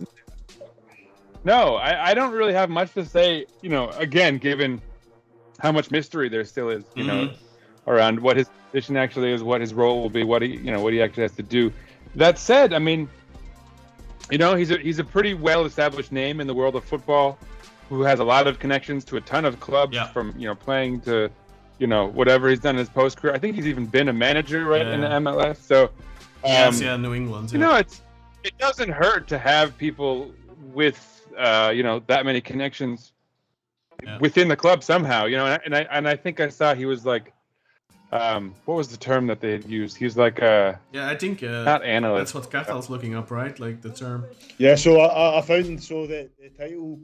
No, I don't really have much to say. Again, given how much mystery there still is, around what his position actually is, what his role will be, what he actually has to do. That said, I mean, he's a pretty well-established name in the world of football, who has a lot of connections to a ton of clubs, from playing to whatever he's done in his post career. I think he's even been a manager in the MLS. So New England. Yeah. It doesn't hurt to have people with that many connections within the club somehow. And I think I saw he was like, what was the term that they had used? He was like I think not analyst. That's what Kartal's looking up, right? Like the term. Yeah, so I found the title.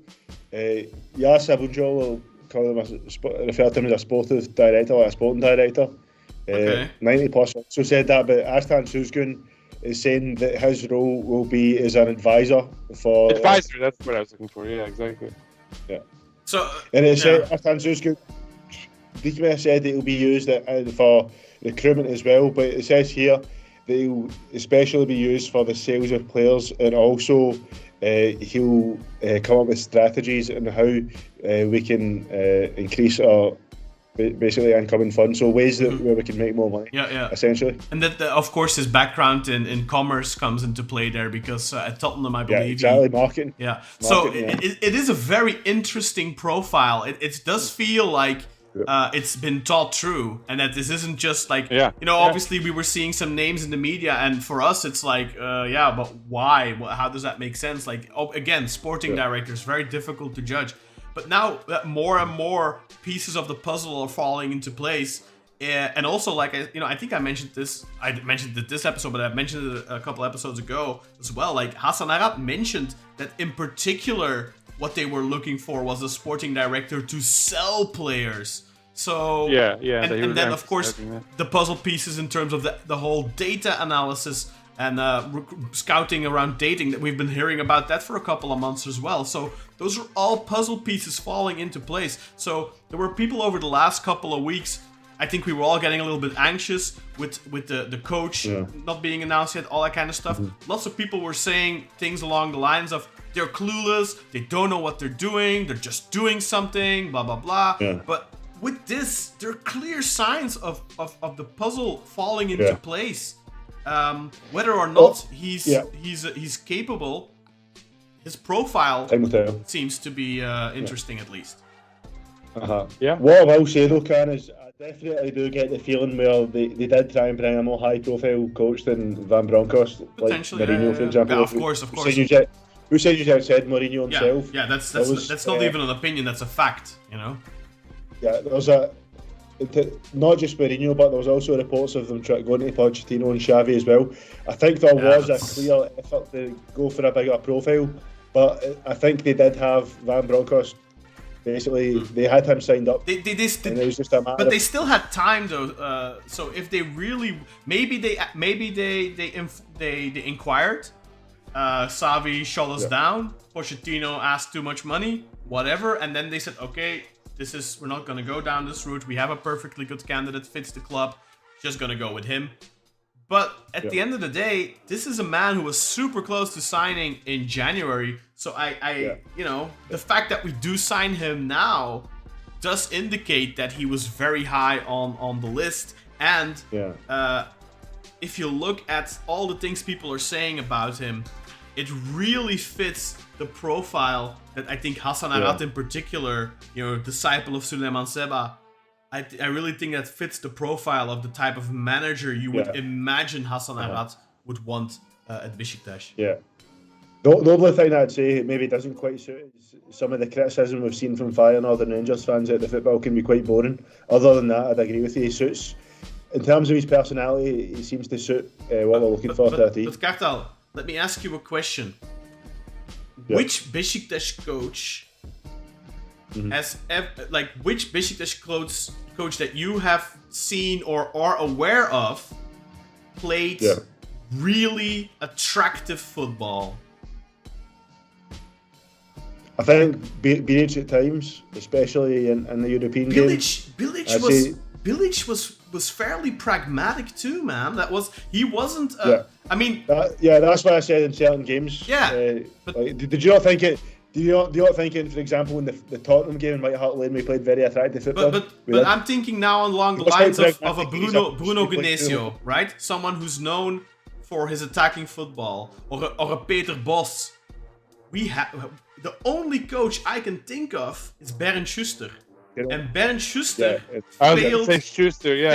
Jas Abunjol will refer to him as a sporting director. 90 plus also said that, but Astan Suzgun is saying that his role will be as an advisor for. Advisor, that's what I was looking for. Yeah, exactly. Yeah. So. And it said Astan Suzgun. Dutchman said that it'll be used for recruitment as well, but it says here that it'll especially be used for the sales of players, and also he'll come up with strategies on how we can increase our basically incoming funds, so ways where we can make more money. Essentially. And that of course his background in commerce comes into play there, because at Tottenham, I believe. Exactly, marketing. It is a very interesting profile. It does feel like it's been thought through, and that this isn't just like obviously we were seeing some names in the media, and for us it's like but why? How does that make sense? Like again, sporting directors, very difficult to judge. But now that more and more pieces of the puzzle are falling into place, and also like I think I mentioned this episode, but I mentioned it a couple episodes ago as well. Like Hassan Arat mentioned that in particular, what they were looking for was a sporting director to sell players. So and then of course the puzzle pieces in terms of the whole data analysis and scouting around dating that we've been hearing about that for a couple of months as well. So those are all puzzle pieces falling into place. So there were people over the last couple of weeks, I think we were all getting a little bit anxious with the coach not being announced yet, all that kind of stuff. Lots of people were saying things along the lines of, they're clueless, they don't know what they're doing, they're just doing something, blah, blah, blah. But with this, there are clear signs of the puzzle falling into place. Whether or not he's capable, his profile seems to be interesting at least. What I will say though, Kaan, is I definitely do get the feeling where they did try and bring a more high profile coach than Van Bronckhorst, like Mourinho, for example. Yeah, of course. Who said you said Mourinho himself? Yeah, that's not even an opinion, that's a fact, Yeah, there was not just Mourinho, but there was also reports of them going to Pochettino and Xavi as well. I think there was a clear effort to go for a bigger profile, but I think they did have Van Bronckhorst. Basically, they had him signed up. And it was just a matter but they still had time though. So if they really, maybe they inquired. Xavi shut us down. Pochettino asked too much money. Whatever, and then they said, okay, we're not gonna go down this route. We have a perfectly good candidate, fits the club. Just gonna go with him. But at the end of the day, this is a man who was super close to signing in January. So the fact that we do sign him now does indicate that he was very high on the list. And if you look at all the things people are saying about him, it really fits the profile that I think Hassan Arat in particular, disciple of Souleymane Seba, I really think that fits the profile of the type of manager you would imagine Hassan Arat would want at Beşiktaş. The only thing I'd say maybe doesn't quite suit is some of the criticism we've seen from Feyenoord and Rangers fans that the football can be quite boring. Other than that, I'd agree with you. He suits, in terms of his personality, he seems to suit what we're looking for to a team. But Kartal, let me ask you a question. Which Beşiktaş coach has which Beşiktaş coach that you have seen or are aware of played really attractive football? I think Bilic at times, especially in the European games. Bilic was fairly pragmatic too, man. He wasn't. I mean, that's what I said in certain games. Yeah. Did you not think it? Do you not think, for example, in the Tottenham game in White Hart Lane, we played very attractive football? But I'm thinking now along the lines of a Bruno Genesio, right? Someone who's known for his attacking football, or a Peter Bos. The only coach I can think of is Bernd Schuster. And Bernd Schuster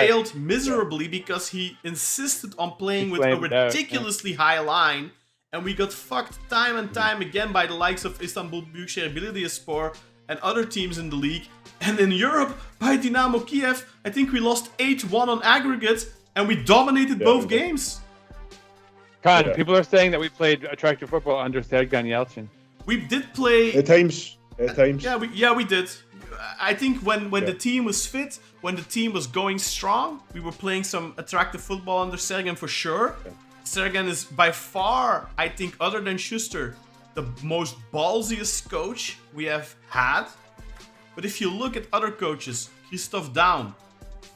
failed miserably because he insisted on playing with a ridiculously high line, and we got fucked time and time again by the likes of Istanbul Büyükşehir Belediyespor and other teams in the league. And in Europe, by Dynamo Kiev, I think we lost 8-1 on aggregate, and we dominated both games. Kaan, people are saying that we played attractive football under Sergen Yalçın. We did play at times. Yeah, we did. I think when the team was fit, when the team was going strong, we were playing some attractive football under Sergen for sure. Yeah. Sergen is by far, I think, other than Schuster, the most ballsiest coach we have had. But if you look at other coaches, Christoph Daum,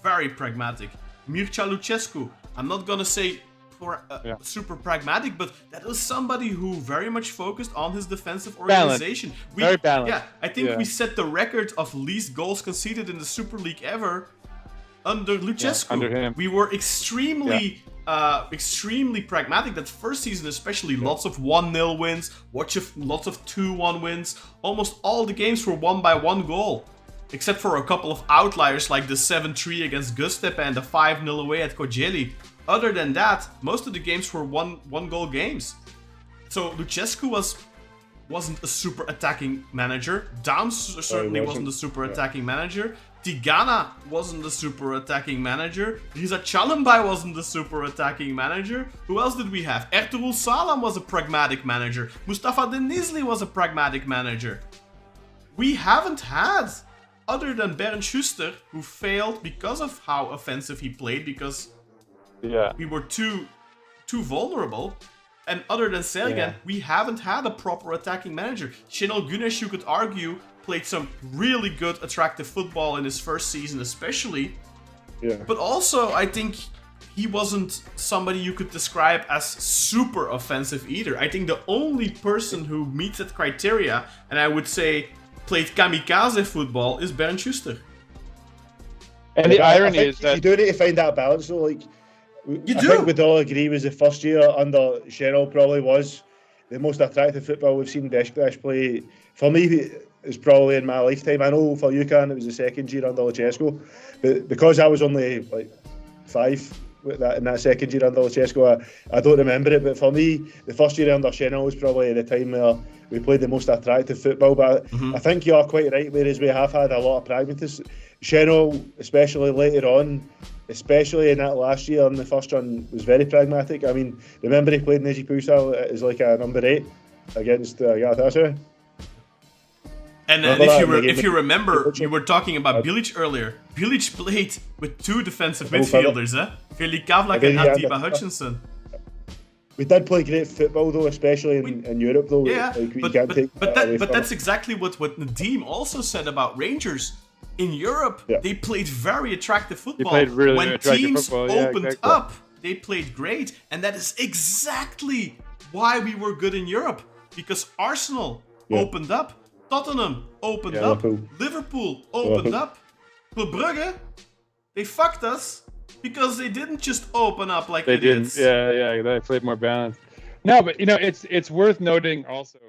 very pragmatic. Mircea Lucescu, I'm not gonna say super pragmatic, but that was somebody who very much focused on his defensive organization. Very balanced. Yeah, I think we set the record of least goals conceded in the Super League ever under Lucescu. Yeah, under him. We were extremely pragmatic. That first season especially, lots of 1-0 wins, lots of 2-1 wins. Almost all the games were won by 1 goal. Except for a couple of outliers like the 7-3 against Göztepe and the 5-0 away at Kocaeli. Other than that, most of the games were one-goal games. So Lucescu wasn't a super attacking manager. Daum certainly wasn't a super attacking manager. Tigana wasn't a super attacking manager. Riza Çalınbay wasn't a super attacking manager. Who else did we have? Ertuğrul Sağlam was a pragmatic manager. Mustafa Denizli was a pragmatic manager. We haven't had, other than Bernd Schuster, who failed because of how offensive he played, because we were too vulnerable. And other than Sergen, we haven't had a proper attacking manager. Şenol Güneş, you could argue, played some really good, attractive football in his first season especially. Yeah. But also, I think he wasn't somebody you could describe as super offensive either. I think the only person who meets that criteria, and I would say played kamikaze football, is Bernd Schuster. And the irony is that you do need to find that balance though. Like, I think we'd all agree was the first year under Şenol probably was the most attractive football we've seen Beşiktaş play. For me, it's probably in my lifetime. I know for you, Kaan, it was the second year under Lucescu, but because I was only like 5 in that second year under Lucescu, I don't remember it. But for me, the first year under Şenol was probably the time where we played the most attractive football. But I think you are quite right, whereas we have had a lot of pragmatism. Şenol, especially later on, especially in that last year in the first run, was very pragmatic. I mean, remember he played Necip Uysal as like a number 8 against Galatasaray. And if you remember, you were talking about Bilic earlier. Bilic played with 2 defensive midfielders, Filip Kavlak and Atiba Hutchinson. We did play great football though, especially in Europe though. Yeah, but that's exactly what Nadim also said about Rangers. In Europe, they played very attractive football. When teams opened up, they played great. And that is exactly why we were good in Europe. Because Arsenal opened up. Tottenham opened up. Liverpool opened up. Club Brugge, they fucked us because they didn't just open up like idiots. Yeah, they played more balanced. No, but it's worth noting also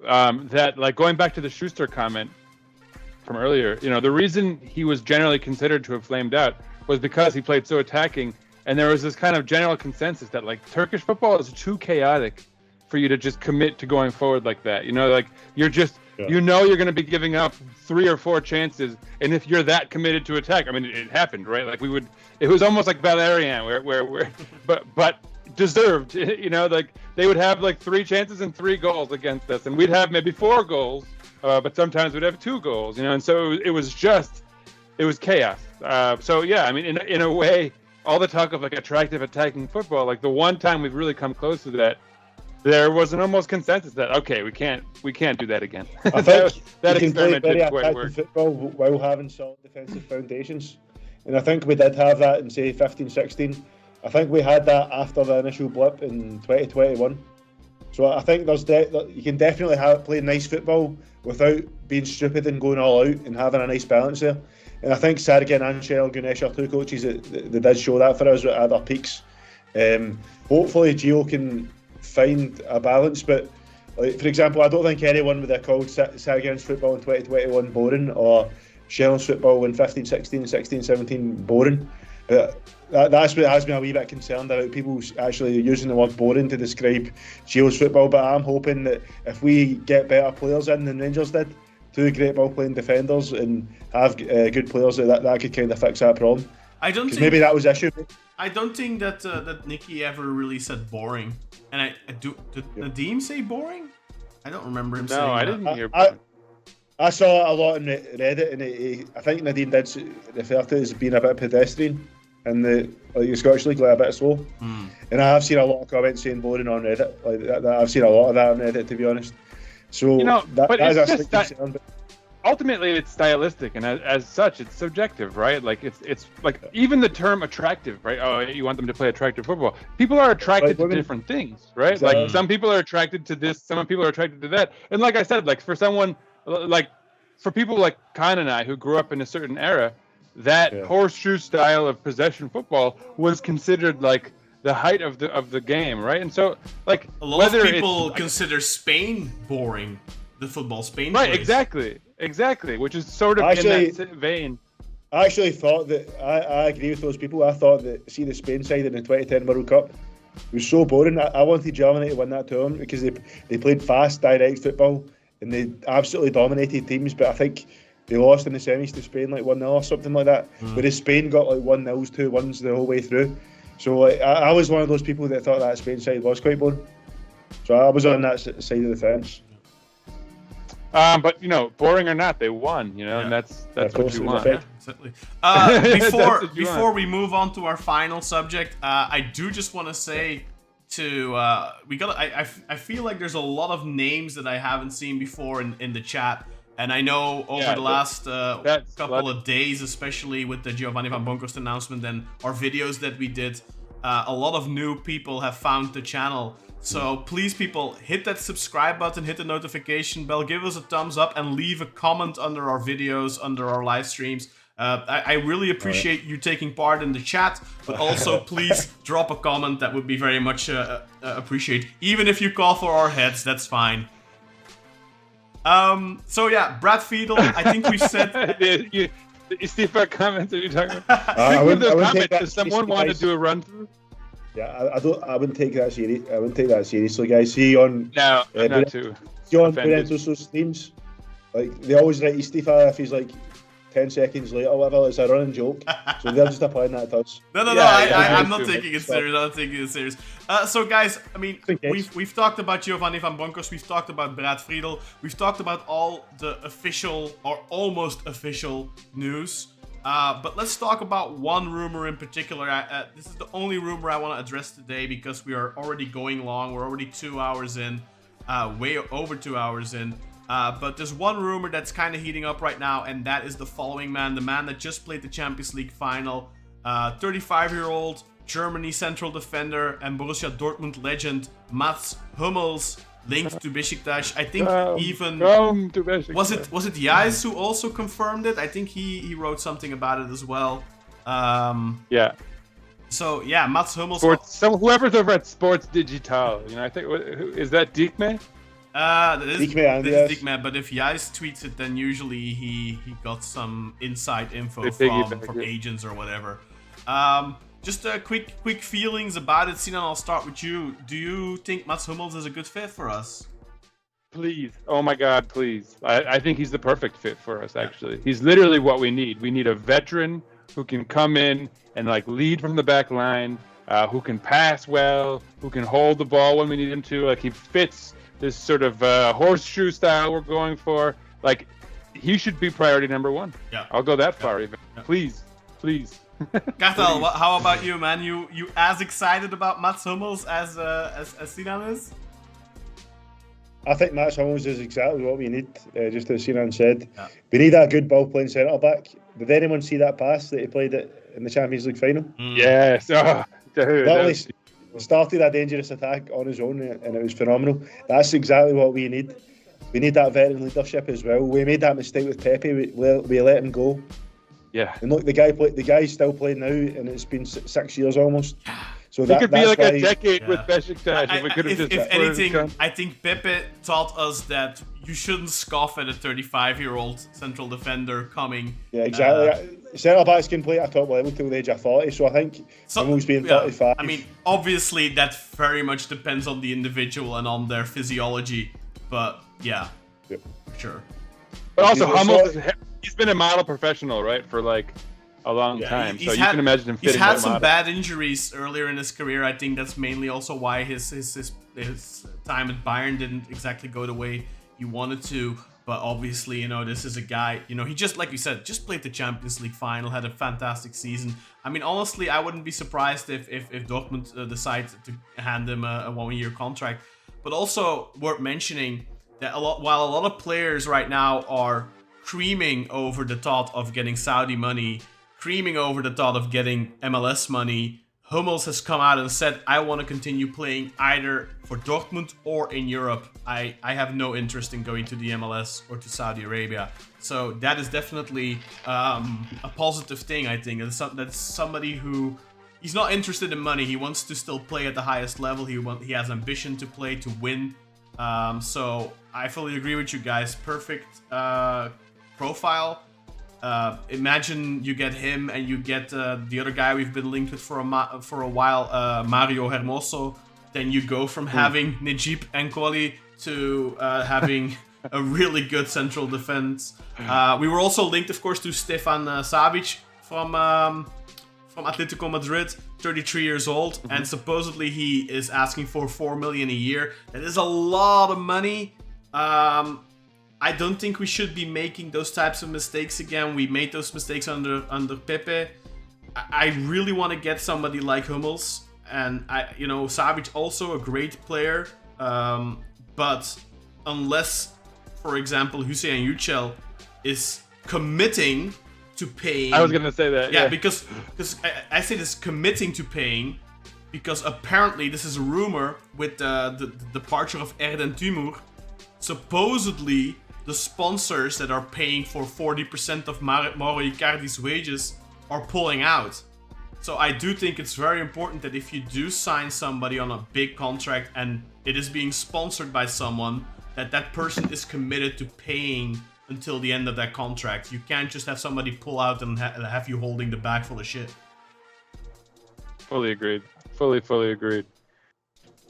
that, like, going back to the Schuster comment from earlier, the reason he was generally considered to have flamed out was because he played so attacking, and there was this kind of general consensus that, like, Turkish football is too chaotic for you to just commit to going forward like that. Like, you're just you're going to be giving up 3 or 4 chances, and if you're that committed to attack, I mean, it happened, right? Like, it was almost like Valerian where but deserved, like they would have like 3 chances and 3 goals against us, and we'd have maybe 4 goals. But sometimes we'd have 2 goals, and so it was just it was chaos. So yeah, I mean, in a way, all the talk of like attractive attacking football, like the one time we've really come close to that, there was an almost consensus that okay, we can't do that again. I think that you can play experiment very didn't quite attacking work. football while having solid defensive foundations. And I think we did have that in, say, 15-16. I think we had that after the initial blip in 2021. So I think you can definitely play nice football without being stupid and going all out and having a nice balance there. And I think Sergen and Shell Gunesh are two coaches that did show that for us at their peaks. Hopefully Gio can find a balance, but like, for example, I don't think anyone would have called Sergen's football in 2021 boring or Shell's football in 15-16, 16-17 boring. But that's what has me a wee bit concerned about people actually using the word boring to describe Gio's football. But I'm hoping that if we get better players in than Rangers did, two great ball playing defenders, and have good players, that could kind of fix that problem. I don't think maybe that was the issue. I don't think that Nicky ever really said boring. And I did Nadeem say boring? I don't remember him saying that. No, I didn't hear. I saw a lot on Reddit, and I think Nadeem did refer to it as being a bit pedestrian, and the Scottish League like a bit slow. And I have seen a lot of comments saying boring on Reddit. Like I've seen a lot of that on Reddit, to be honest. So but that is it's a just slight concern. Ultimately, it's stylistic, and as such, it's subjective, right? Like it's like even the term attractive, right? Oh, you want them to play attractive football. People are attracted to different things, right? Exactly. Like some people are attracted to this, some people are attracted to that. And like I said, like for people like Kaan and I who grew up in a certain era, that horseshoe style of possession football was considered like the height of the game, right? And so like a lot of people consider Spain boring. The football Spain right, plays. Exactly, which is sort of Actually, in that vein. I actually thought that I agree with those people. I thought that the Spain side in the 2010 World Cup was so boring. I wanted Germany to win that tournament because they played fast, direct football and they absolutely dominated teams. But I think they lost in the semis to Spain like 1-0 or something like that. Whereas Spain got like 1-0s, 2-1s the whole way through. So like, I was one of those people that thought that Spain side was quite boring. So I was on that side of the fence. But boring or not, they won. And that's what you want. Exactly. Before we move on to our final subject, I do just want to say I feel like there's a lot of names that I haven't seen before in the chat, and I know over the last couple of days, especially with the Giovanni van Bronckhorst announcement and our videos that we did, a lot of new people have found the channel. So please, people, hit that subscribe button, hit the notification bell, give us a thumbs up, and leave a comment under our videos, under our live streams. I really appreciate you taking part in the chat, but also please drop a comment. That would be very much appreciated. Even if you call for our heads, that's fine. So yeah, Brad Friedel, I think we said... You see what comments are you talking about? Does someone want to do a run through? Yeah, I wouldn't take that serious. I wouldn't take that seriously, guys. See on not too. See on parental streams, like they always write Istifa if he's like 10 seconds late or whatever. It's a running joke, so they're just applying that to us. No. I'm not taking it serious. I'm not taking it serious. So guys, I mean, we've talked about Giovanni van Bronckhorst. We've talked about Brad Friedel. We've talked about all the official or almost official news. But let's talk about one rumor in particular. This is the only rumor I want to address today because we are already going long. We're already 2 hours in, way over 2 hours in. But there's one rumor that's kind of heating up right now, and that is the following man. The man that just played the Champions League final. 35-year-old Germany central defender and Borussia Dortmund legend Mats Hummels. Linked to Beşiktaş. I think was it Jais who also confirmed it? I think he wrote something about it as well. Yeah. So yeah, Mats Hummels. Whoever's over at Sports Digital, I think is that Dikme? This is Dikme, but if Jais tweets it, then usually he got some inside info from agents or whatever. Just quick feelings about it. Sinan, I'll start with you. Do you think Mats Hummels is a good fit for us? Please. Oh my God, please. I think he's the perfect fit for us, actually. He's literally what we need. We need a veteran who can come in and lead from the back line, who can pass well, who can hold the ball when we need him to. He fits this sort of horseshoe style we're going for. He should be priority number one. Yeah. I'll go that far even. Please. Kartal, how about you, man? You as excited about Mats Hummels as Sinan is? I think Mats Hummels is exactly what we need, just as Sinan said. Yeah. We need that good ball-playing centre-back. Did anyone see that pass that he played in the Champions League final? Yes. Oh, dude, that started a dangerous attack on his own, and it was phenomenal. That's exactly what we need. We need that veteran leadership as well. We made that mistake with Pepe. We let him go. Yeah. And look, the guy's still playing now, and it's been 6 years almost. So it could be like a decade with Beşiktaş if we could have just. If anything, I think Pepe taught us that you shouldn't scoff at a 35-year-old central defender coming. Yeah, exactly. Centre backs can play at a top level till the age of 40, so I think Hummels being 35. I mean, obviously that very much depends on the individual and on their physiology, but yeah. Sure. But also, Hummels he's been a model professional, right, for like a long time. So you can imagine him fitting that model. He's had some bad injuries earlier in his career. I think that's mainly also why his time at Bayern didn't exactly go the way he wanted to. But obviously, this is a guy, he just, like you said, just played the Champions League final, had a fantastic season. I mean, honestly, I wouldn't be surprised if Dortmund decide to hand him a 1-year contract. But also worth mentioning that while a lot of players right now are creaming over the thought of getting Saudi money, creaming over the thought of getting MLS money, Hummels has come out and said, I want to continue playing either for Dortmund or in Europe. I have no interest in going to the MLS or to Saudi Arabia. So that is definitely a positive thing, I think. That's somebody who, he's not interested in money. He wants to still play at the highest level. He has ambition to play, to win. So I fully agree with you guys. Perfect profile. Imagine you get him and you get the other guy we've been linked with for a while, Mario Hermoso. Then you go from having Necip Enkoli to having a really good central defense. We were also linked, of course, to Stefan Savic from Atletico Madrid, 33 years old, and supposedly he is asking for 4 million a year. That is a lot of money. I don't think we should be making those types of mistakes again. We made those mistakes under Pepe. I really want to get somebody like Hummels, and Savic also a great player. But unless, for example, Hüseyin Yücel is committing to paying, I was gonna say that. Yeah, because I say this, committing to paying, because apparently this is a rumor with the departure of Erden Timur. Supposedly, the sponsors that are paying for 40% of Mauro Icardi's wages are pulling out. So I do think it's very important that if you do sign somebody on a big contract and it is being sponsored by someone, that person is committed to paying until the end of that contract. You can't just have somebody pull out and have you holding the bag full of shit. Fully agreed. Fully agreed.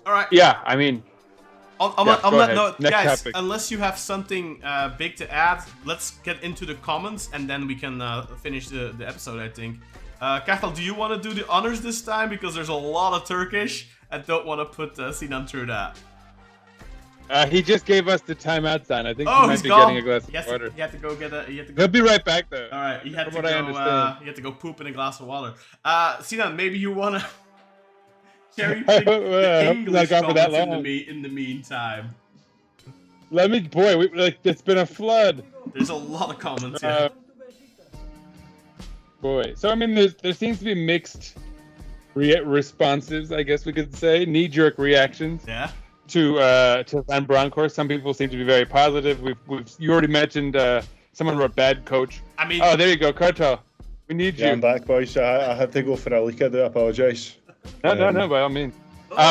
All right. Yeah, I mean... On that note, guys, topic. Unless you have something big to add, let's get into the comments and then we can finish the episode, I think. Kartal, do you want to do the honors this time? Because there's a lot of Turkish. I don't want to put Sinan through that. He just gave us the timeout sign. I think he might be gone. getting a glass of water. He had to go get a... He'll be right back, though. All right, he had to go poop in a glass of water. Sinan, maybe you want to... cherry pick the English comments in the meantime. Let me, it's been a flood. There's a lot of comments here. So I mean, there seems to be mixed responses, I guess we could say, knee-jerk reactions. Yeah. To Van Bronckhorst. Some people seem to be very positive. You already mentioned someone wrote bad coach. I mean, there you go, Kartal. We need you. I'm back, boys. I had to go for a leak. I do apologise. No, by all means.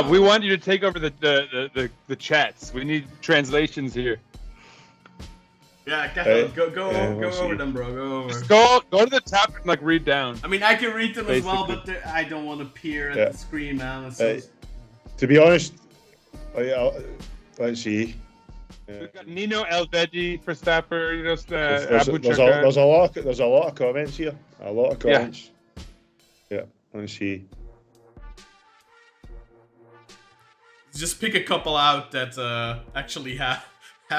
We want you to take over the chats. We need translations here. Yeah, go over them, bro. Go over. Just go to the top and read down. I mean, I can read them as well, but I don't want to peer at the screen, man. To be honest, let's see. We've got Nino Elvedi for Stapper. There's a lot of comments here. A lot of comments. Yeah. Let's see. Just pick a couple out that actually have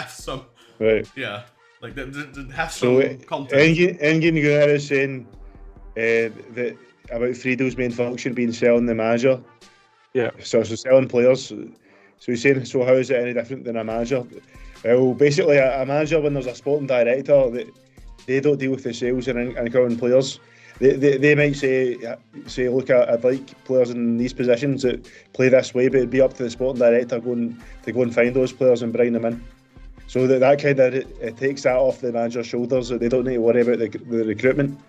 some. Right. Yeah. Like that have some content. Engin Güner is saying about Friedel's main function being selling the manager. Yeah. So selling players. So he's saying, so how is it any different than a manager? Well, basically, a manager, when there's a sporting director, they don't deal with the sales and incoming players. They might say, look, I'd like players in these positions that play this way, but it'd be up to the sporting director to go and find those players and bring them in. So that kind of it takes that off the manager's shoulders. That they don't need to worry about the recruitment.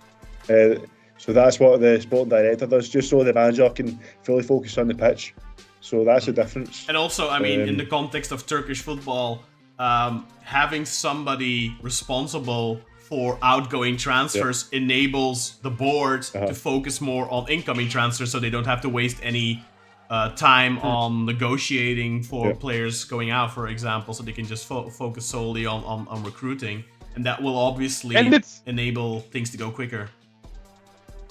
So that's what the sporting director does, just so the manager can fully focus on the pitch. So that's the difference. And also, I mean, in the context of Turkish football, having somebody responsible for outgoing transfers enables the board to focus more on incoming transfers, so they don't have to waste any time on negotiating for players going out, for example, so they can just focus solely on recruiting, and that will obviously enable things to go quicker.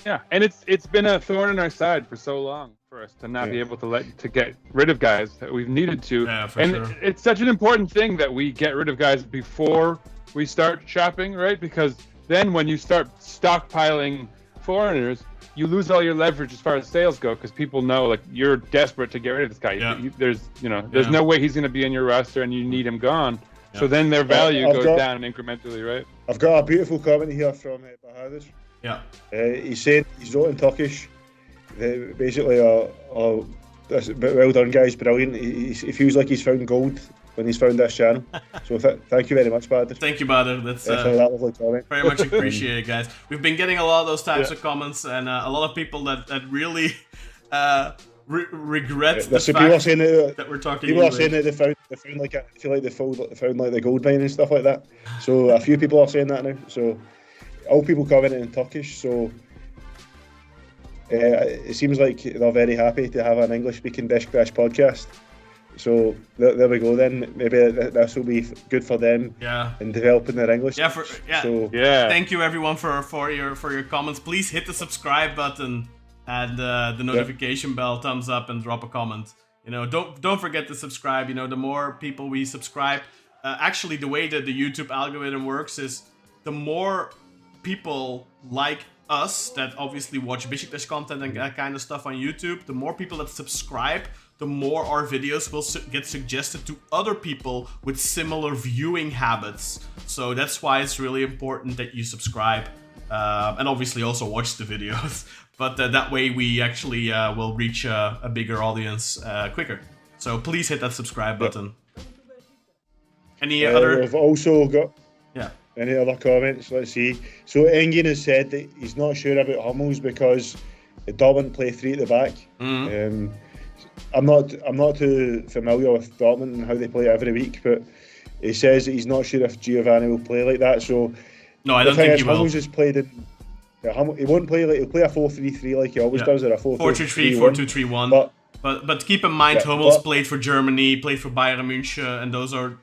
Yeah, and it's been a thorn in our side for so long for us to not be able to get rid of guys that we've needed to. Yeah, for and sure. It's such an important thing that we get rid of guys before we start shopping, right? Because then when you start stockpiling foreigners, you lose all your leverage as far as sales go, because people know like you're desperate to get rid of this guy. Yeah. There's no way he's going to be in your roster, and you need him gone. Yeah. So then their value goes down incrementally, right? I've got a beautiful comment here from Bahadur. Yeah. He's saying, he's wrote in Turkish. Basically, well done, guys, brilliant. He feels like he's found gold when he's found this channel. So thank you very much, Bahadur. Thank you, Bahadur. That's for that lovely comment. Very much appreciated, guys. We've been getting a lot of those types of comments, and a lot of people that really regret the fact that we're talking People English. are saying that they found like I feel like they found like the gold mine and stuff like that. So a few people are saying that now. So all people commenting in Turkish. So it seems like they're very happy to have an English-speaking Beşiktaş podcast. So there we go then. Maybe this will be good for them in developing their English. Thank you everyone for your comments. Please hit the subscribe button and the notification bell, thumbs up, and drop a comment. Don't forget to subscribe. The more people we subscribe, actually the way that the YouTube algorithm works is the more people like us that obviously watch Beşiktaş content and that kind of stuff on YouTube, the more people that subscribe, the more our videos will get suggested to other people with similar viewing habits. So that's why it's really important that you subscribe and obviously also watch the videos. But that way we actually will reach a bigger audience quicker. So please hit that subscribe button. Any other? We've also got any other comments? Let's see. So Engin has said that he's not sure about Hummels because Dortmund play three at the back. I'm not too familiar with Dortmund and how they play every week, but he says that he's not sure if Giovanni will play like that. So no, I don't think he will. Hummels has played in. He won't play he'll play a 4-3-3 like he always does, or a 4-2-3-1. 4-2-3-1. But keep in mind, Hummels played for Germany, played for Bayern München, and those are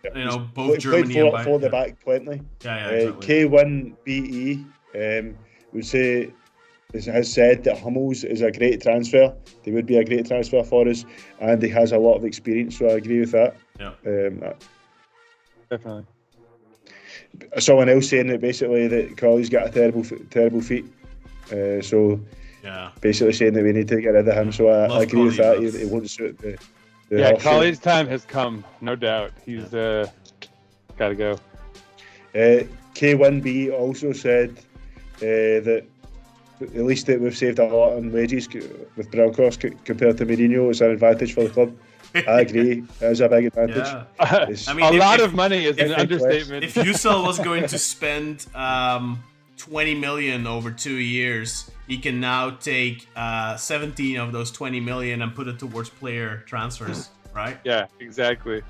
both Germany and Bayern. For the back plenty. Exactly. K1BE would say has said that Hummels is a great transfer. They would be a great transfer for us, and he has a lot of experience. So I agree with that. Yeah. Definitely. Someone else saying that basically that Crowley's got a terrible feet. So basically saying that we need to get rid of him. So I agree with that. He won't suit the Crowley's time has come, no doubt. He's got to go. K1B also said that at least that we've saved a lot on wages with Bronckhorst compared to Mourinho. It's an advantage for the club. I agree. It's a big advantage. A lot of money is an understatement. If Yücel was going to spend 20 million over 2 years, he can now take 17 of those 20 million and put it towards player transfers, right? Yeah, exactly.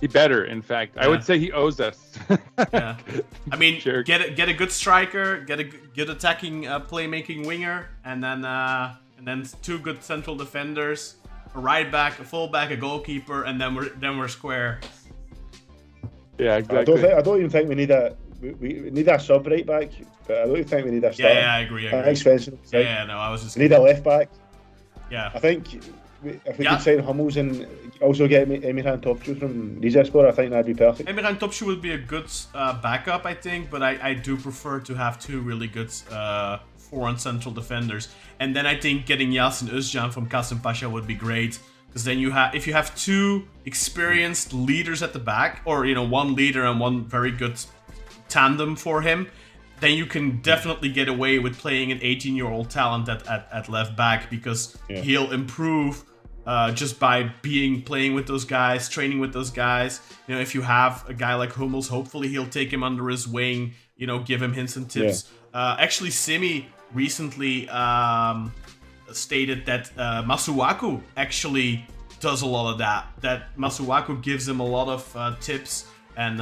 He better, in fact. I would say he owes us. I mean, get a good striker, get a good attacking playmaking winger, and then two good central defenders, a right back, a full back, a goalkeeper, and then we're square. Yeah, exactly. I don't even think we need we need a sub right back, but I don't even think we need a starter. Yeah, I agree. Thanks, Spencer. No, I was just. We need a left back. Yeah. I think if we could sign Hummels and also get Emirhan Topçu from Rizespor, I think that'd be perfect. Emirhan Topçu would be a good backup, I think, but I do prefer to have two really good foreign central defenders. And then I think getting Yasin Özcan from Kasımpaşa would be great, because then if you have two experienced leaders at the back, or one leader and one very good tandem for him, then you can definitely get away with playing an 18-year-old talent at left back, because he'll improve just by playing with those guys, training with those guys. If you have a guy like Hummels, hopefully he'll take him under his wing, give him hints and tips. Actually, Simi recently stated that Masuaku actually does a lot of that. That Masuaku gives him a lot of tips, and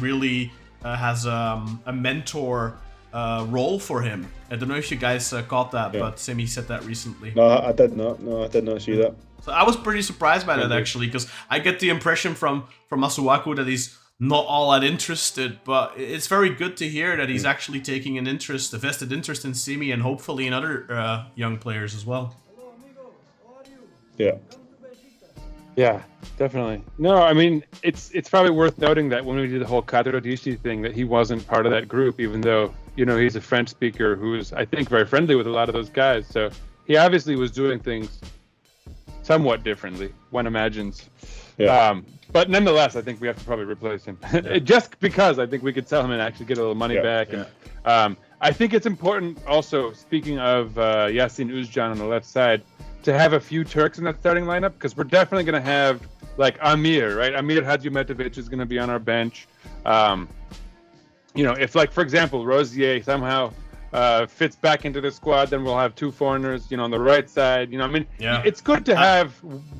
really has a mentor role for him. I don't know if you guys caught that, but Simi said that recently. No, I did not. No, I did not see that. So I was pretty surprised by that, actually, because I get the impression from Masuaku that he's not all that interested, but it's very good to hear that he's actually taking a vested interest in Simi, and hopefully in other young players as well. Yeah. Yeah, definitely. No, I mean, it's probably worth noting that when we did the whole Kadrodisi thing, that he wasn't part of that group, even though, he's a French speaker who's, I think, very friendly with a lot of those guys. So he obviously was doing things somewhat differently, one imagines. Yeah. But nonetheless, I think we have to probably replace him. Just because I think we could sell him and actually get a little money back. Yeah. And, I think it's important also, speaking of Yasin Özcan on the left side, to have a few Turks in that starting lineup, because we're definitely going to have, like, Amir, right? Amir Hadjimetovic is going to be on our bench. If, like, for example, Rosier somehow fits back into the squad, then we'll have two foreigners, on the right side. It's good to have.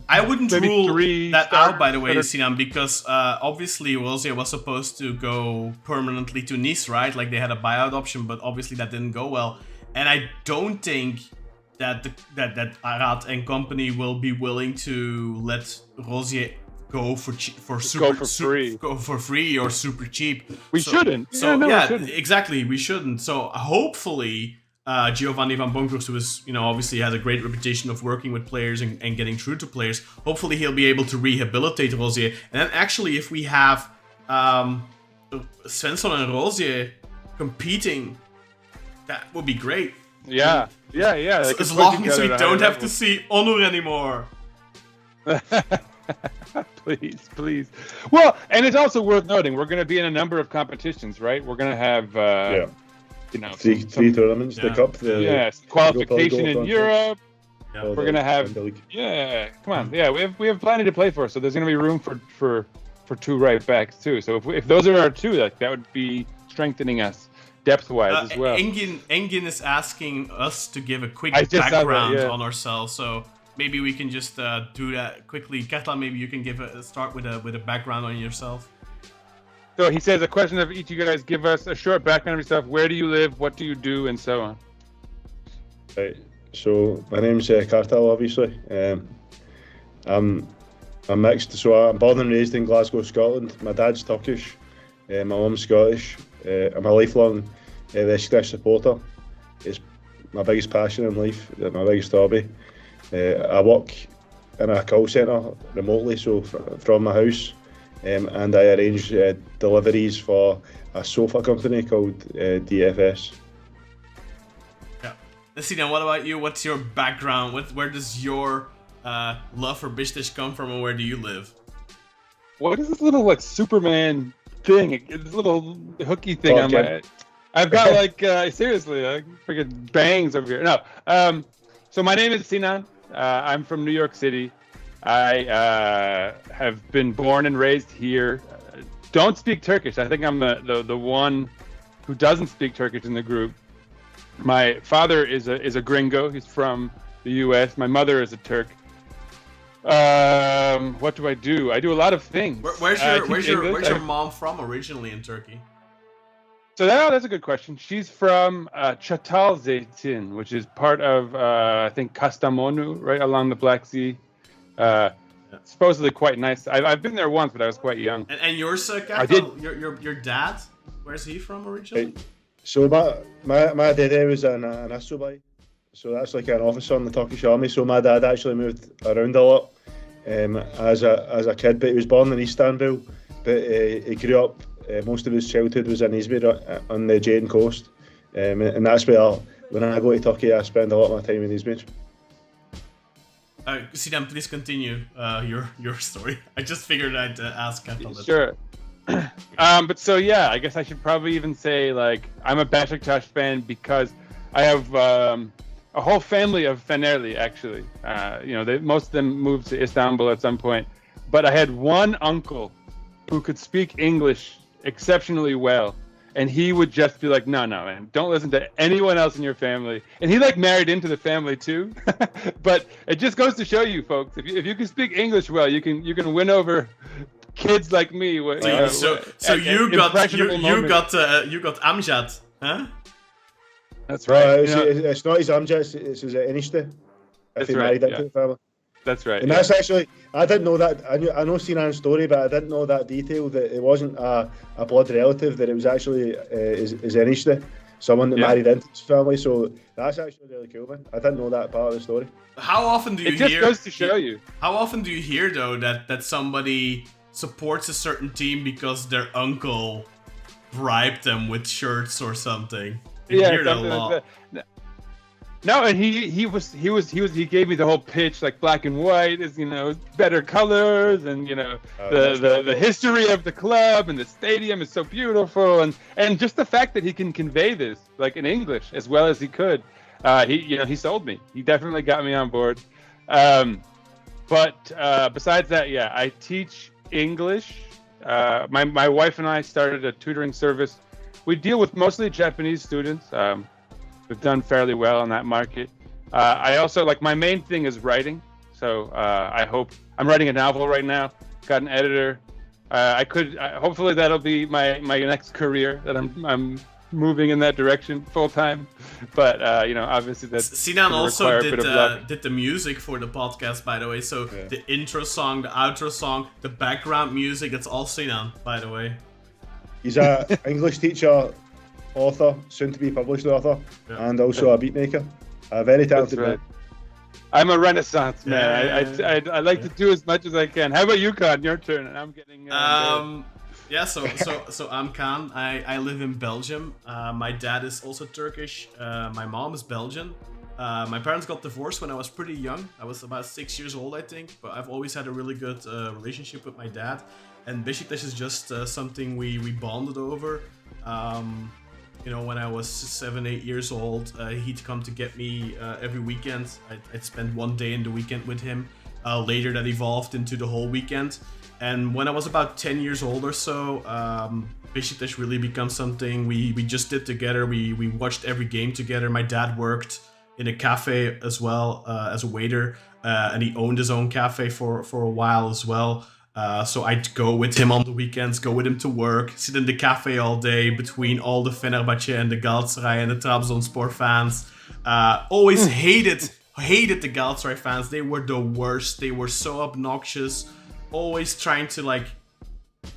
I wouldn't rule that out, by the way, Sinan, because obviously Rosier was supposed to go permanently to Nice, right? Like, they had a buyout option, but obviously that didn't go well. And I don't think that Arad and company will be willing to let Rosier go for free or super cheap. We shouldn't. We shouldn't. Exactly, we shouldn't. So hopefully Giovanni van Bronckhorst, who is, obviously has a great reputation of working with players and getting through to players, hopefully he'll be able to rehabilitate Rosier. And then actually, if we have Svensson and Rosier competing, that would be great. Yeah. As long as we don't have to see Onur anymore. Please. Well, and it's also worth noting, we're going to be in a number of competitions, right? We're going to have, three tournaments, the Cup, qualification in Europe. Yeah. We're going to have, come on. Yeah, we have plenty to play for, so there's going to be room for two right backs too. So if those are our two, that would be strengthening us depth-wise as well. Engin is asking us to give a quick background on ourselves, so maybe we can just do that quickly. Kartal, maybe you can start with a background on yourself. So he says, a question of each of you guys, give us a short background of yourself. Where do you live? What do you do? And so on. Right. So my name's Kartal, obviously. I'm mixed. So I'm born and raised in Glasgow, Scotland. My dad's Turkish. My mum's Scottish. I'm a lifelong Beşiktaş supporter. It's my biggest passion in life, my biggest hobby. I work in a call centre remotely, so from my house, and I arrange deliveries for a sofa company called DFS. Yeah. Sinan, what about you? What's your background? Where does your love for Beşiktaş come from, and where do you live? What is this little Superman thing? This little hooky thing on my. I've got seriously, freaking bangs over here. No. So my name is Sinan. I'm from New York City. I have been born and raised here. Don't speak Turkish. I think I'm the one who doesn't speak Turkish in the group. My father is a gringo. He's from the U.S. My mother is a Turk. What do? I do a lot of things. Where's your mom from originally in Turkey? So that's a good question. She's from Çatalzeytin, which is part of I think Kastamonu, right along the Black Sea. Supposedly quite nice. I've been there once, but I was quite young. And yours, Kartal, your dad? Where's he from originally? So my dad was an Asubai. So that's like an officer in the Turkish army. So my dad actually moved around a lot as a kid, but he was born in Istanbul. But he grew up. Most of his childhood was in Izmir on the Jadon coast, and that's where when I go to Turkey, I spend a lot of my time in Izmir. Sinan, please continue your story. I just figured I'd ask Kartal. Sure. But so yeah, I guess I should probably even say like I'm a Beşiktaş fan because I have a whole family of Fenerli actually. Most of them moved to Istanbul at some point, but I had one uncle who could speak English exceptionally well, and he would just be like, no man, don't listen to anyone else in your family. And he like married into the family too. But it just goes to show you folks, if you can speak English well, you can win over kids like me. You got Amjad, huh? That's right. It's not his Amjad, it's his Enişte. If he married into the family. That's right. And that's actually, I didn't know that. I know Sinan's story, but I didn't know that detail, that it wasn't a blood relative, that it was actually his Enişte, someone that married into his family. So that's actually really cool, man. I didn't know that part of the story. How often do you hear... It just goes to show you. How often do you hear, though, that somebody supports a certain team because their uncle bribed them with shirts or something? You hear that a lot. Like that. No, and he gave me the whole pitch, like black and white is, better colors, and the history of the club and the stadium is so beautiful, and just the fact that he can convey this like in English as well as he could, he sold me. He definitely got me on board. But besides that, yeah, I teach English. My wife and I started a tutoring service. We deal with mostly Japanese students. We've done fairly well on that market. I also, my main thing is writing. So I'm writing a novel right now. Got an editor. Hopefully that'll be my next career, that I'm moving in that direction full time. But, obviously that's Sinan also did the music for the podcast, by the way. So the intro song, the outro song, the background music, it's all Sinan, by the way. He's an English teacher, author, soon to be published author, and also a beatmaker. A very talented man. I'm a Renaissance man. I like to do as much as I can. How about you, Kaan? Your turn. And I'm getting. So I'm Kaan. I live in Belgium. My dad is also Turkish. My mom is Belgian. My parents got divorced when I was pretty young. I was about 6 years old, I think. But I've always had a really good relationship with my dad. And Beşiktaş is just something we bonded over. When I was 7-8 years old, he'd come to get me every weekend. I'd spend one day in the weekend with him. Later that evolved into the whole weekend. And when I was about 10 years old or so, Beşiktaş really became something we just did together. We watched every game together. My dad worked in a cafe as well as a waiter, and he owned his own cafe for a while as well. So I'd go with him on the weekends, go with him to work, sit in the cafe all day between all the Fenerbahçe and the Galatasaray and the Trabzonspor fans. Always hated the Galatasaray fans. They were the worst. They were so obnoxious, always trying to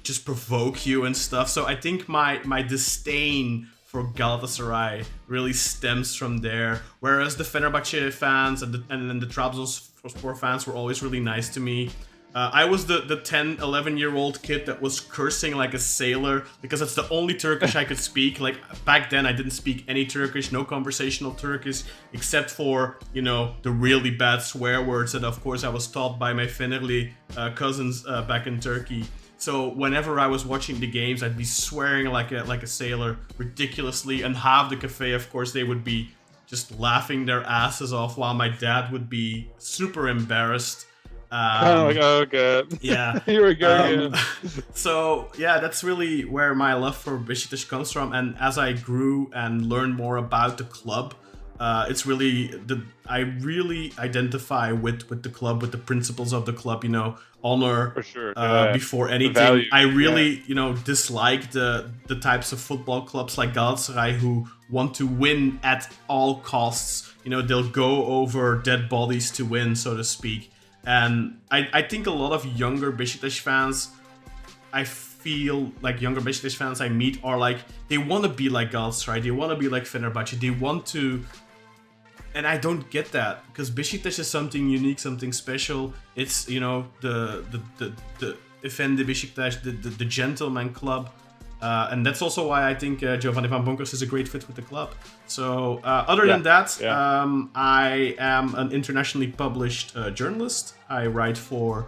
just provoke you and stuff. So I think my disdain for Galatasaray really stems from there. Whereas the Fenerbahçe fans and the Trabzonspor fans were always really nice to me. I was the 10, 11-year-old kid that was cursing like a sailor because that's the only Turkish I could speak. Like back then I didn't speak any Turkish, no conversational Turkish, except for, the really bad swear words that of course I was taught by my Fenerli cousins back in Turkey. So whenever I was watching the games, I'd be swearing like a sailor ridiculously, and half the cafe, of course, they would be just laughing their asses off while my dad would be super embarrassed. Oh god. Yeah. Here we go. So yeah, that's really where my love for Beşiktaş comes from. And as I grew and learned more about the club, it's really I really identify with the club, with the principles of the club. Honor for sure. Before anything. I really dislike the types of football clubs like Galatasaray who want to win at all costs. They'll go over dead bodies to win, so to speak. And I think a lot of younger Beşiktaş fans, I feel like younger Beşiktaş fans I meet are they want to be like Galatasaray, they want to be like Fenerbahçe, they want to And I don't get that, because Beşiktaş is something unique, something special. It's, you know, the Efendi Beşiktaş, the gentleman club. And that's also why I think Giovanni van Bronckhorst is a great fit with the club. So other than that, I am an internationally published journalist. I write for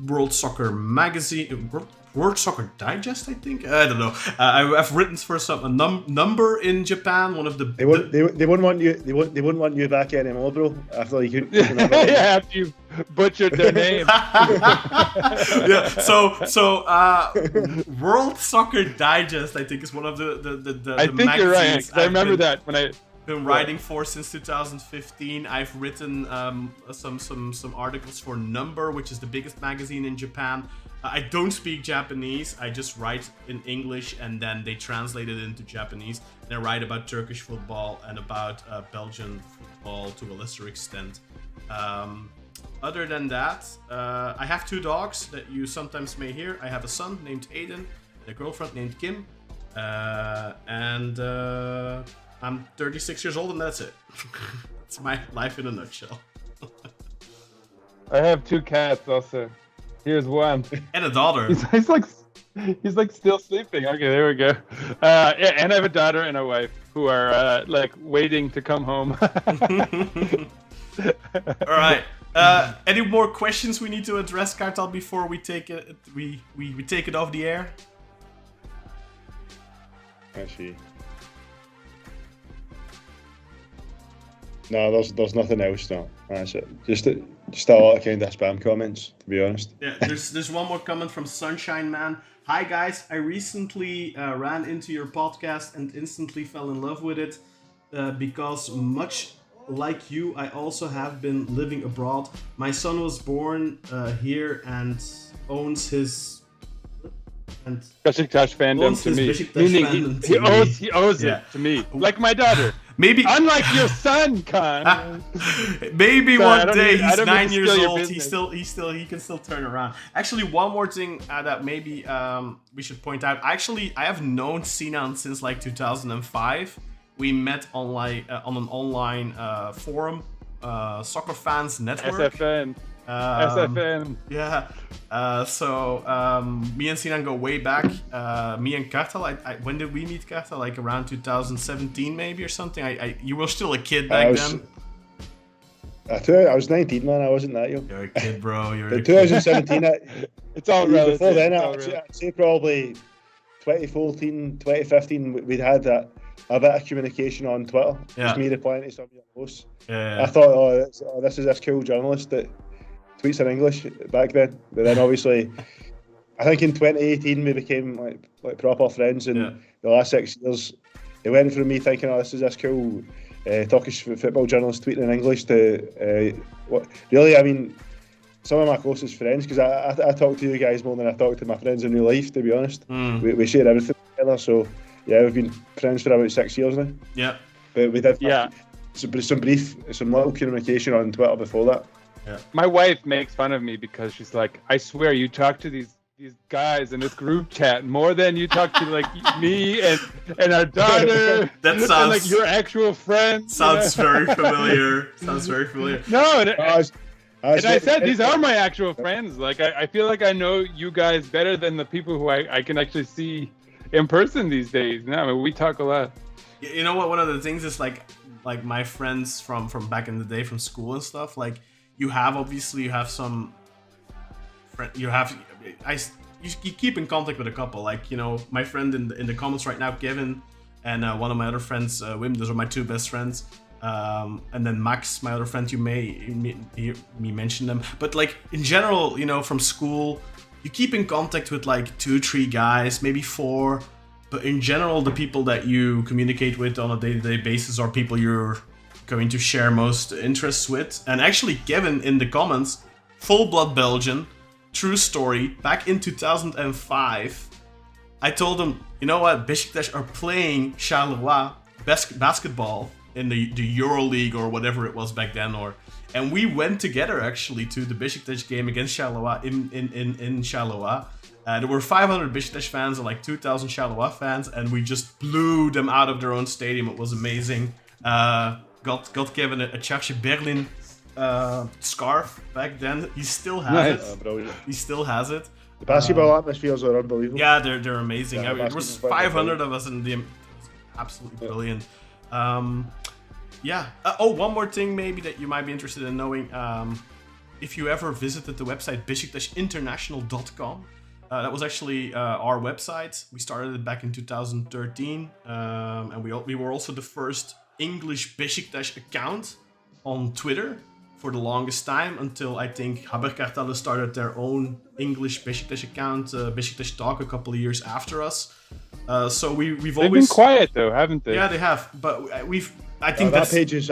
World Soccer Magazine, World Soccer Digest, I think. I don't know. I've written for a number in Japan. One of the They wouldn't want you. They wouldn't want you back anymore, bro. After you couldn't. Yeah, after you butchered their name. Yeah. So World Soccer Digest, I think, is one of the I think magazines you're right. I remember that when I been writing for since 2015. I've written some articles for Number, which is the biggest magazine in Japan. I don't speak Japanese. I just write in English, and then they translate it into Japanese. And I write about Turkish football and about Belgian football to a lesser extent. Other than that, I have 2 dogs that you sometimes may hear. I have a son named Aiden and a girlfriend named Kim. And I'm 36 years old, and that's it. That's my life in a nutshell. I have 2 cats also. Here's one. And a daughter. He's like still sleeping. Okay, there we go. Yeah, and I have a daughter and a wife who are like waiting to come home. All right. Any more questions we need to address, Kartal, before we take it? We take it off the air. Actually, no, there's nothing else. No, that's it. Just a lot of kind of spam comments, to be honest. Yeah, there's one more comment from Sunshine Man. Hi guys, I recently ran into your podcast and instantly fell in love with it because much like you, I also have been living abroad. My son was born here and owns his Beşiktaş fandom to me. Meaning he owes it to me, like my daughter. Maybe unlike your son, Kaan. Maybe one day he's 9 years old. He can still turn around. Actually, one more thing that maybe we should point out. Actually, I have known Sinan since like 2005. We met on an online forum, Soccer Fans Network. SFN. SFN. Yeah. So me and Sinan go way back. Me and Kartal, when did we meet, Kartal? Like around 2017 maybe or something? You were still a kid back then. I was 19, man. I wasn't that young. You're a kid, bro. You're in 2017. It's all relative. Before then, I'd say probably 2014, 2015, we'd had a bit of communication on Twitter. Yeah. Just me replying to some of your posts. Yeah. I thought, this is this cool journalist that tweets in English back then. But then obviously, I think in 2018 we became like proper friends, and the last 6 years it went from me thinking, this is this cool Turkish football journalist tweeting in English to what really, I mean, some of my closest friends, because I talk to you guys more than I talk to my friends in real life, to be honest. We share everything together, so yeah, we've been friends for about 6 years now. Yeah. But we did some little communication on Twitter before that. Yeah. My wife makes fun of me because she's like, I swear you talk to these guys in this group chat more than you talk to like me and our daughter. That sounds and, like your actual friends. Sounds very familiar. No, and I said these are my actual friends. Like I feel like I know you guys better than the people who I can actually see in person these days. No, I mean, we talk a lot. You know what? One of the things is like my friends from back in the day from school and stuff. Like you have some. You keep in contact with a couple. Like, you know, my friend in the comments right now, Kevin, and one of my other friends, Wim. Those are my 2 best friends. And then Max, my other friend. You may hear me mention them, but like in general, you know, from school. You keep in contact with like 2-3 guys, maybe 4, but in general, the people that you communicate with on a day-to-day basis are people you're going to share most interests with. And actually, Kevin in the comments, full-blood Belgian, true story, back in 2005, I told him, you know what, Beşiktaş are playing Charleroi basketball in the Euro League or whatever it was back then, and we went together actually to the Beşiktaş game against Charleroi in Charleroi. There were 500 Beşiktaş fans and like 2,000 Charleroi fans, and we just blew them out of their own stadium. It was amazing. got given a Czech Berlin scarf back then. He still has it. Brilliant. He still has it. The basketball atmospheres are unbelievable. Yeah, they're amazing. Yeah, There was 500 of us in the. Absolutely brilliant. One more thing maybe that you might be interested in knowing. If you ever visited the website besiktasinternational.com, that was actually our website. We started it back in 2013, and we were also the first English Beşiktaş account on Twitter for the longest time, until I think Kartal started their own English Beşiktaş account, Beşiktaş Talk, a couple of years after us. So we've They've always been quiet though, haven't they? Yeah, they have, but I think that page is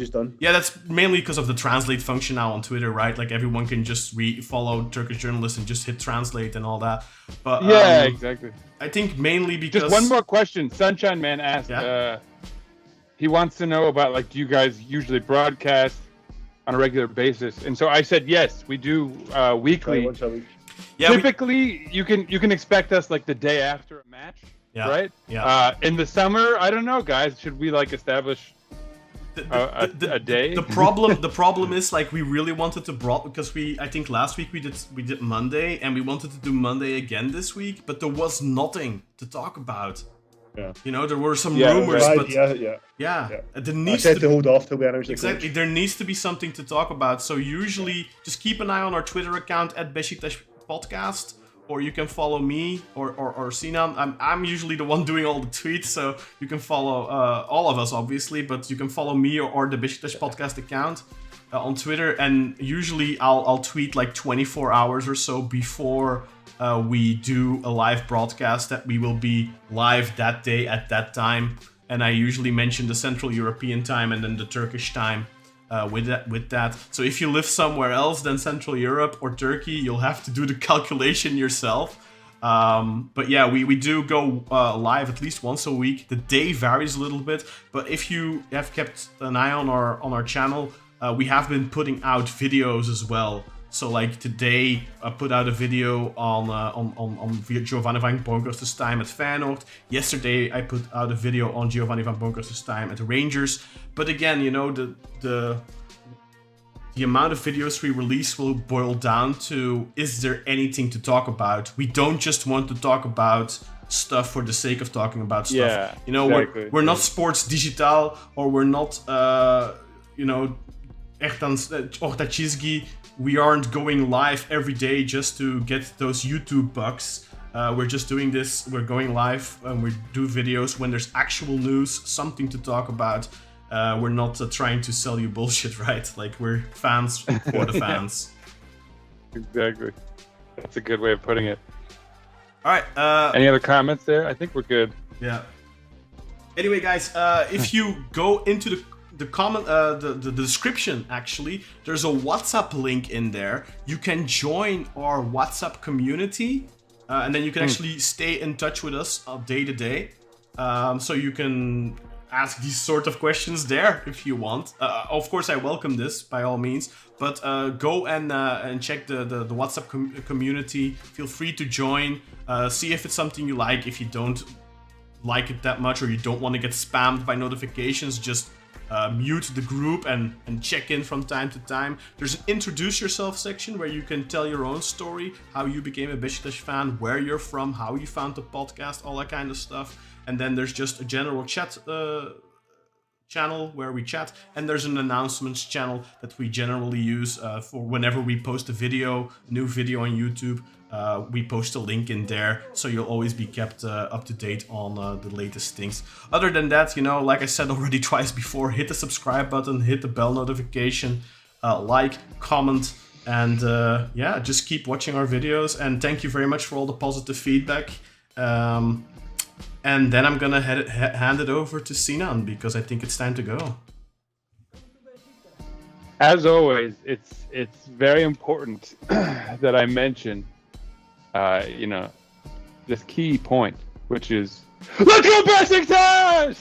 done. Yeah, that's mainly because of the translate function now on Twitter, right? Like everyone can just follow Turkish journalists and just hit translate and all that. But yeah, exactly. I think mainly because just one more question. Sunshine Man asked. Yeah? He wants to know about, like, do you guys usually broadcast on a regular basis? And so I said yes, we do weekly. Once a week. Yeah, typically you can expect us like the day after a match. Yeah, right? Yeah. In the summer, I don't know, guys. Should we like establish a day? The problem is, like, we really wanted to because I think last week we did Monday, and we wanted to do Monday again this week, but there was nothing to talk about. Yeah. You know, there were some rumors, right, but there needs I said to hold off till we announced exactly. There needs to be something to talk about. So usually, just keep an eye on our Twitter account at Beşiktaş Podcast. Or you can follow me or Sinan. I'm usually the one doing all the tweets, so you can follow all of us, obviously. But you can follow me or the Beşiktaş Podcast account on Twitter. And usually I'll tweet like 24 hours or so before we do a live broadcast that we will be live that day at that time. And I usually mention the Central European time and then the Turkish time. With that. So if you live somewhere else than Central Europe or Turkey, you'll have to do the calculation yourself. But yeah, we do go live at least once a week. The day varies a little bit, but if you have kept an eye on our channel, we have been putting out videos as well. So like today, I put out a video on Giovanni van Bronckhorst's time at Feyenoord. Yesterday, I put out a video on Giovanni van Bronckhorst's time at the Rangers. But again, you know, the amount of videos we release will boil down to, is there anything to talk about? We don't just want to talk about stuff for the sake of talking about stuff. Yeah, you know, exactly. we're not Sports Digital, or we're not, echt aan Ortachizgi. We aren't going live every day just to get those YouTube bucks. We're just doing this. We're going live and we do videos when there's actual news, something to talk about. We're not trying to sell you bullshit, right? Like, we're fans for the fans. Exactly. That's a good way of putting it. All right. Any other comments there? I think we're good. Yeah. Anyway, guys, if you go into the comment, the description, actually, there's a WhatsApp link in there. You can join our WhatsApp community, and then you can actually stay in touch with us day to day. So you can ask these sort of questions there if you want. Of course, I welcome this by all means. But go and check the WhatsApp community. Feel free to join. See if it's something you like. If you don't like it that much, or you don't want to get spammed by notifications, just mute the group and check in from time to time. There's an introduce yourself section where you can tell your own story, how you became a Beşiktaş fan, where you're from, how you found the podcast, all that kind of stuff. And then there's just a general chat channel where we chat, and there's an announcements channel that we generally use for whenever we post a new video on YouTube. We post a link in there, so you'll always be kept up to date on the latest things. Other than that, you know, like I said already twice before, hit the subscribe button, hit the bell notification, like, comment, and yeah, just keep watching our videos. And thank you very much for all the positive feedback. And then I'm gonna hand it over to Sinan, because I think it's time to go. As always, it's very important that I mention, this key point, which is, let's go Beşiktaş!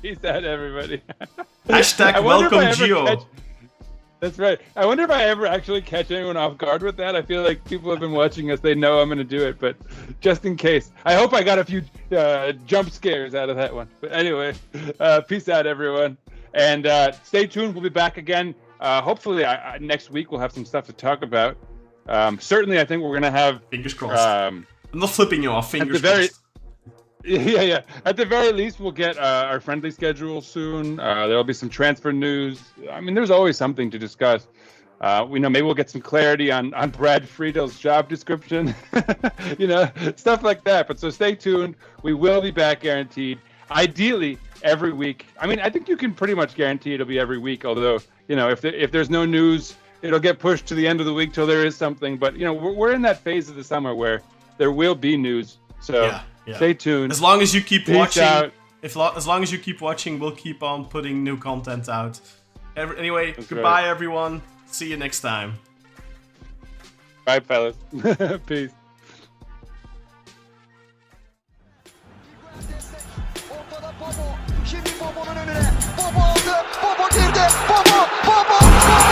Peace out, everybody. Hashtag welcome, Gio. That's right. I wonder if I ever actually catch anyone off guard with that. I feel like people have been watching us. They know I'm going to do it, but just in case. I hope I got a few jump scares out of that one. But anyway, peace out, everyone. And stay tuned. We'll be back again. Hopefully, next week we'll have some stuff to talk about. Certainly, I think we're going to have... Fingers crossed. I'm not flipping you off. Fingers crossed. Yeah. At the very least, we'll get our friendly schedule soon. There'll be some transfer news. I mean, there's always something to discuss. Maybe we'll get some clarity on Brad Friedel's job description. Stuff like that. But so stay tuned. We will be back, guaranteed. Ideally, every week. I mean, I think you can pretty much guarantee it'll be every week. Although, if there's no news, it'll get pushed to the end of the week till there is something. But we're in that phase of the summer where there will be news. So. Yeah. Stay tuned. As long as you keep watching, out. as long as you keep watching, we'll keep on putting new content out. Anyway, That's goodbye, right. everyone. See you next time. Bye, fellas. Peace. Ortada Bobo. Şimdi Bobo'nun önüne. Bobo aldı. Bobo girdi. Bobo.